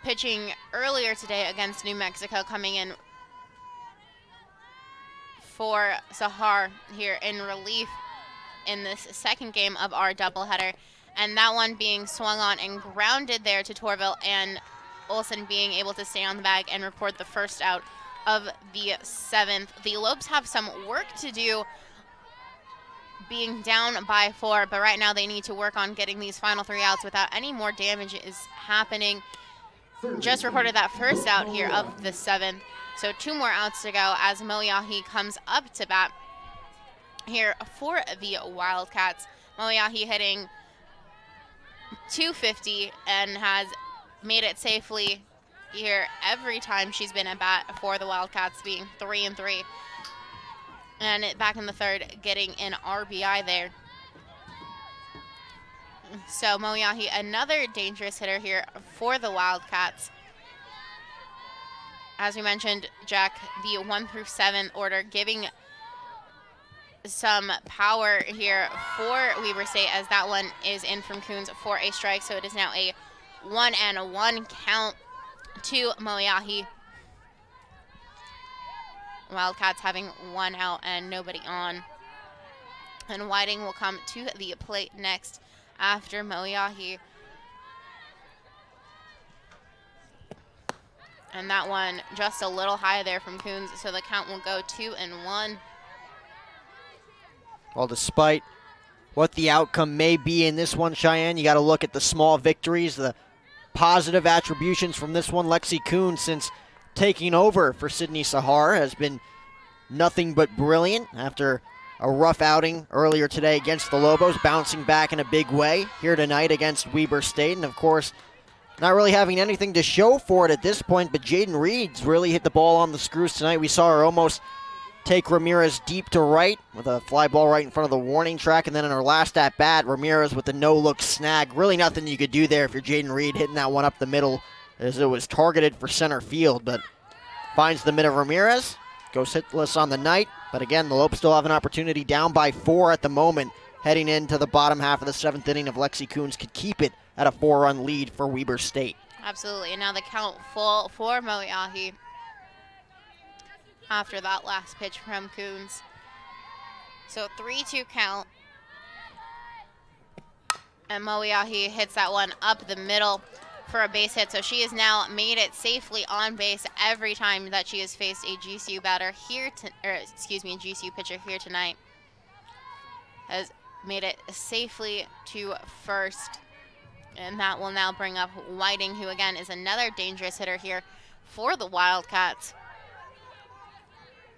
S1: pitching earlier today against New Mexico, coming in for Sahar here in relief in this second game of our doubleheader. And that one being swung on and grounded there to Torville, and Olsen being able to stay on the bag and record the first out of the 7th. The Lopes have some work to do, being down by 4, but right now they need to work on getting these final 3 outs without any more damage is happening. Just recorded that first out here of the 7th, so 2 more outs to go as Moyahi comes up to bat here for the Wildcats. Moyahi hitting .250 and has made it safely here every time she's been at bat for the Wildcats, being 3-3. And back in the third, getting an RBI there. So Moyahi, another dangerous hitter here for the Wildcats. As we mentioned, Jack, the 1 through 7 order giving some power here for Weber State, as that one is in from Coons for a strike. So it is now a 1-1 count to Moyahi. Wildcats having one out and nobody on. And Whiting will come to the plate next after Moyahi. And that one just a little high there from Coons, so the count will go 2-1.
S2: Well, despite what the outcome may be in this one, Cheyenne, you got to look at the small victories, the positive attributions from this one. Lexi Coons, since taking over for Sydney Sahar, has been nothing but brilliant after a rough outing earlier today against the Lobos, bouncing back in a big way here tonight against Weber State. And, of course, not really having anything to show for it at this point, but Jaden Reed's really hit the ball on the screws tonight. We saw her almost take Ramirez deep to right with a fly ball right in front of the warning track, and then in her last at-bat, Ramirez with the no-look snag. Really nothing you could do there if you're Jaden Reed, hitting that one up the middle as it was targeted for center field, but finds the mid of Ramirez, goes hitless on the night. But again, the Lopes still have an opportunity, down by 4 at the moment, heading into the bottom half of the 7th inning. If Lexi Coons could keep it at a 4-run lead for Weber State.
S1: Absolutely, and now the count full for Moyahi after that last pitch from Coons. So 3-2 count. And Moyahi hits that one up the middle for a base hit. So she has now made it safely on base every time that she has faced a GCU batter here, a GCU pitcher here tonight. Has made it safely to first. And that will now bring up Whiting, who again is another dangerous hitter here for the Wildcats.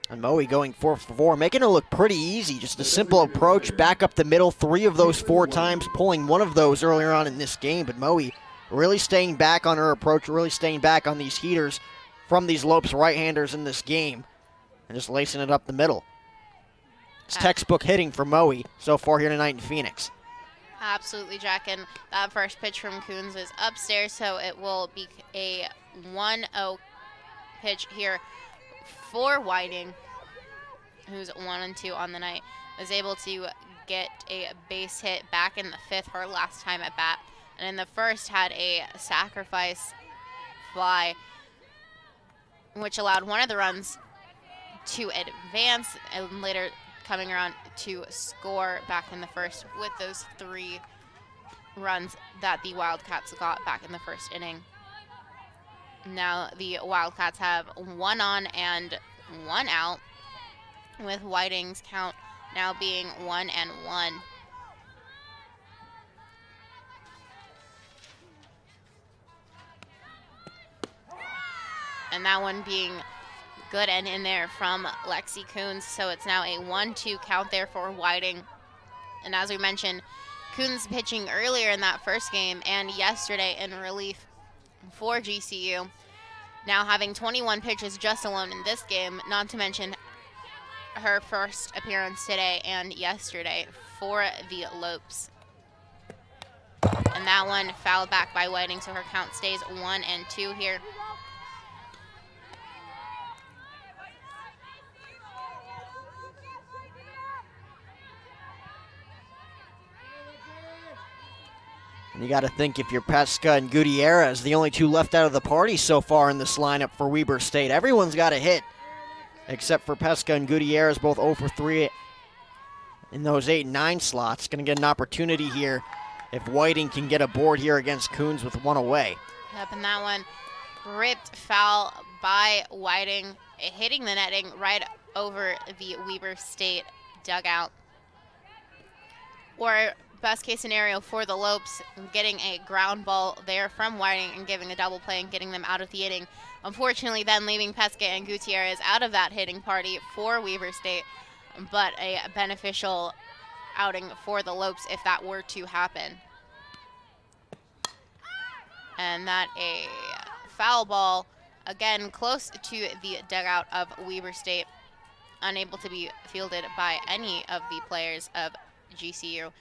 S2: And Moe going 4 for 4, making it look pretty easy. Just a simple approach, back up the middle, 3 of those 4 times, pulling one of those earlier on in this game. But Moe really staying back on her approach, really staying back on these heaters from these Lopes right-handers in this game, and just lacing it up the middle. It's textbook hitting for Moe so far here tonight in Phoenix.
S1: Absolutely, Jack, and that first pitch from Coons is upstairs, so it will be a 1-0 pitch here for Whiting, who's 1-2 on the night. Was able to get a base hit back in the 5th, her last time at bat, and in the 1st had a sacrifice fly, which allowed one of the runs to advance, and later coming around to score back in the 1st with those 3 runs that the Wildcats got back in the 1st inning. Now the Wildcats have 1 on and 1 out, with Whiting's count now being 1-1. And that one being good and in there from Lexi Coons, so it's now a 1-2 count there for Whiting. And as we mentioned, Coons pitching earlier in that first game and yesterday in relief for GCU, now having 21 pitches just alone in this game, not to mention her first appearance today and yesterday for the Lopes. And that one fouled back by Whiting, so her count stays 1-2 here.
S2: And you got to think, if you're Pesca and Gutierrez, the only 2 left out of the party so far in this lineup for Weber State. Everyone's got a hit, except for Pesca and Gutierrez, both 0 for 3 in those 8 and 9 slots. Going to get an opportunity here if Whiting can get a board here against Coons with 1 away.
S1: Yep, and that one ripped foul by Whiting, hitting the netting right over the Weber State dugout. Or best case scenario for the Lopes, getting a ground ball there from Whiting and giving a double play and getting them out of the inning. Unfortunately, then leaving Pesca and Gutierrez out of that hitting party for Weber State, but a beneficial outing for the Lopes if that were to happen. And that a foul ball, again, close to the dugout of Weber State, unable to be fielded by any of the players of GCU.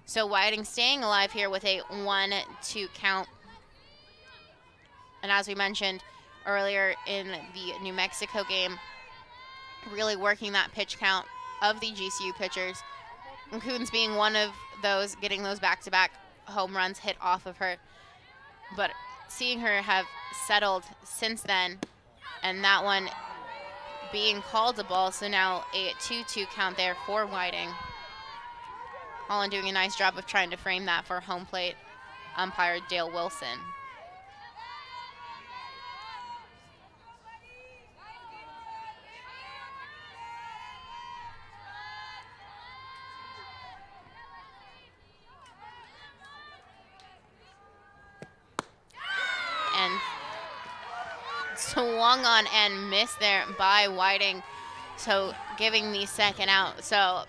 S1: So Whiting staying alive here with a 1-2 count. And as we mentioned earlier in the New Mexico game, really working that pitch count of the GCU pitchers. And Coons being one of those, getting those back-to-back home runs hit off of her. But seeing her have settled since then, and that one being called a ball, so now a 2-2 count there for Whiting. Holland doing a nice job of trying to frame that for home plate umpire Dale Wilson. And swung on and missed there by Whiting, so giving the second out. So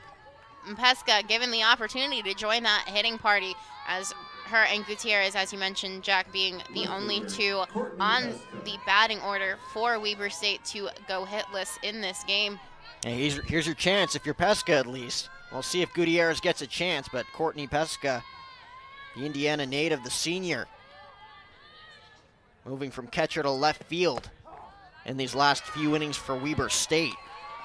S1: Pesca given the opportunity to join that hitting party, as her and Gutierrez, as you mentioned, Jack, being the only two on the batting order for Weber State to go hitless in this game.
S2: And here's your chance if you're Pesca, at least. We'll see if Gutierrez gets a chance, but Courtney Pesca, the Indiana native, the senior, moving from catcher to left field in these last few innings for Weber State.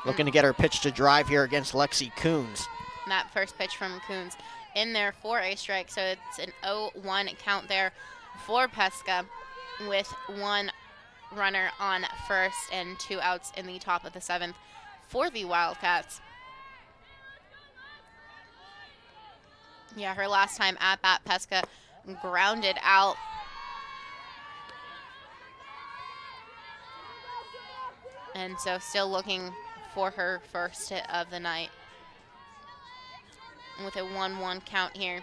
S2: Looking to get her pitch to drive here against Lexi Coons.
S1: That first pitch from Coons in there for a strike, so it's an 0-1 count there for Pesca, with one runner on first and 2 outs in the top of the 7th for the Wildcats. Yeah, her last time at bat, Pesca grounded out. And so still looking for her first hit of the night, with a 1-1 count here.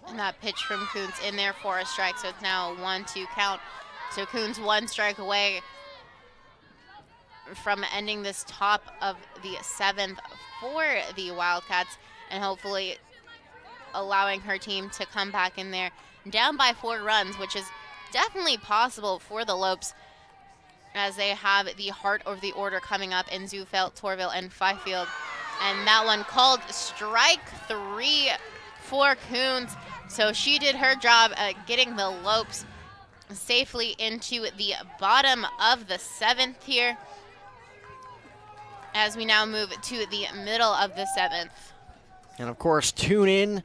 S1: And that pitch from Coons in there for a strike, so it's now a 1-2 count. So Coons 1 strike away from ending this top of the 7th for the Wildcats, and hopefully allowing her team to come back in there down by 4 runs, which is definitely possible for the Lopes, as they have the heart of the order coming up in Zufelt, Torville, and Fifield. And that one called strike 3 for Coons. So she did her job at getting the Lopes safely into the bottom of the 7th here, as we now move to the middle of the 7th.
S2: And of course, tune in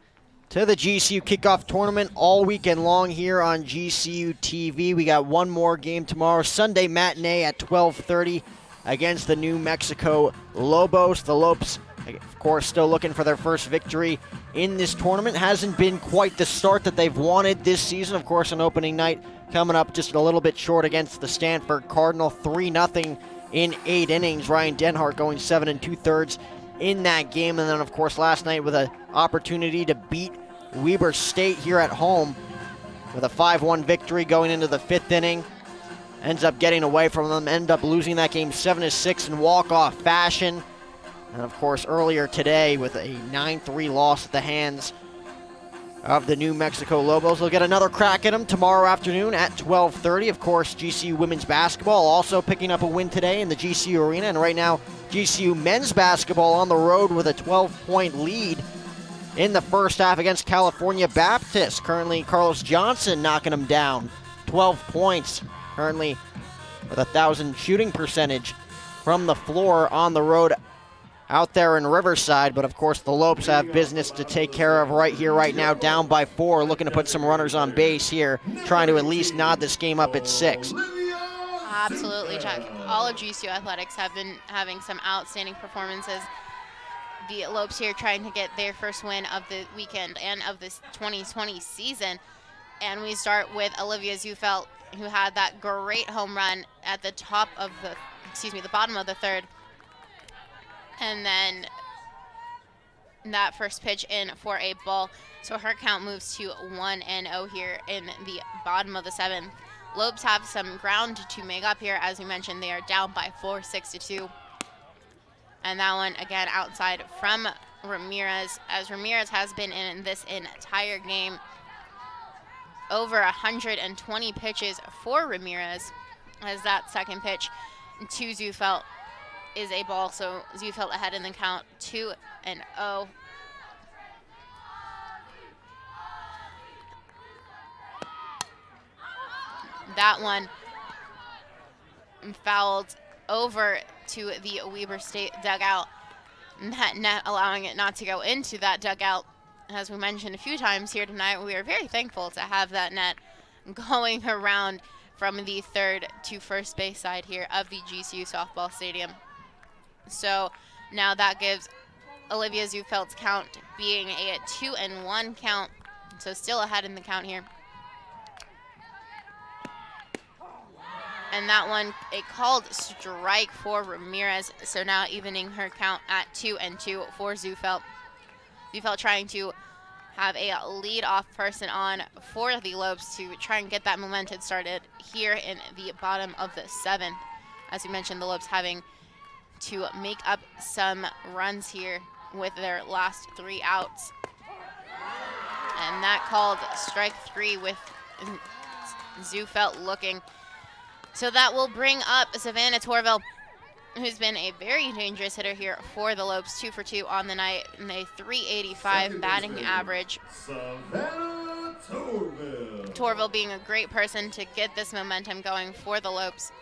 S2: to the GCU kickoff tournament all weekend long here on GCU TV. We got one more game tomorrow, Sunday matinee at 12:30 against the New Mexico Lobos. The Lopes, of course, still looking for their first victory in this tournament. Hasn't been quite the start that they've wanted this season. Of course, on opening night, coming up just a little bit short against the Stanford Cardinal, 3-0 in 8 innings. Ryan Denhart going 7 2/3 in that game. And then, of course, last night with an opportunity to beat Weber State here at home with a 5-1 victory going into the 5th inning. Ends up getting away from them, end up losing that game 7-6 in walk-off fashion. And, of course, earlier today with a 9-3 loss at the hands of the New Mexico Lobos. They'll get another crack at them tomorrow afternoon at 12:30. Of course, GCU women's basketball also picking up a win today in the GCU Arena. And right now, GCU men's basketball on the road with a 12-point lead in the first half against California Baptist. Currently, Carlos Johnson knocking them down. 12 points, currently with 1,000 shooting percentage from the floor on the road out there in Riverside. But of course, the Lopes have business to take care of right here, right now, down by 4, looking to put some runners on base here, trying to at least nod this game up at 6.
S1: Absolutely, Jack. All of GCU athletics have been having some outstanding performances. The Lopes here trying to get their first win of the weekend and of this 2020 season. And we start with Olivia Zufelt, who had that great home run at the top of the, the bottom of the 3rd. And then that first pitch in for a ball. So her count moves to 1-0 here in the bottom of the 7th. Lopes have some ground to make up here. As we mentioned, they are down by 4, 6-2. And that one, again, outside from Ramirez, as Ramirez has been in this entire game. over 120 pitches for Ramirez, as that second pitch to Zufelt is a ball. So Zufelt ahead in the count, 2-0. That one fouled over to the Weber State dugout. That net allowing it not to go into that dugout. As we mentioned a few times here tonight, we are very thankful to have that net going around from the third to first base side here of the GCU softball stadium. So now that gives Olivia Zufelt's count being a 2-1 count. So still ahead in the count here. And that one, a called strike for Ramirez. So now evening her count at 2-2 for Zufelt. Zufelt trying to have a lead-off person on for the Lopes to try and get that momentum started here in the bottom of the 7th. As we mentioned, the Lopes having to make up some runs here with their last 3 outs. And that called strike 3 with Zufelt looking. So that will bring up Savannah Torville, who's been a very dangerous hitter here for the Lopes, 2 for 2 on the night, and a .385 batting average.
S3: Savannah Torville.
S1: Torville being a great person to get this momentum going for the Lopes.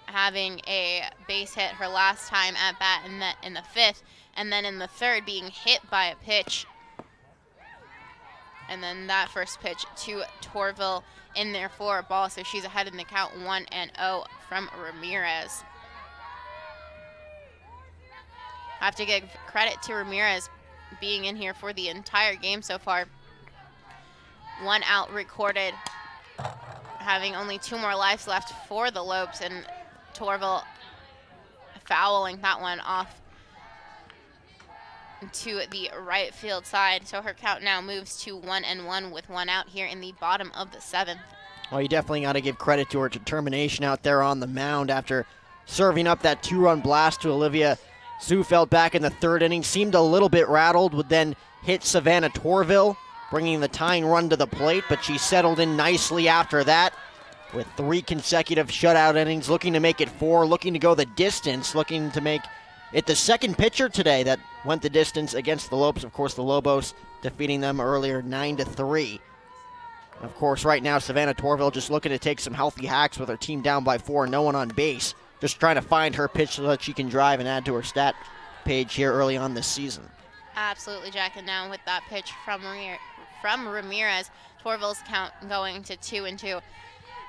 S1: Having a base hit her last time at bat in the 5th, and then in the 3rd being hit by a pitch. And then that first pitch to Torville in there for a ball, so she's ahead in the count 1-0 from Ramirez. I have to give credit to Ramirez being in here for the entire game so far. 1 out recorded, having only 2 more lives left for the Lopes, and Torville fouling that one off to the right field side. So her count now moves to 1-1 with 1 out here in the bottom of the 7th.
S2: Well, you definitely got to give credit to her determination out there on the mound after serving up that 2-run blast to Olivia Zufelt back in the 3rd inning. Seemed a little bit rattled, would then hit Savannah Torville, bringing the tying run to the plate, but she settled in nicely after that with 3 consecutive shutout innings, looking to make it 4, looking to go the distance, looking to make it the 2nd pitcher today that went the distance against the Lopes. Of course, the Lobos defeating them earlier 9-3. Of course, right now, Savannah Torville just looking to take some healthy hacks with her team down by 4, no one on base. Just trying to find her pitch so that she can drive and add to her stat page here early on this season.
S1: Absolutely jacking down with that pitch from Ramirez. Torville's count going to 2-2.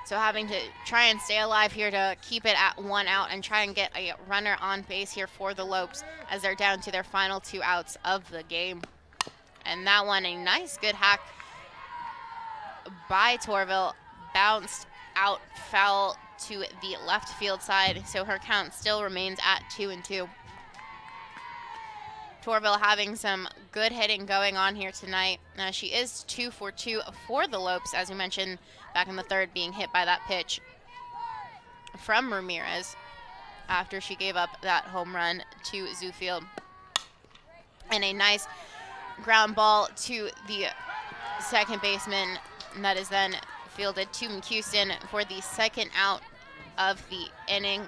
S1: So having to try and stay alive here to keep it at 1 out and try and get a runner on base here for the Lopes as they're down to their final 2 outs of the game. And that one, a nice good hack by Torville, bounced out foul to the left field side, so her count still remains at 2-2. Torville having some good hitting going on here tonight. She is 2 for 2 for the Lopes, as we mentioned back in the 3rd, being hit by that pitch from Ramirez after she gave up that home run to Zufelt. And a nice ground ball to the second baseman, and that is then fielded to McHouston for the 2nd out of the inning.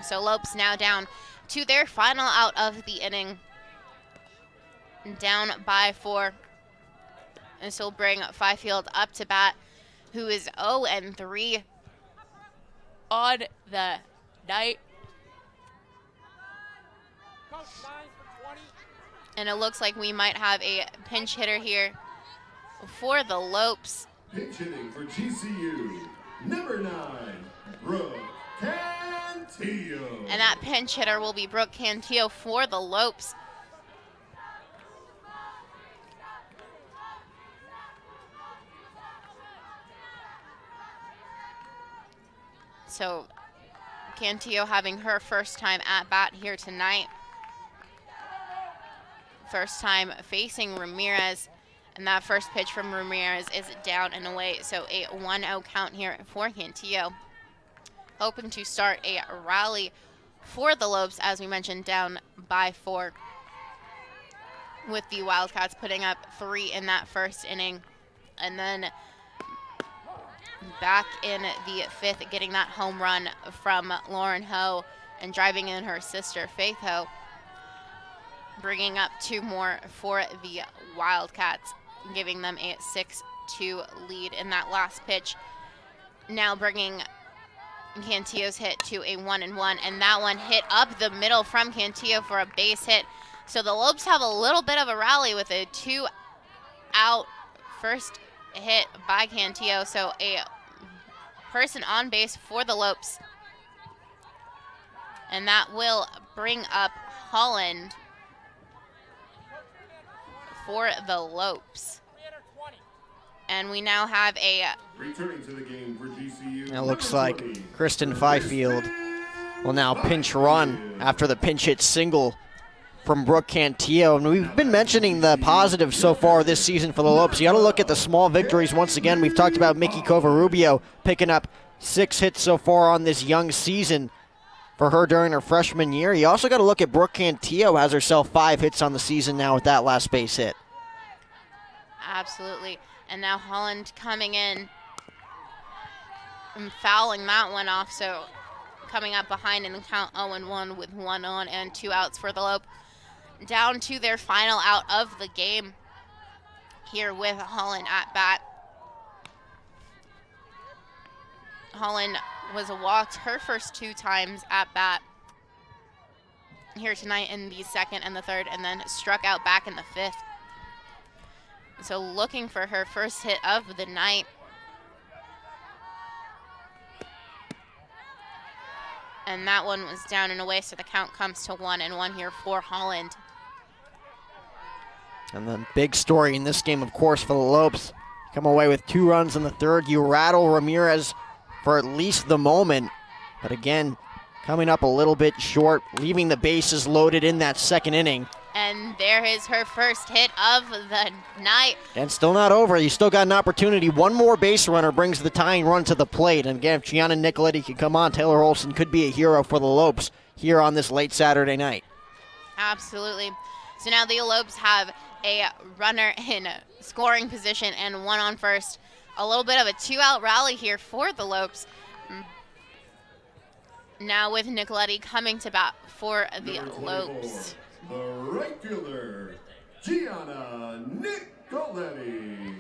S1: So Lopes now down to their final out of the inning, down by 4. And this will bring Fifield up to bat, who is 0-3 on the night. And it looks like we might have a pinch hitter here for the Lopes.
S3: Pinch hitting for GCU, number 9, Brooke Cantillo.
S1: And that pinch hitter will be Brooke Cantillo for the Lopes. So Cantillo having her first time at bat here tonight. First time facing Ramirez. And that first pitch from Ramirez is down and away. So a 1-0 count here for Cantillo. Hoping to start a rally for the Lopes, as we mentioned, down by 4. With the Wildcats putting up 3 in that first inning. And then back in the 5th, getting that home run from Lauren Ho and driving in her sister, Faith Ho, bringing up 2 more for the Wildcats, giving them a 6-2 lead in that last pitch. Now bringing Cantillo's hit to a 1-1, and that one hit up the middle from Cantillo for a base hit. So the Lopes have a little bit of a rally with a 2-out first hit by Cantillo. So a person on base for the Lopes. And that will bring up Holland for the Lopes. And we now have a...
S3: Returning to the game for GCU.
S2: It looks like Kristen Fifield will now pinch run after the pinch hit single from Brooke Cantillo. And we've been mentioning the positives so far this season for the Lopes. You got to look at the small victories once again. We've talked about Mickey Covarubio picking up 6 hits so far on this young season for her during her freshman year. You also got to look at Brooke Cantillo, has herself 5 hits on the season now with that last base hit.
S1: Absolutely. And now Holland coming in and fouling that one off. So coming up behind in the count 0-1 with 1 on and 2 outs for the Lope. Down to their final out of the game here with Holland at bat. Holland was walked her first 2 times at bat here tonight in the 2nd and the 3rd, and then struck out back in the 5th. So looking for her first hit of the night. And that one was down and away, so the count comes to 1-1 here for Holland.
S2: And the big story in this game, of course, for the Lopes. Come away with 2 runs in the 3rd. You rattle Ramirez for at least the moment. But again, coming up a little bit short, leaving the bases loaded in that 2nd inning.
S1: And there is her first hit of the night.
S2: And still not over. You still got an opportunity. One more base runner brings the tying run to the plate. And again, if Gianna Nicoletti can come on, Taylor Olson could be a hero for the Lopes here on this late Saturday night.
S1: Absolutely. So now the Lopes have a runner in scoring position and 1 on first. A little bit of a 2-out rally here for the Lopes. Now with Nicoletti coming to bat for the Lopes.
S3: The right fielder, Gianna Nicoletti.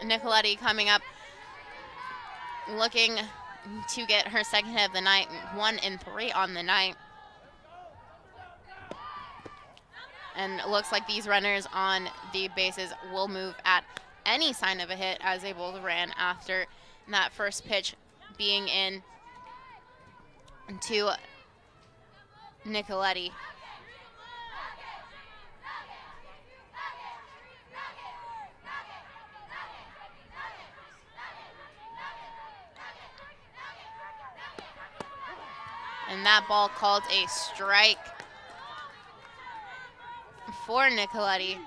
S1: Nicoletti coming up, looking to get her 2nd hit of the night, 1 and 3 on the night. And it looks like these runners on the bases will move at any sign of a hit, as they both ran after that first pitch being in to Nicoletti. And that ball called a strike for Nicoletti.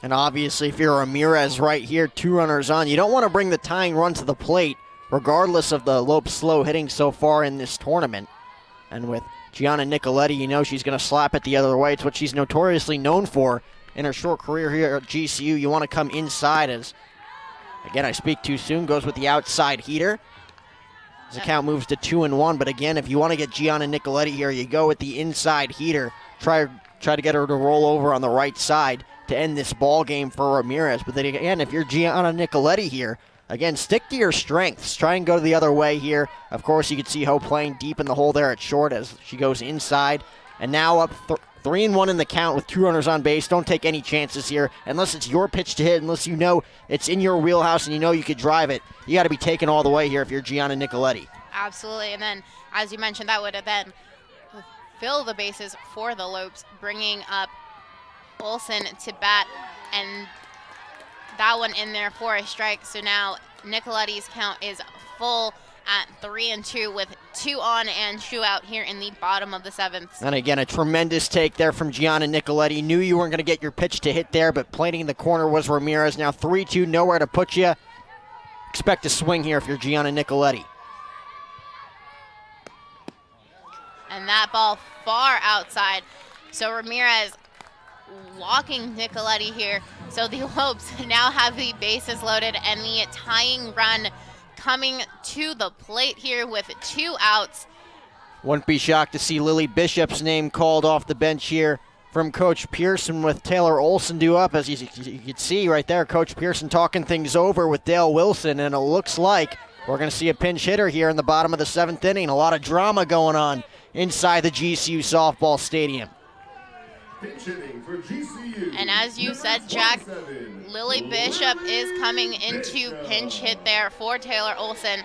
S2: And obviously, if you're Ramirez right here, 2 runners on, you don't want to bring the tying run to the plate, regardless of the Lopes' slow hitting so far in this tournament. And with Gianna Nicoletti, you know she's going to slap it the other way. It's what she's notoriously known for in her short career here at GCU. You want to come inside as, again, I speak too soon, goes with the outside heater. As the count moves to 2-1, but again, if you want to get Gianna Nicoletti here, you go with the inside heater. Try to get her to roll over on the right side to end this ball game for Ramirez. But then again, if you're Gianna Nicoletti here, again, stick to your strengths. Try and go the other way here. Of course, you can see Ho playing deep in the hole there at short as she goes inside. And now up 3-1 in the count with 2 runners on base. Don't take any chances here unless it's your pitch to hit, unless you know it's in your wheelhouse and you know you could drive it. You got to be taken all the way here if you're Gianna Nicoletti.
S1: Absolutely. And then, as you mentioned, that would have then fill the bases for the Lopes, bringing up Olson to bat, and that one in there for a strike. So now Nicoletti's count is full at 3-2 with 2 on and 2 out here in the bottom of the 7th.
S2: And again, a tremendous take there from Gianna Nicoletti. Knew you weren't going to get your pitch to hit there, but plating the corner was Ramirez. Now 3-2, nowhere to put you. Expect a swing here if you're Gianna Nicoletti.
S1: And that ball far outside. So Ramirez walking Nicoletti here. So the Lopes now have the bases loaded and the tying run coming to the plate here with 2 outs.
S2: Wouldn't be shocked to see Lily Bishop's name called off the bench here from Coach Pearson with Taylor Olson due up. As you can see right there, Coach Pearson talking things over with Dale Wilson, and it looks like we're going to see a pinch hitter here in the bottom of the 7th inning. A lot of drama going on inside the GCU softball stadium.
S3: Pinch hitting for GCU.
S1: And as you said, Jack, Lily Bishop is coming into pinch hit there for Taylor Olson.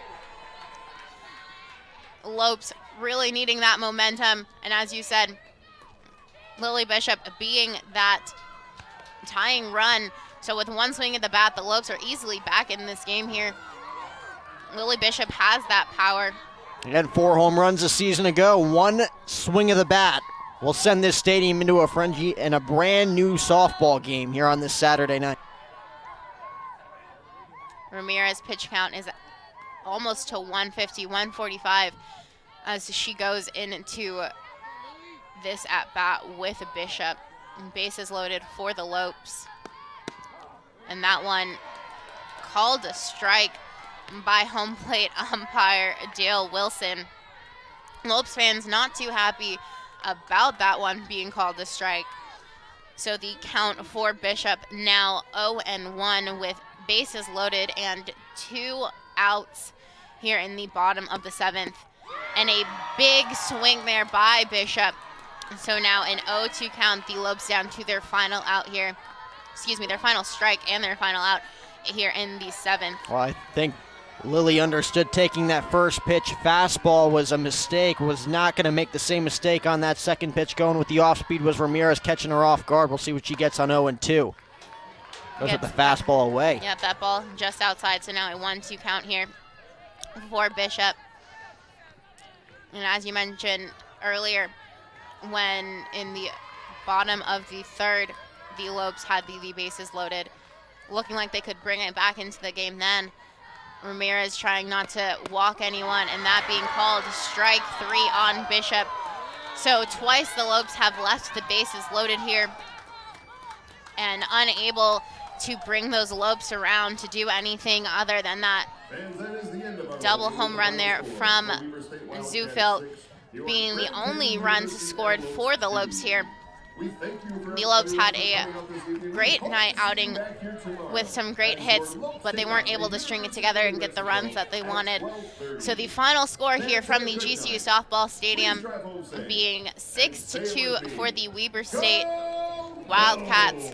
S1: Lopes really needing that momentum, and as you said, Lily Bishop being that tying run. So with 1 swing of the bat, the Lopes are easily back in this game here. Lily Bishop has that power.
S2: And 4 home runs a season ago. 1 swing of the bat will send this stadium into a frenzy and a brand new softball game here on this Saturday night.
S1: Ramirez pitch count is almost to 150, 145 as she goes into this at-bat with Bishop. Bases loaded for the Lopes. And that one called a strike by home plate umpire Dale Wilson. Lopes fans not too happy about that one being called a strike. So the count for Bishop now 0-1 with bases loaded and 2 outs here in the bottom of the 7th. And a big swing there by Bishop. So now an 0-2 count, the Lopes down to their final out here. Excuse me, their final strike and their final out here in the 7th.
S2: Well, I think Lily understood taking that first pitch fastball was a mistake, was not going to make the same mistake on that second pitch. Going with the off-speed was Ramirez catching her off guard. We'll see what she gets on 0-2. Goes with the fastball away.
S1: Yep, that ball just outside, so now a 1-2 count here for Bishop. And as you mentioned earlier, when in the bottom of the 3rd, the Lopes had the bases loaded, looking like they could bring it back into the game then. Ramirez trying not to walk anyone, and that being called strike 3 on Bishop. So twice the Lopes have left the bases loaded here and unable to bring those Lopes around to do anything other than that double home run there from Zufil, being the only runs scored for the Lopes here. The Lopes had a great night outing with some great hits, but they weren't able to string it together and get the runs that they wanted. So the final score here from the GCU softball stadium being 6-2 for the Weber State Wildcats.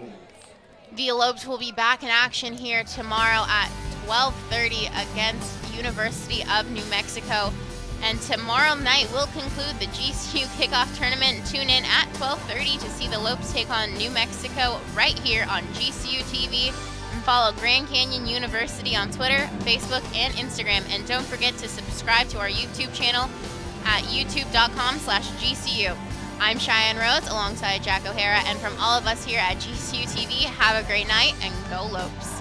S1: The Lopes will be back in action here tomorrow at 12:30 against University of New Mexico. And tomorrow night will conclude the GCU kickoff tournament. Tune in at 12:30 to see the Lopes take on New Mexico right here on GCU TV. And follow Grand Canyon University on Twitter, Facebook, and Instagram. And don't forget to subscribe to our YouTube channel at youtube.com/GCU. I'm Cheyenne Rhodes alongside Jack O'Hara. And from all of us here at GCU TV, have a great night and go Lopes.